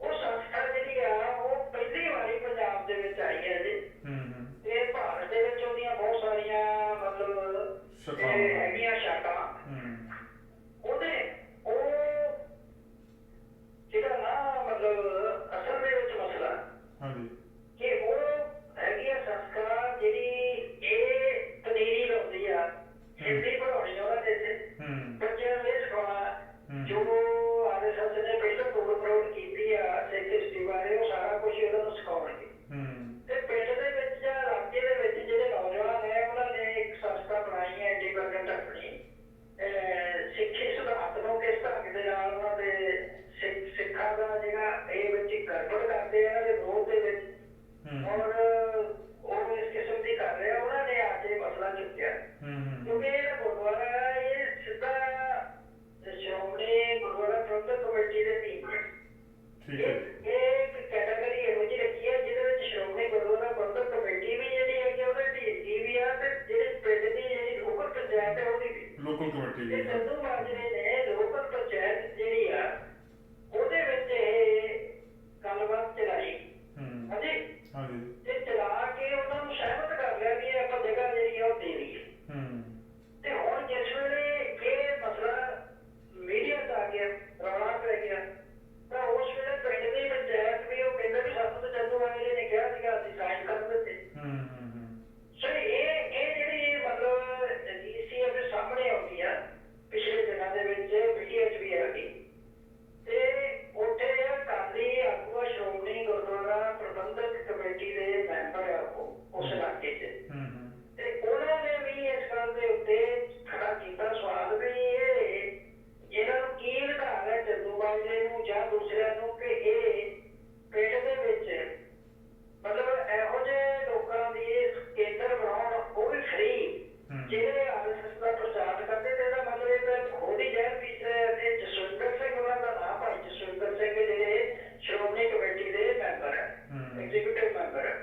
ਉਹ ਸੰਸਥਾ ਜਿਹੜੀ ਆ ਉਹ ਪਹਿਲੀ ਵਾਰੀ ਪੰਜਾਬ ਦੇ ਵਿੱਚ ਆਈ ਹੈ ਜੀ। ਤੇ ਭਾਰਤ ਦੇ ਵਿੱਚ ਉਹਦੀਆਂ ਬਹੁਤ ਸਾਰੀਆਂ ਮਤਲਬ ਹੈਗੀਆਂ ਸ਼ਾਖਾ। ਉਹਦੇ ਉਹ ਜਿਹੜਾ ਨਾ ਮਤਲਬ ਅਸਲ ਦੇ ਵਿੱਚ ਮਸਲਾ ਕਿ ਉਹ ਹੈਗੀ ਆ ਸੰਸਥਾ ਜਿਹੜੀ ਇਹ ਪਨੀਰੀ ਲਾਉਂਦੀ ਆ, ਹਿੰਦੀ ਪੜ੍ਹਾਉਣੀ ਉਹਨਾਂ ਦੇ ਇੱਥੇ ਬੱਚਿਆਂ ਨੂੰ ਇਹ ਸਿਖਾਉਣਾ ਜੋ RSS ਨੇ ਪਹਿਲਾਂ ਪ੍ਰੋਗਰਾਮ ਕੀਤੀ ਆ ਸਿੱਖ ਹਿਸਟਰੀ ਬਾਰੇ, ਉਹ ਸਾਰਾ ਕੁਝ ਉਹਨਾਂ ਨੂੰ ਸਿਖਾਉਣਗੇ। ਤੇ ਪਿੰਡ ਦੇ ਵਿੱਚ ਜਾਂ ਇਲਾਕੇ ਦੇ ਵਿੱਚ ਜਿਹੜੇ ਨੌਜਵਾਨ ਹੈ ਉਹਨਾਂ ਨੇ ਇੱਕ ਸੰਸਥਾ ਬਣਾਈ ਹੈ ਇੰਡੀਪੈਂਡੈਂਟ ਆਪਣੀ, ਸਿੱਖੀ ਸਿਧਾਂਤ ਨੂੰ ਕਿਸ ਢੰਗ ਦੇ ਨਾਲ ਉਹਨਾਂ ਦੇ ਸਿੱਖਾਂ ਦਾ ਜਿਹੜਾ ਇਹ ਵਿੱਚ ਗੜਬੜ ਕਰਦੇ ਆ ਇਹਨਾਂ ਦੇ ਵਿਰੋਧ ਦੇ ਵਿੱਚ ਔਰ ਉਹ ਇਸ ਕਿਸਮ ਦੀ ਕਰ ਰਿਹਾ, ਉਹਨਾਂ ਨੇ ਅੱਜ ਇਹ ਮਸਲਾ ਚੁੱਕਿਆ ਕਿਉਂਕਿ ਇਹ ਗੁਰਦੁਆਰਾ ਹੈ ਇਹ ਸਿੱਧਾ ਸ਼੍ਰੋਮਣੀ ਗੁਰਦੁਆਰਾ ਪ੍ਰਬੰਧਕ ਕਮੇਟੀ ਦੇ ਅਧੀਨ ਹੈ। ਇਹ ਇੱਕ ਕੈਟਾਗਰੀ ਇਹੋ ਜਿਹੀ ਰੱਖੀ ਹੈ ਜਿਹਦੇ ਵਿੱਚ ਸ਼੍ਰੋਮਣੀ ਗੁਰਦੁਆਰਾ ਪ੍ਰਬੰਧਕ ਕਮੇਟੀ ਵੀ ਜਿਹੜੀ ਹੈਗੀ ਉਹਦੇ ਅਧੀਨ ਵੀ ਆ ਤੇ ਜਿਹੜੀ ਪਿੰਡ ਦੀ ਜਿਹੜੀ ਲੋਕਲ ਪੰਚਾਇਤ ਹੈ ਉਹਦੀ ਵੀ ਲੋਕਲ ਕਮੇਟੀ ਵੀ। ਚੰਦੂ ਮਾਜਰੇ ਨੇ ਲੋਕਲ ਪੰਚਾਇਤ ਜਿਹੜੀ ਆ ਉਹਦੇ ਵਿੱਚ ਇਹ ਗੱਲਬਾਤ ਚਲਾਈ। ਹਾਂਜੀ ਤੇ ਚਲਾ ਕੇ ਉਹਨਾਂ ਨੂੰ ਸਹਿਮਤ ਕਰ ਲਿਆ ਵੀ ਆਪਾਂ ਜਗ੍ਹਾ ਜਿਹੜੀ ਆ ਉਹ ਦੇ ਦਈਏ। ਤੇ ਹੁਣ ਜਿਸ ਵੇਲੇ ਇਹ ਮਸਲਾ ਮੀਡੀਆ 'ਚ ਆ ਗਿਆ, ਰੌਲਾ ਪੈ ਗਿਆ, ਤਾਂ ਉਸ ਵੇਲੇ ਪਿੰਡ ਦੀ ਪੰਚਾਇਤ ਵੀ ਉਹ ਕਹਿੰਦੇ ਵੀ ਸਾਨੂੰ ਤਾਂ ਚੰਦੂ ਮਾਜਰੇ ਨੇ ਕਿਹਾ ਸੀਗਾ ਅਸੀਂ ਸਾਈਨ ਕਰ ਦਿੱਤੇ। ਸੋ ਇਹ ਜਿਹੜੀ ਮਤਲਬ DCF ਦੇ ਸਾਹਮਣੇ ਆਉਂਦੀ ਆ ਪਿਛਲੇ ਦਿਨਾਂ ਦੇ ਵਿੱਚ ਮੀਡੀਆ 'ਚ ਵੀ ਆ ਗਈ ਤੇ ਉੱਥੇ ਅਕਾਲੀ ਆਗੂ ਸ਼੍ਰੋਮਣੀ ਗੁਰਦੁਆਰਾ ਪ੍ਰਬੰਧਕ ਕਮੇਟੀ ਦੇ ਮੈਂਬਰ ਆ ਉਹ ਉਸ ਇਲਾਕੇ 'ਚ ਤੇ ਉਹਨਾਂ ਨੇ ਵੀ ਇਸ ਗੱਲ ਦੇ ਉੱਤੇ ਖੜਾ ਕੀਤਾ ਸਵਾਲ ਵੀ ਇਹਨਾਂ ਨੂੰ ਕੀ ਅਧਿਕਾਰ ਹੈ ਚੰਦੂ ਮਾਜਰੇ ਨੂੰ ਜਾਂ ਦੂਸਰਿਆਂ ਨੂੰ ਕਿ ਇਹ ਪਿੰਡ ਦੇ ਵਿੱਚ ਮਤਲਬ ਇਹੋ ਜਿਹੇ ਲੋਕਾਂ ਦੀ ਕੇਂਦਰ ਬਣਾਉਣ ਉਹ ਵੀ ਫ੍ਰੀ ਜਿਹੜੇ RSS ਦਾ ਪ੍ਰਚਾਰ ਕਰਦੇ ਤੇ ਇਹਦਾ ਮਤਲਬ ਇਹ ਖੁਦ ਹੀ ਜ਼ਹਿਰ ਪੀ ਤੇ ਜਸਵਿੰਦਰ ਸਿੰਘ ਉਹਨਾਂ ਦਾ ਨਾਮ ਭਾਈ ਜਸਵਿੰਦਰ ਸਿੰਘ ਜਿਹੜੇ ਸ਼੍ਰੋਮਣੀ ਕਮੇਟੀ ਦੇ ਮੈਂਬਰ ਹੈ, ਐਗਜ਼ੀਕਿਊਟਿਵ ਮੈਂਬਰ ਹੈ।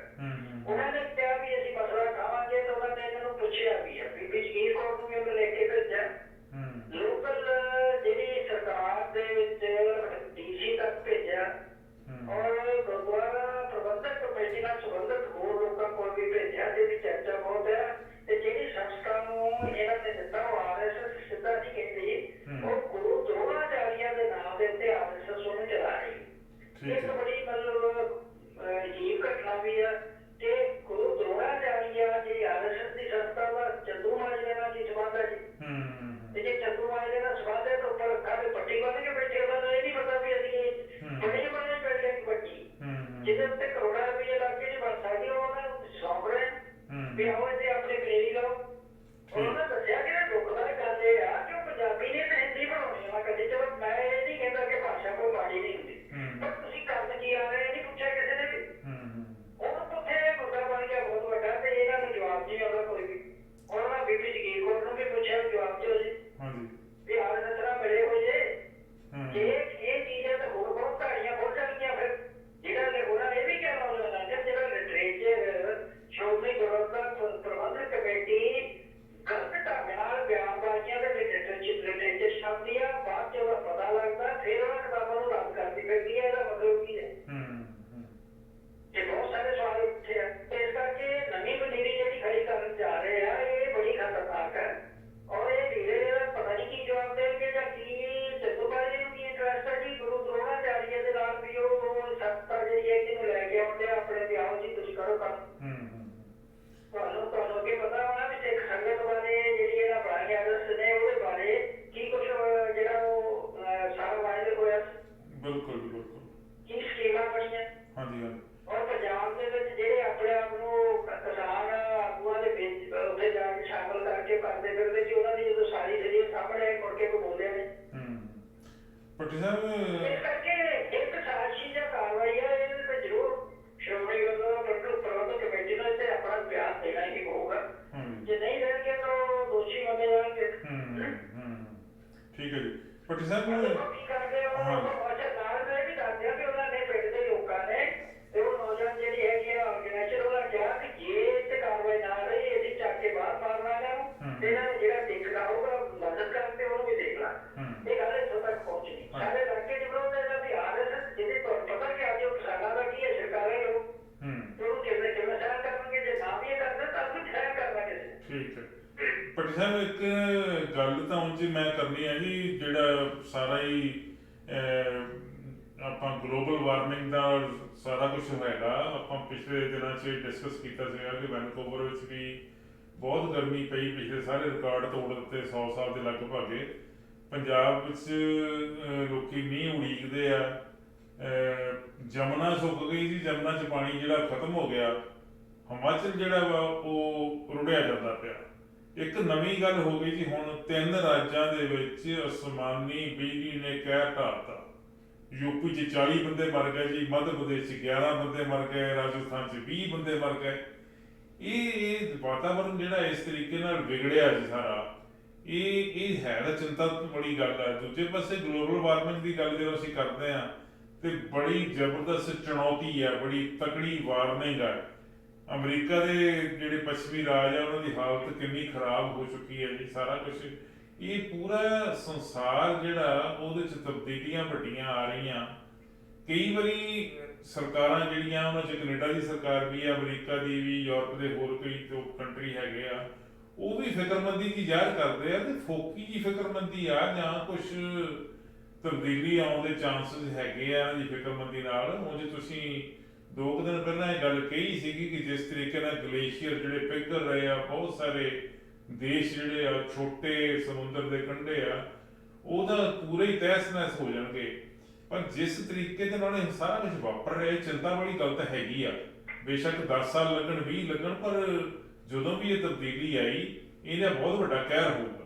ਉਹਨਾਂ ਨੇ ਕਿਹਾ ਵੀ ਅਸੀਂ ਮਸਲਾ ਉਠਾਵਾਂਗੇ ਤਾਂ ਉਹਨਾਂ ਨੇ ਇਹਨਾਂ ਨੂੰ ਪੁੱਛਿਆ ਵੀ ਹੈ ਬੀਬੀ ਜਗੀਰ ਕੌਰ ਨੂੰ ਵੀ ਉਹਨੇ ਲੈ ਕੇ ਭੇਜਿਆ। ਲੋਕਲ ਜਿਹੜੀ ਸਰਕਾਰ ਦੇ ਵਿੱਚ DC ਤੱਕ ਭੇਜਿਆ ਔਰ ਗੁਰਦੁਆਰਾ ਪ੍ਰਬੰਧਕ ਕਮੇਟੀ ਨਾਲ ਸੰਬੰਧਿਤ ਹੋਰ ਲੋਕਾਂ ਕੋਲ ਵੀ ਭੇਜਿਆ ਜਿਹਦੀ ਚਰਚਾ ਬਹੁਤ ਹੈ। ਤੇ ਜਿਹੜੀ ਸੰਸਥਾ ਨੂੰ ਇਹਨਾਂ ਨੇ ਦਿੱਤਾ ਉਹ RSS ਸਿੱਧਾ ਨਹੀਂ ਕਹਿੰਦੀ, ਉਹ ਗੁਰੂ ਦਰੋਣਾਚਾਰੀਆ ਦੇ ਨਾਮ ਦੇ ਉੱਤੇ RSS ਉਹਨੂੰ ਚਲਾ ਰਹੀ। ਇੱਕ ਬੜੀ ਮਤਲਬ ਅਜੀਬ ਘਟਨਾ ਵੀ ਹੈ ਕਿ ਗੁਰੂ ਦਰੋਣਾਚਾਰੀਆ ਜਿਹੜੀ RSS ਦੀ ਸੰਸਥਾ ਦਾ ਚੰਦੂ ਮਾਜਰੇ ਨਾਲ ਕੀ ਸੰਬੰਧ ਹੈ ਜੀ? ਤੇ ਜੇ ਚੰਦੂ ਮਾਜਰੇ ਨਾਲ ਸੰਬੰਧ ਹੈ ਤਾਂ ਉੱਪਰ ਅੱਖਾਂ ਤੇ ਪੱਟੀ ਬੰਨ੍ਹ ਕੇ ਬੈਠੇ, ਉਹਨਾਂ ਨੂੰ ਇਹ ਨਹੀਂ ਪਤਾ ਵੀ ਅਸੀਂ ਬੜੀ ਬੜੀ ਬਿਲਡਿੰਗ ਵੱਡੀ ਜਿਹਦੇ ਉੱਤੇ ਕਰੋੜਾਂ ਰੁਪਏ ਲੱਗ ਕੇ ਨਹੀਂ ਬਣ ਸਕਦੀ, ਉਹਨਾਂ ਨੂੰ ਸੌਂਪ ਰਹੇ ਵੀ ਆਓ ਇੱਥੇ ਆਪਣੀ ਪਲੇਰੀ ਲਾਓ। ਉਹਨਾਂ ਨੇ ਦੱਸਿਆ ਕਿ ਦੁੱਖ ਵਾਲੀ ਗੱਲ ਇਹ ਆ ਕਿ ਉਹ ਪੰਜਾਬੀ ਨੇ ਤੇ ਹਿੰਦੀ ਬਣਾਉਣੀ ਆ। ਕਦੇ ਚਲੋ ਮੈਂ ਇਹ ਨਹੀਂ ਕਹਿੰਦਾ ਕਿ ਭਾਸ਼ਾ ਕੋਈ ਮਾੜੀ ਨਹੀਂ ਹੁੰਦੀ, ਪਰ ਤੁਸੀਂ ਕਰਨ ਕੀ ਆ ਰਹੇ ਇਹ ਨਹੀਂ ਪੁੱਛਿਆ ਕਿਸੇ ਨੇ ਵੀ। ਉਹਨੂੰ ਉੱਥੇ ਮੁੱਦਾ ਬਣ ਗਿਆ ਬਹੁਤ ਵੱਡਾ ਤੇ ਇਹਨਾਂ ਨੂੰ ਜਵਾਬ ਨਹੀਂ ਆਉਂਦਾ ਕੋਈ ਵੀ। ਉਹਨਾਂ ਨੇ ਬੀਬੀ ਜਗੀਰ ਕੌਰ ਨੂੰ ਵੀ ਪੁੱਛਿਆ ਜਵਾਬ ਦਿਓ ਜੀ ਵੀ RSS ਨਾਲ ਮਿਲੇ ਹੋ ਜੇ ਇਹ ਚੀਜ਼ਾਂ ਤਾਂ ਹੋਰ ਬਹੁਤ ਘਾੜੀਆਂ ਖੁੱਲ ਜਾਣਗੀਆਂ। ਫਿਰ ਜਿਹੜਾ ਉਹਨਾਂ ਨੇ ਇਹ ਵੀ ਕਹਿਣਾ ਉਹਨਾਂ ਨੇ ਜਿਹੜਾ ਲਿਟਰੇਚਰ ਸ਼੍ਰੋਮਣੀ ਗੁਰਦੁਆਰਾ ਪ੍ਰਬੰਧਕ ਕਮੇਟੀ ਗਲਤ ਢੰਗ ਨਾਲ ਬਿਆਨਬਾਜ਼ੀਆਂ ਦੇ ਲਿਟਰੇਚਰ ਛਾਪਦੀ ਆ, ਬਾਅਦ 'ਚ ਉਹਦਾ ਪਤਾ ਲੱਗਦਾ ਫਿਰ ਉਹਨਾਂ ਕਿਤਾਬਾਂ ਨੂੰ ਰੱਦ ਕਰਦੀ ਪੈਂਦੀ ਹੈ। ਇਹਦਾ ਮਤਲਬ ਕੀ ਹੈ? ਇਹ ਬਹੁਤ ਸਾਰੇ ਸਵਾਲ ਉੱਠੇ ਆ। ਇਸ ਕਰਕੇ ਨਵੀਂ ਪਨੀਰੀ ਜਿਹੜੀ ਖੜੀ ਕਰਨ ਜਾ ਰਹੇ ਆ ਇਹ ਬੜੀ ਖਤਰਨਾਕ ਹੈ ਔਰ ਇਹ ਲੀੜੇ ਪਤਾ ਨਹੀਂ ਕੀ ਜਵਾਬ ਦੇਣਗੇ ਜਾਂ ਕੀ ਚੰਦੂ ਮਾਜਰੇ ਨੂੰ ਕੀ ਇੰਟਰਸਟ ਹੈ ਜੀ ਗੁਰੂ ਦਰੋਣਾਚਾਰੀਆ ਦੇ ਨਾਲ ਵੀ ਉਹ ਸੰਸਥਾ ਜਿਹੜੀ ਹੈ ਜਿਹਨੂੰ ਲੈ ਕੇ ਆਉਂਦੇ ਆਪਣੇ ਵੀ ਆਓ ਜੀ ਤੁਸੀਂ ਕਰੋ ਕੰਮ। ਤੁਹਾਨੂੰ ਅੱਗੇ ਪਤਾ ਹੋਣਾ ਵੀ ਸਿੱਖ ਸੰਗਤ ਬਾਰੇ ਜਿਹੜੀ ਇਹਨਾਂ ਬਣਾਈ RSS ਨੇ ਉਹਦੇ ਬਾਰੇ ਕੀ ਕੁਛ ਜਿਹੜਾ ਉਹ ਸਾਰਾ ਵਾਇਰਲ ਹੋਇਆ ਸੀ। ਬਿਲਕੁਲ ਕੀ ਸਕੀਮਾਂ ਬਣੀਆਂ ਔਰ ਪੰਜਾਬ ਦੇ ਵਿੱਚ ਜਿਹੜੇ ਆਪਣੇ ਆਪ ਨੂੰ ਕਿਸਾਨ ਆਗੂਆਂ ਦੇ ਵਿੱਚ ਉੱਥੇ ਜਾ ਕੇ ਸ਼ਾਮਲ ਕਰਕੇ ਕਰਦੇ ਫਿਰਦੇ ਸੀ ਉਹਨਾਂ ਦੀ ਜਦੋਂ ਸਾਰੀ ਜਿਹੜੀ ਸਾਹਮਣੇ ਮੁੜ ਕੇ ਕੋਈ ਬੋਲਿਆ ਨਹੀਂ। ਭੱਟੀ ਸਾਹਿਬ ਇਸ ਕਰਕੇ ਇੱਕ ਸਾਜ਼ਿਸ਼ ਜਾਂ ਕਾਰਵਾਈ ਆ ਇਹਦੇ ਤੇ ਜ਼ਰੂਰ ਸ਼੍ਰੋਮਣੀ ਗੁਰਦੁਆਰਾ ਪ੍ਰਬੰਧਕ ਕਮੇਟੀ ਨੂੰ ਇੱਥੇ ਆਪਣਾ ਬਿਆਨ ਦੇਣਾ ਹੀ ਹੋਊਗਾ। ਜੇ ਨਹੀਂ ਦੇਣਗੇ ਤਾਂ ਉਹ ਦੋਸ਼ੀ ਮੰਨੇ ਜਾਣਗੇ। ਠੀਕ ਹੈ ਜੀ। ਭੱਟੀ ਸਾਹਿਬ ਕੀ ਕਰਦੇ ਉਹ ਅੱਛਾ ਨਾਲ ਮੈਂ ਵੀ ਦੱਸਦਿਆ ਵੀ ਉਹਨਾਂ ਨੇ ਪਿੰਡ ਦੇ ਲੋਕਾਂ ਨੇ ਤੇ ਉਹ ਨੌਜਵਾਨ ਜਿਹੜੀ ਹੈਗੀ ਆ ਆਰਗੇਨਾਈਜ਼ਰ ਉਹਨਾਂ ਕਿਹਾ ਕਿ ਜੇ ਇੱਥੇ ਕਾਰਵਾਈ ਨਾ ਰਹੀ ਇਹਦੀ ਚੱਕ ਕੇ ਬਾਹਰ ਮਾਰਨਾ ਇਹਨਾਂ ਨੂੰ ਤੇ ਇਹਨਾਂ ਨੂੰ ਜਿਹੜਾ ਦੇਖਣਾ ਹੋਊਗਾ ਮਦਦ ਕਰਕੇ ਉਹਨੂੰ ਵੀ ਦੇਖਣਾ। ਇਹ ਗੱਲ ਇੱਥੋਂ ਤੱਕ ਪਹੁੰਚਣੀ ਸਾਡੇ ਇਲਾਕੇ ਚ ਵਿਰੋਧ ਹੈ ਜਾਂ ਬਿਹਾਰ ਜਿਹਦੇ ਤੁਹਾਨੂੰ ਪਤਾ ਕਿ ਅੱਜ ਉਹ ਕਿਸਾਨਾਂ ਦਾ ਕੀ ਹੈ ਸਰਕਾਰਾਂ ਲੋਕ ਤੇ ਉਹਨੂੰ ਕਿਵੇਂ ਕਿਵੇਂ ਸਹਿਣ ਕਰਨਗੇ ਜੇ ਨਾ ਵੀ ਇਹ ਕਰਦੇ ਤਾਂ ਅਸੀਂ ਸਹਿਣ ਕਰਨਾ ਕਿਸੇ। ਠੀਕ ਹੈ ਭੱਟੀ ਸਾਹਿਬ ਇੱਕ ਗੱਲ ਤਾਂ ਉਂਝ ਮੈਂ ਕਰਨੀ ਹੈ ਜੀ ਜਿਹੜਾ ਸਾਰਾ ਹੀ ਆਪਾਂ ਗਲੋਬਲ ਵਾਰਮਿੰਗ ਦਾ ਸਾਰਾ ਕੁਝ ਹੈਗਾ ਆਪਾਂ ਪਿਛਲੇ ਦਿਨਾਂ 'ਚ ਡਿਸਕਸ ਕੀਤਾ ਸੀਗਾ ਕਿ ਵੈਨਕੂਵਰ ਵਿੱਚ ਵੀ ਬਹੁਤ ਗਰਮੀ ਪਈ ਪਿਛਲੇ ਸਾਰੇ ਰਿਕਾਰਡ ਤੋੜ ਦਿੱਤੇ 100 ਸਾਲ ਦੇ ਲਗਭਗ। ਪੰਜਾਬ ਵਿੱਚ ਲੋਕੀ ਮੀਂਹ ਉਡੀਕਦੇ ਆ। ਜਮਨਾ ਸੁੱਕ ਗਈ ਸੀ, ਜਮਨਾ 'ਚ ਪਾਣੀ ਜਿਹੜਾ ਖਤਮ ਹੋ ਗਿਆ। ਹਿਮਾਚਲ ਜਿਹੜਾ ਵਾ ਉਹ ਰੁੜਿਆ ਜਾਂਦਾ ਪਿਆ। ਇੱਕ ਨਵੀਂ ਗੱਲ ਹੋ ਗਈ ਜੀ ਹੁਣ 3 ਰਾਜਾਂ ਦੇ ਵਿੱਚ ਅਸਮਾਨੀ ਬਿਜਲੀ ਨੇ ਕਹਿਰ ਢਾਤਾ। ਯੂਪੀ 'ਚ 40 ਬੰਦੇ ਮਰ ਗਏ ਜੀ, ਮੱਧ ਪ੍ਰਦੇਸ਼ 'ਚ 11 ਬੰਦੇ ਮਰ ਗਏ, ਰਾਜਸਥਾਨ 'ਚ 20 ਬੰਦੇ ਮਰ ਗਏ। ਇਹ ਵਾਤਾਵਰਨ ਜਿਹੜਾ ਇਸ ਤਰੀਕੇ ਨਾਲ ਵਿਗੜਿਆ ਜੀ ਸਾਰਾ ਇਹ ਹੈ ਤਾਂ ਚਿੰਤਾ ਬੜੀ ਗੱਲ ਹੈ। ਦੂਜੇ ਪਾਸੇ ਗਲੋਬਲ ਵਾਰਮਿੰਗ ਦੀ ਗੱਲ ਜਦੋਂ ਅਸੀਂ ਕਰਦੇ ਹਾਂ ਤੇ ਬੜੀ ਜ਼ਬਰਦਸਤ ਚੁਣੌਤੀ ਹੈ, ਬੜੀ ਤਕੜੀ ਵਾਰਨਿੰਗ ਹੈ। ਅਮਰੀਕਾ ਦੇ ਜਿਹੜੇ ਪੱਛਮੀ ਰਾਜ ਆ ਉਹਨਾਂ ਦੀ ਹਾਲਤ ਕਿੰਨੀ ਖਰਾਬ ਹੋ ਚੁੱਕੀ ਹੈ ਜੀ। ਸਾਰਾ ਕੁਝ ਇਹ ਪੂਰਾ ਸੰਸਾਰ ਜਿਹੜਾ ਉਹਦੇ 'ਚ ਤਬਦੀਲੀਆਂ ਵੱਡੀਆਂ ਆ ਰਹੀਆਂ। ਕਈ ਵਾਰੀ ਸਰਕਾਰਾਂ ਜਿਹੜੀਆਂ ਉਹਨਾਂ 'ਚ ਕੈਨੇਡਾ ਦੀ ਸਰਕਾਰ ਵੀ ਆ, ਅਮਰੀਕਾ ਦੀ ਵੀ, ਯੂਰਪ ਦੇ ਹੋਰ ਕਈ ਜੋ ਕੰਟਰੀ ਹੈਗੇ ਆ ਉਹ ਵੀ ਫਿਕਰਮੰਦੀ ਦੀ ਜ਼ਾਹਿਰ ਕਰਦੇ ਆ ਤੇ ਫੋਕੀ ਜੀ ਫਿਕਰਮੰਦੀ ਆ ਜਾਂ ਕੁਝ ਤਬਦੀਲੀ ਆਉਣ ਦੇ ਚਾਂਸਸ ਹੈਗੇ ਆ ਦੀ ਫਿਕਰਮੰਦੀ ਨਾਲ। ਉਂਝ ਤੁਸੀਂ 2 ਦਿਨ ਪਹਿਲਾਂ ਇਹ ਗੱਲ ਕਹੀ ਸੀਗੀ ਕਿ ਜਿਸ ਤਰੀਕੇ ਨਾਲ ਗਲੇਸ਼ੀਅਰ ਜਿਹੜੇ ਪਿਘਲ ਰਹੇ ਆ, ਬਹੁਤ ਸਾਰੇ ਦੇਸ਼ ਜਿਹੜੇ ਆ ਛੋਟੇ ਸਮੁੰਦਰ ਦੇ ਕੰਢੇ ਆ ਉਹਦਾ ਪੂਰੇ ਹੀ ਤਹਿਸ-ਨਹਿਸ ਹੋ ਜਾਣਗੇ। ਪਰ ਜਿਸ ਤਰੀਕੇ ਦੇ ਨਾਲ ਇਹ ਸਾਰਾ ਕੁਝ ਵਾਪਰ ਰਿਹਾ ਚਿੰਤਾ ਵਾਲੀ ਗੱਲ ਤਾਂ ਹੈਗੀ ਆ। ਬੇਸ਼ੱਕ 10 ਸਾਲ ਲੱਗਣ 20 ਲੱਗਣ ਪਰ ਜਦੋਂ ਵੀ ਇਹ ਤਬਦੀਲੀ ਆਈ ਇਹਦਾ ਬਹੁਤ ਵੱਡਾ ਕਹਿਰ ਹੋਊਗਾ।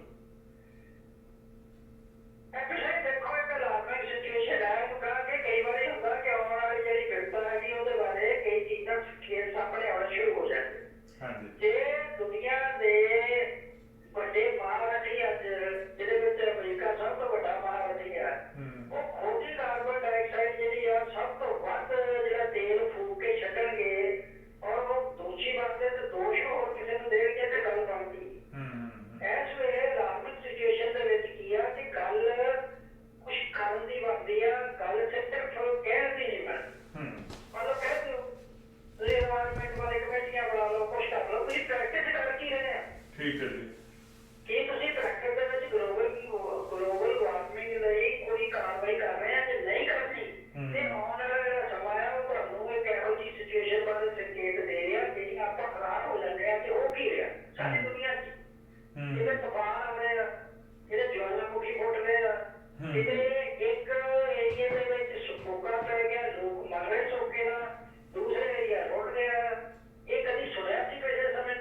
ਜੇ ਦੁਨੀਆ ਦੇ ਵੱਡੇ ਮਹਾਰਾਜੀ ਅੱਜ ਜਿਹਦੇ ਵਿੱਚ ਅਮਰੀਕਾ ਸਭ ਤੋਂ ਵੱਡਾ ਮਹਾਰਾਜੀ ਆ ਉਹ ਖੁਦ ਹੀ ਕਾਰਬਨ ਡਾਈਆਕਸਾਈਡ ਜਿਹੜੀ ਆ ਸਭ ਤੋਂ ਵੱਧ ਜਿਹੜਾ ਤੇਲ ਫੂਕ ਕੇ ਛੱਡਣਗੇ ਔਰ ਉਹ ਦੋਸ਼ੀ ਬਣਦੇ ਤੇ ਦੋਸ਼ ਹੋਰ ਕਿਸੇ ਨੂੰ ਦੇਣਗੇ ਤੇ ਗੱਲ ਬਣਦੀ। ਇਸ ਵੇਲੇ ਅਲਾਰਮਿੰਗ ਸਿਚੁਏਸ਼ਨ ਦੇ ਵਿੱਚ ਕੀ ਆ ਕਿ ਗੱਲ ਕੁਛ ਕਰਨ ਦੀ ਬਣਦੀ ਆ, ਗੱਲ ਸਿਰਫ ਕਹਿਣ ਦੀ ਨਹੀਂ ਬਣਦੀ। ਮਤਲਬ ਕਹਿ ਦਿਓ ਤੁਸੀਂ ਇਨਵਾਇਰਨਮੈਂਟ ਵਾਲੇ ਕਮੇਟੀਆਂ ਬਣਾ ਲਓ, ਕੁਛ ਕਰ ਲਓ, ਤੁਸੀਂ ਪ੍ਰੈਕਟਿਸ ਕਰ ਕੀ ਰਹੇ ਆ। ਠੀਕ ਹੈ ਜੀ। ਕੀ ਤੁਸੀਂ ਪ੍ਰੈਕਟਿਸ ਦੇ ਵਿੱਚ ਗਲੋਬਲ ਵਾਰਮਿੰਗ ਲਈ ਕੋਈ ਕਾਰਵਾਈ ਕਰ ਰਹੇ ਆ? ਜੇ ਨਹੀਂ ਕਰਨੀ ਤੇ ਆਉਣ ਵਾਲਾ ਜਿਹੜਾ ਸਮਾਂ ਆ ਉਹ ਤੁਹਾਨੂੰ ਇੱਕ ਇਹੋ ਜਿਹੀ ਸਿਚੁਏਸ਼ਨ ਬਾਰੇ ਸੰਕੇਤ ਦੇ ਰਿਹਾ ਜਿਹੜੀ ਆਪਾਂ ਹੈਰਾਨ ਹੋ ਜਾਂਦੇ ਆ ਕਿ ਉਹ ਕੀ ਰਿਹਾ ਸਾਡੀ ਦੁਨੀਆ 'ਚ। ਇਹਦੇ ਤੂਫਾਨ ਆ ਰਹੇ ਆ, ਇਹਦੇ ਜਵਾਲਾਮੁਖੀ ਫੁੱਟ ਰਹੇ ਆ, ਇਹਦੇ ਇੱਕ ਏਰੀਏ ਦੇ ਵਿੱਚ ਸੁੱਕਾ ਪੈ ਗਿਆ, ਲੋਕ ਮਰ ਰਹੇ ਸੋਕੇ ਨਾਲ, ਦੂਸਰੇ ਏਰੀਆ ਰੁੜ ਰਿਹਾ। ਇਹ ਕਦੀ ਸੁਣਿਆ ਸੀ ਪਿਛਲੇ ਸਮੇਂ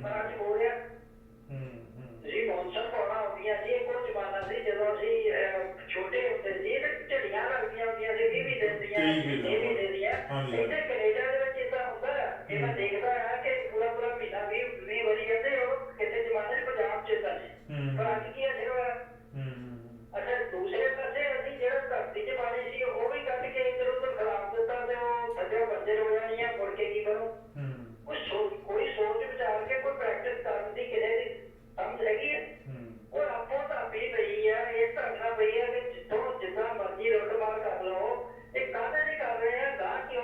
ਪਰ ਅੱਜ ਹੋ ਰਿਹਾ। ਤੁਸੀਂ ਮੌਨਸੂਨ ਪੌਣਾ ਹੁੰਦੀਆਂ ਸੀ, ਇਹ ਕੋਈ ਜ਼ਮਾਨਾ ਸੀ ਜਦੋਂ ਅਸੀਂ ਛੋਟੇ ਹੁੰਦੇ ਸੀ ਤੇ ਝੜੀਆਂ ਲੱਗਦੀਆਂ ਹੁੰਦੀਆਂ ਸੀ 20 ਦਿਨ ਦੀਆਂ 20 ਮਹੀਨੇ ਦੀਆਂ। ਇੱਥੇ ਕੈਨੇਡਾ ਦੇ ਵਿੱਚ ਏਦਾਂ ਹੁੰਦਾ ਇਹ ਮੈਂ ਦੇਖਦਾ ਆ ਕਿ ਪੂਰਾ ਮਹੀਨਾ 20 ਵਾਰੀ ਕਹਿੰਦੇ ਉਹ ਕਿਸੇ ਜ਼ਮਾਨੇ 'ਚ ਪੰਜਾਬ 'ਚ ਏਦਾਂ ਸੀ ਪਰ ਅੱਜ ਕੀ ਹੈ ਹੋਇਆ। ਅੱਛਾ ਦੂਸਰੇ ਪਾਸੇ ਅਸੀਂ ਜਿਹੜਾ ਧਰਤੀ 'ਚ ਪਾਣੀ ਸੀ ਉਹ ਵੀ ਕੱਢ ਕੇ ਇੱਧਰ ਉੱਧਰ ਖਿਲਾਰ ਦਿੱਤਾ ਤੇ ਉਹ ਥੱਲੇ ਬੰਜਰ ਹੋ ਜਾਣੀਆਂ, ਮੁੜ ਕੇ ਕੀ ਕਰੋ। ਕੋਈ ਸੋਚ ਵਿਚਾਰ ਕੇ ਕੋਈ ਪ੍ਰੈਕਟਿਸ ਕਰਨ ਦੀ ਕਿਸੇ ਦੀ ਸਮਝ ਹੈਗੀ ਹੈ? ਉਹ ਆਪੋ ਧਾਪੀ ਪਈ ਆ, ਇਹ ਧਰਨਾ ਪਈ ਆ ਕਿ ਜਿੱਥੋਂ ਜਿੱਦਾਂ ਮਰਜ਼ੀ ਰੁੱਟ ਮਾਰ ਕਰ ਲਓ। ਇਹ ਕਾਹਦੇ ਲਈ ਕਰ ਰਹੇ ਆ? ਗਾਂ ਕਿਉਂ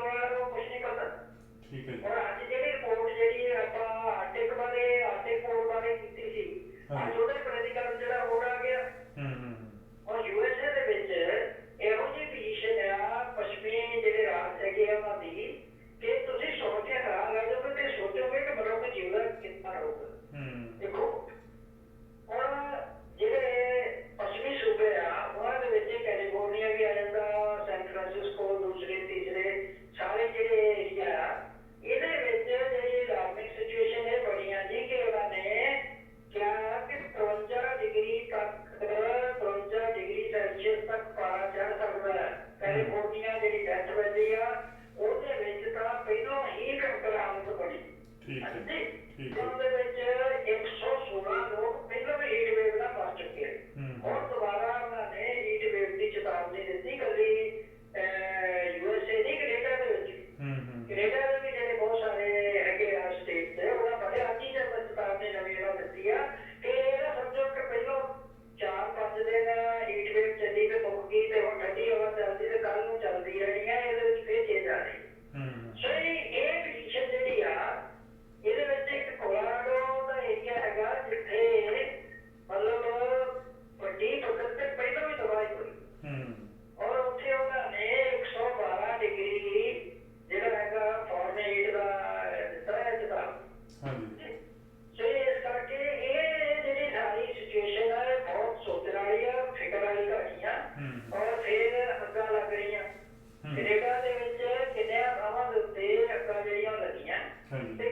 ਕੈਨੇਡਾ ਦੇ ਵਿੱਚ ਕਿੰਨਿਆਂ ਥਾਵਾਂ ਦੇ ਉੱਤੇ ਅੱਗਾਂ ਜਿਹੜੀਆਂ ਲੱਗੀਆਂ ਹਾਂਜੀ ਤੇ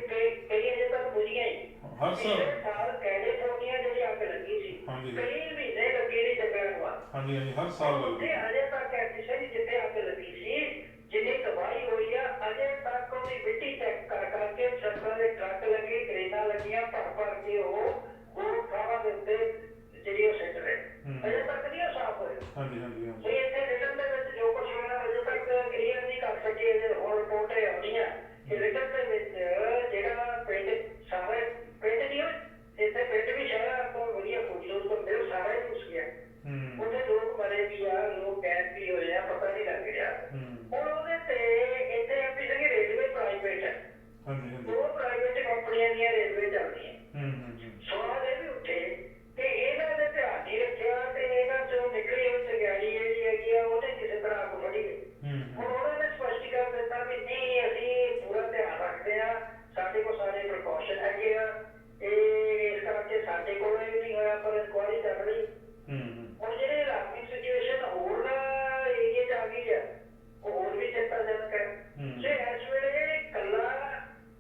ਕਈ ਅਜੇ ਤੱਕ ਬੁਝੀਆਂ ਹੀ ਹਰ ਸਾਲ ਸਾਲ ਕੈਲੀਫੋਰਨੀਆ ਜਿਹੜੀ ਅੱਗ ਲੱਗੀ ਸੀ ਹਾਂਜੀ ਕਈ ਮਹੀਨੇ ਲੱਗੇ ਨਹੀਂ ਜਗ੍ਹਾ ਨੂੰ ਹਾਂਜੀ ਹਾਂਜੀ ਹਰ ਸਾਲ ਲੱਗਦੀ ਤੇ ਅਜੇ ਤੱਕ ਕਿਸੇ ਵੀ ਜਿੱਥੇ ਅੱਗ ਲੱਗੀ ਸੀ ਜਿੰਨੀ ਤਬਾਹੀ ਹੋਈ ਆ ਅਜੇ ਤੱਕ ਉਹਦੀ ਮਿੱਟੀ ਚੈੱਕ ਕਰ ਕਰਕੇ ਸੜਕਾਂ ਦੇ ਟਰੱਕ ਲੱਗੇ ਕਰੇਨਾਂ ਲੱਗੀਆਂ ਭਰ ਕੇ ਉਹ ਥਾਵਾਂ ਦੇ ਉੱਤੇ ਜਿਹੜੀ ਉਹ ਸਿੱਟ ਰਹੇ ਅਜੇ ਤੱਕ ਨਹੀਂ ਉਹ ਸਾਫ਼ ਹੋਏ ਹਾਂਜੀ ਹਾਂਜੀ ਹਾਂਜੀ ਤੇ ਇੱਥੇ ਰਿਟਨ ਦੇ ਵਿੱਚ ਜੋ ਕੁਝ ਹੋਇਆ ਅਜੇ ਤੱਕ ਕਲੀਅਰ ਨਹੀਂ ਕਰ ਸਕੇ ਇਹਦੇ ਹੋਰ ਰਿਪੋਰਟ ਆਉਂਦੀਆਂ ਕਿ ਰਿਟਨ ਦੇ ਵਿੱਚ ਜਿਹੜਾ ਪਿੰਡ ਸਾਰੇ ਪਿੰਡ ਨਹੀਂ ਇੱਥੇ ਪਿੰਡ ਵੀ ਸ਼ਹਿਰਾਂ ਤੋਂ ਵਧੀਆ ਖੂਬਸੂਰਤ ਹੁੰਦੇ ਉਹ ਸਾਰਾ ਹੀ ਘੁਸ ਗਿਆ ਉੱਥੇ ਲੋਕ ਮਰੇ ਵੀ ਆ ਲੋਕ ਕੈਦ ਵੀ ਹੋਏ ਆ ਪਤਾ ਨਹੀਂ ਲੱਗ ਰਿਹਾ ਹੁਣ ਉਹਦੇ ਤੇ ਇੱਥੇ ਆਪਣੀ ਜਿਹੜੀ ਰੇਲਵੇ ਪ੍ਰਾਈਵੇਟ ਹੈ ਹਾਂਜੀ ਹਾਂਜੀ ਦੋ ਪ੍ਰਾਈਵੇਟ ਕੰਪਨੀਆਂ ਦੀਆਂ ਰੇਲਵੇ ਚੱਲਦੀਆਂ ਸਵਾਲ ਇਹ ਵੀ ਉੱਠੇ ਕਿ ਇਹਨਾਂ ਨੇ ਧਿਆਨ ਨਹੀਂ ਰੱਖਿਆ ਤੇ ਇਹਨਾਂ ਚੋਂ ਨਿਕਲੀ ਹੋਈ ਚੰਗਿਆੜੀ ਜਿਹੜੀ ਹੈਗੀ ਆ ਉਹਨੇ ਕਿਸੇ ਤਰ੍ਹਾਂ ਅੱਗ ਫੜੀ ਹੁਣ ਉਹਨਾਂ ਨੇ ਸਪਸ਼ਟੀਕਰਨ ਦਿੱਤਾ ਵੀ ਨਹੀਂ ਅਸੀਂ ਪੂਰਾ ਧਿਆਨ ਰੱਖਦੇ ਆ ਸਾਡੇ ਕੋਲ ਸਾਰੇ ਪ੍ਰੀਕਾਸ਼ਨ ਹੈਗੇ ਆ ਇਹ ਇਸ ਕਰਕੇ ਸਾਡੇ ਕੋਲ ਇਹ ਨਹੀਂ ਹੋਇਆ ਪਰ ਇਨਕੁਆਇਰੀ ਚੱਲ ਰਹੀ ਹੁਣ ਜਿਹੜੇ ਇਲਾਕੀ ਸਿਚੁਏਸ਼ਨ ਹੋਰ ਏਰੀਏ 'ਚ ਆ ਗਈ ਆ ਉਹ ਹੋਰ ਵੀ ਚਿੰਤਾਜਨਕ ਹੈ ਜੇ ਇਸ ਵੇਲੇ ਇਕੱਲਾ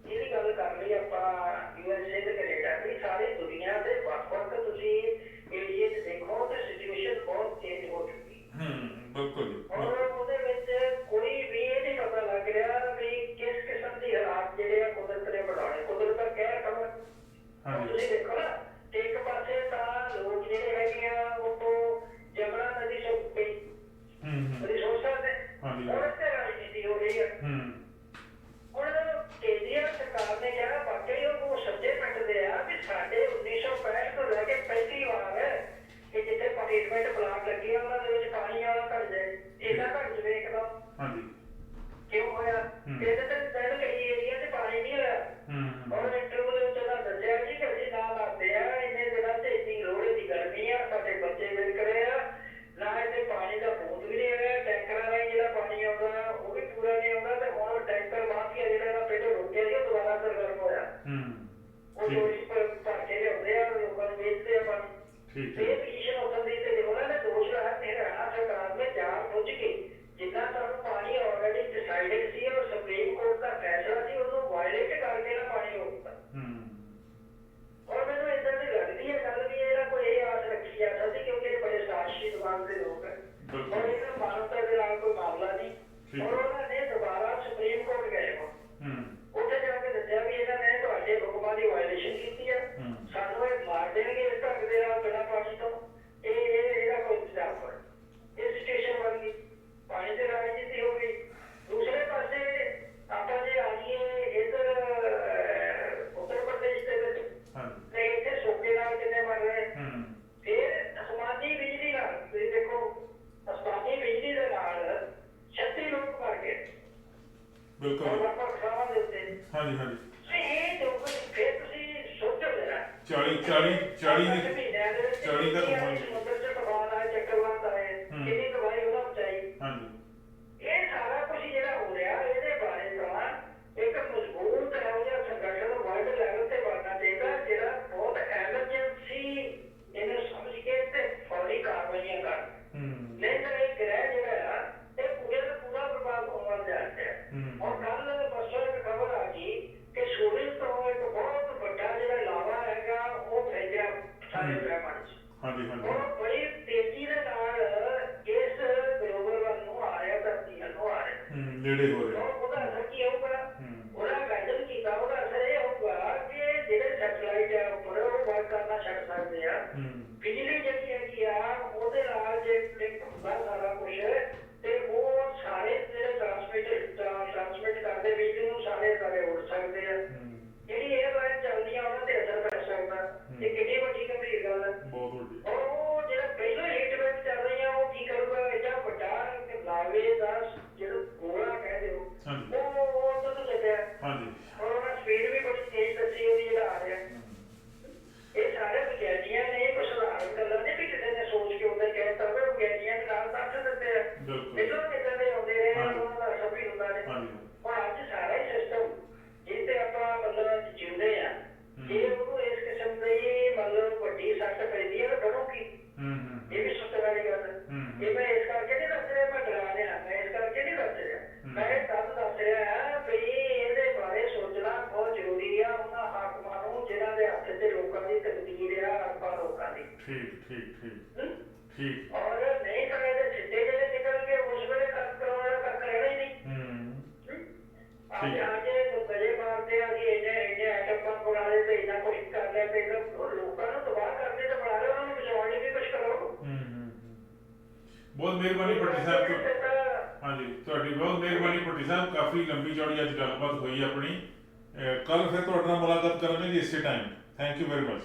ਇਹਦੀ ਗੱਲ ਕਰ ਲਈ ਆਪਾਂ USA ਤੇ ਕੈਨੇਡਾ ਦੀ ਸਾਰੀ ਦੁਨੀਆ ਦੇ ਵੱਖ-ਵੱਖ ਤੁਸੀਂ ਏਰੀਏ 'ਚ ਦੇਖੋ ਤੇ ਸਿਚੁਏਸ਼ਨ ਬਹੁਤ ਚੇਂਜ ਹੋ ਚੁੱਕੀ ਬਿਲਕੁਲ ਔਰ ਉਹਦੇ ਵਿੱਚ ਕੋਈ ਵੀ ਇਹ ਨਹੀਂ ਪਤਾ ਲੱਗ ਰਿਹਾ ਵੀ ਕਿਸ ਕਿਸਮ ਦੀ ਹਾਲਾਤ ਜਿਹੜੇ ਆ ਕੁਦਰਤ ਨੇ ਬਣਾਉਣੇ ਕੁਦਰਤ ਦਾ ਕਹਿਰ ਖਬਰ ਤੁਸੀਂ ਦੇਖੋ ਨਾ ਤੇ ਇੱਕ ਪਾਸੇ ਤਾਂ ਲੋਕ ਜਿਹੜੇ ਹੈਗੇ ਆ ਉਹ ਜਮਨਾ ਨਦੀ ਸੁੱਕ ਗਈ ਰਿਸੋਰਸਾਂ ਦੇ ਹੁਣ ਤੇ ਰਾਜਨੀਤੀ ਹੋ ਰਹੀ ਹੈ ਹੁਣ ਕੇਂਦਰ ਸਰਕਾਰ ਨੇ ਕਿਹਾ ਵਾਕਈ ਉਹ ਸੱਜੇ ਪਿੰਡ ਦੇ ਆ ਵੀ ਸਾਡੇ 1965 ਤੋਂ ਲੈ ਕੇ ਪਹਿਲੀ ਵਾਰ ਕਿ ਜਿੱਥੇ ਟ੍ਰੀਟਮੈਂਟ ਪਲਾਂਟ ਲੱਗੇ ਉਹਨਾਂ ਦੇ ਵਿੱਚ ਪਾਣੀ ਵਾਲਾ ਘਟ ਜਾਏ ਇਹਦਾ ਘਟ ਜਵੇ ਇੱਕਦਮ ਕਿਉਂ ਹੋਇਆ ਇਹਦੇ ਤੇ ਦਿਨ ਕਈ ਏਰੀਆ 'ਚ ਪਾਣੀ ਨਹੀਂ ਹੋਇਆ ਔਰ ਇੰਟਰਵਿਊ ਦੇ ਵਿੱਚ ਉਹਨਾਂ ਦੱਸਿਆ ਜੀ ਕਿ ਅਸੀਂ ਨਾ ਲਾਦੇ ਆ ਇੰਨੇ ਦਿਨਾਂ 'ਚ ਇੰਨੀ ਲੋਹੜੇ ਦੀ ਗਰਮੀ ਆ ਸਾਡੇ ਬੱਚੇ ਵਿਲਕ ਰਹੇ ਆ ਨਾ ਇੱਥੇ ਪਾਣੀ ਦਾ ਬੂੰਦ ਵੀ ਨਹੀਂ ਹੈਗਾ ਟੈਂਕਰਾਂ ਰਾਹੀਂ ਜਿਹੜਾ ਪਾਣੀ ਆਉਂਦਾ ਉਹ ਵੀ ਪੂਰਾ ਨਹੀਂ ਆਉਂਦਾ ਤੇ ਹੁਣ ਟੈਂਕਰ ਮਾਫੀਆ ਜਿਹੜਾ ਪਹਿਲਾਂ ਰੋਕਿਆ ਸੀ ਉਹ ਦੁਬਾਰਾ ਸਰਗਰਮ ਹੋਇਆ ਉਹ ਚੋਰੀ ਭਰ ਕੇ ਲਿਆਉਂਦੇ ਆ ਲੋਕਾਂ ਨੂੰ ਵੇਚਦੇ ਆ ਪਾਣੀ ਇਹ ਪੋਜੀਸ਼ਨ ਉੱਠਣ ਦੀ ਤੇ ਉਹਨਾਂ ਨੇ ਦੋਸ਼ ਲਾਇਆ ਤੇ ਹਰਿਆਣਾ ਸਰਕਾਰ ਨੇ ਜਾਣ ਬੁੱਝ ਕੇ ਜਿੰਨਾ ਸਾਨੂੰ ਪਾਣੀ ਆਲਰੇਡੀ ਡਿਸਾਈਡਡ ਸੀ ਔਰ ਸੁਪਰੀਮ ਕੋਰਟ ਦਾ ਫੈਸਲਾ ਸੀ ਉਹਨੂੰ ਵਾਇਲੇਟ ਕਰਕੇ ਨਾ ਪਾਣੀ ਰੋਕਤਾ ਔਰ ਮੈਨੂੰ ਏਦਾਂ ਦੀ ਲੱਗਦੀ ਹੈ ਗੱਲ ਵੀ ਇਹਦਾ ਕੋਈ ਇਹ ਆਸ ਰੱਖੀ ਜਾ ਸਕਦੀ ਕਿਉਂਕਿ ਇਹ ਬੜੇ ਸਾਜ਼ਿਸ਼ੀ ਦਿਮਾਗ ਦੇ ਲੋਕ ਹੈ ਔਰ ਇਹਨਾਂ ਮਾਨਵਤਾ ਦੇ ਨਾਲ ਕੋਈ ਮਾਮਲਾ ਨਹੀਂ ਔਰ ਉਹਨਾਂ ਨੇ ਦੁਬਾਰਾ ਸੁਪਰੀਮ ਕੋਰਟ ਗਏ ਉੱਥੇ ਜਾ ਕੇ ਦੱਸਿਆ ਵੀ ਇਹਨਾਂ ਨੇ ਤੁਹਾਡੇ ਹੁਕਮਾਂ ਦੀ ਵਾਇਲੇਸ਼ਨ ਕੀਤੀ ਹੈ ਸਾਨੂੰ ਇਹ ਮਾਰ ਦੇਣਗੇ ਇਸ ਢੰਗ ਦੇ ਨਾਲ ਬਿਨਾਂ ਪਾਣੀ ਤੋਂ ਇਹਦਾ ਕੋਈ ਇੰਤਜ਼ਾਮ ਕਰੋ ਇਹ ਸਿਚੁਏਸ਼ਨ ਬਣ ਗਈ ਪਾਣੀ ਦੀ ਰਾਜਨੀਤੀ ਹੋ ਗਈ ਦੂਸਰੇ ਪਾਸੇ ਆਪਾਂ ਜੇ ਆ ਜਾਈਏ ਇੱਧਰ ਉੱਤਰ ਪ੍ਰਦੇਸ਼ ਦੇ ਵਿੱਚ ਤੇ ਇੱਥੇ ਸੋਕੇ ਨਾਲ ਕਿੰਨੇ ਮਰ ਰਹੇ ਫਿਰ ਅਸਮਾਨੀ ਬਿਜਲੀ ਨਾਲ ਤੁਸੀਂ ਦੇਖੋ ਅਸਮਾਨੀ ਬਿਜਲੀ ਦੇ ਨਾਲ 36 ਲੋਕ ਮਰ ਗਏ ਬਿਲਕੁਲ ਵੱਖ-ਵੱਖ ਥਾਵਾਂ ਦੇ ਉੱਤੇ ਹਾਂਜੀ ਇਹ ਜੋ ਕੁਝ ਫਿਰ ਤੁਸੀਂ ਸੋਚੋ ਜਰਾ 40 ਤੱਕ ਸਮੁੰਦਰ 'ਚ ਤੂਫਾਨ ਆਏ ਚੱਕਰਵਾਤ ਆਏ ਕਿੰਨੀ ਤਬਾਹੀ ਉਹਨਾਂ ਮਚਾਈ ਇਹ ਸਾਰਾ ਕੁਝ ਜਿਹੜਾ ਹੋ ਰਿਹਾ ਇਹਦੇ ਬਾਰੇ ਤਾਂ ਇੱਕ ਮਜ਼ਬੂਤ ਇਹੋ ਜਿਹਾ ਸੰਗਠਨ ਵਰਲਡ ਲੈਵਲ ਤੇ ਬਣਨਾ ਚਾਹੀਦਾ ਜਿਹੜਾ ਬਹੁਤ ਐਮਰਜੈਂਸੀ ਇਹਨੂੰ ਸਮਝ ਕੇ ਤੇ ਫੌਰੀ ਕਾਰਵਾਈਆਂ ਕਰ ਨਹੀਂ ਤਾਂ ਇਹ ਗ੍ਰਹਿ ਜਿਹੜਾ ਆ ਇਹ ਪੂਰੇ ਦਾ ਪੂਰਾ ਬਰਬਾਦ ਹੋਣ ਵੱਲ ਜਾ ਰਿਹਾ ਔਰ ਕੱਲ ਪਰਸੋਂ ਇੱਕ ਖਬਰ ਆ ਗਈ ਕਿ ਸੂਰਜ ਤੋਂ ਇੱਕ ਬਹੁਤ ਵੱਡਾ ਜਿਹੜਾ ਲਾਵਾ ਹੈਗਾ ਉਹ ਫੈਲਿਆ ਸਾਰੇ ਬ੍ਰਹਿਮੰਡ 'ਚ ਉਹ ਬੜੀ ਤੇਜ਼ੀ ਦੇ ਨਾਲ ਇਸ ਗਲੋਬਲ ਵੱਲ ਨੂੰ ਆ ਰਿਹਾ ਧਰਤੀ ਵੱਲ ਨੂੰ ਆ ਰਿਹਾ ਨੇੜੇ ਹੋ ਰਿਹਾ ਉਹਦਾ ਅਸਰ ਕੀ ਹੋਊਗਾ ਉਹਦਾ ਗਾਈਡਨ ਕੀਤਾ ਉਹਦਾ ਅਸਰ ਇਹ ਹੋਊਗਾ ਕਿ ਜਿਹੜੇ ਸੈਟਲਾਈਟ ਹੈ ਉੱਪਰ ਉਹ ਵਰਕ ਕਰਨਾ ਛੱਡ ਸਕਦੇ ਆ ਬਿਜਲੀ ਜਿਹੜੀ ਹੈਗੀ ਆ ਉਹਦੇ ਨਾਲ ਜੇ ਲਿੰਕ ਹੁੰਦਾ ਸਾਰਾ ਕੁਝ ਤੇ ਉਹ ਸਾਰੇ ਜਿਹੜੇ ਟਰਾਂਸਮਿਟ ਕਰਦੇ ਬਿਜਲੀ ਨੂੰ ਸਾਰੇ ਸਾਰੇ ਉੱਡ ਸਕਦੇ ਆ ਜਿਹੜੀ 에ਅਰਲਾਈਨ ਚੱਲਦੀਆਂ ਉਹਨਾਂ ਤੇ ਅਸਰ ਪੈ ਸਕਦਾ ਇਹ ਕਿੰਨੀ ਵੱਡੀ ਗੰਭੀਰ ਗੱਲ ਹੈ ਬਹੁਤ ਵੱਡੀ ਉਹ ਜਿਹੜਾ ਪਹਿਲਾਂ ਹੀਟ ਵੇਵ ਚੱਲ ਰਹੀਆਂ ਉਹ ਕੀ ਕਰੂਗਾ ਇਹਦਾ ਵੱਡਾ ਲਾਵੇ ਦਾ ਜਿਹੜਾ ਗੋਲਾ ਕਹਿ ਦਿਓ ਉਹ ਤੋਂ ਚੱਲਿਆ ਔਰ ਉਹਨਾਂ ਸਪੀਡ ਵੀ ਬੜੀ ਤੇਜ਼ ਦੱਸੀ ਉਹਦੀ ਜਿਹੜਾ ਆ ਰਿਹਾ ਇਹ ਸਾਰੇ ਵਿਗਿਆਨੀਆਂ ਨੇ ਕੁਝ ਸਧਾਰਨ ਗੱਲਾਂ ਨਹੀਂ ਵੀ ਕਿਸੇ ਨੇ ਸੋਚ ਕੇ ਉਹਦਾ ਕਹਿਤਾ ਹੋਵੇ ਵਿਗਿਆਨੀਆਂ ਦੇ ਨਾਲ ਦੱਸ ਦਿੰਦੇ ਆ ਪਹਿਲਾਂ ਕਿੱਦਾਂ ਦੇ ਆਉਂਦੇ ਰਹੇ ਉਹਨਾਂ ਦਾ ਅਸਰ ਵੀ ਹੁੰਦਾ ਨੇ ਹੁਣ ਅੱਜ ਸਾਰਾ ਹੀ ਸਿਸਟਮ ਜਿਸ ਤੇ ਆਪਾਂ ਮਤਲਬ ਜਿਉਂਦੇ ਆ ਜੇ ਉਹਨੂੰ ਇਸ ਕਿਸਮ ਦੀ ਮਤਲਬ ਵੱਡੀ ਸੱਟ ਪੈਂਦੀ ਹੈ ਤਾਂ ਬਣੂਗੀ ਇਹ ਵੀ ਸੋਚਣ ਵਾਲੀ ਗੱਲ ਹੈ ਇਹ ਮੈਂ ਇਸ ਕਰਕੇ ਨਹੀਂ ਦੱਸ ਰਿਹਾ ਮੈਂ ਡਰਾ ਰਿਹਾ ਮੈਂ ਇਸ ਕਰਕੇ ਨਹੀਂ ਦੱਸ ਰਿਹਾ ठीक ठीक हम्म? ठीक। और नहीं करे तो सिद्धे ਜਿਹੜੇ ਨਿਕਲ ਕੇ ਉਸ ਵੇਲੇ ਕੰਮ ਕਰਾਉਣ ਵਾਲਾ ਕੱਖ ਰਹਿਣਾ ਹੀ ਨਹੀਂ। ਅੱਜ ਬਜੇ ਮਾਰਦੇ ਆ ਕਿ ਇਹਨੇ ਐਟਮ ਬੰਬ ਬਣਾ ਲਏ ਤੇ ਇੰਨਾ ਕੁਛ ਕਰ ਲਿਆ ਤੇ ਲੋਕਾਂ ਨੂੰ ਤਬਾਹ ਕਰਦੇ ਤੇ ਬਣਾ ਲਿਆ, ਉਹਨਾਂ ਨੂੰ ਬਚਾਉਣ ਲਈ ਵੀ ਕੁਛ ਕਰੋ। ਬਹੁਤ ਮਿਹਰਬਾਨੀ ਭੱਟੀ ਸਾਹਿਬ। ਹਾਂਜੀ ਤੁਹਾਡੀ ਬਹੁਤ ਮਿਹਰਬਾਨੀ ਭੱਟੀ ਸਾਹਿਬ, ਕਾਫੀ ਲੰਬੀ ਚੌੜੀ ਅੱਜ ਗੱਲਬਾਤ ਹੋਈ ਆਪਣੀ। ਕੱਲ ਫਿਰ ਤੁਹਾਡੇ ਨਾਲ ਮੁਲਾਕਾਤ ਕਰਾਂਗੇ ਜੀ ਇਸੇ time. Thank you very much.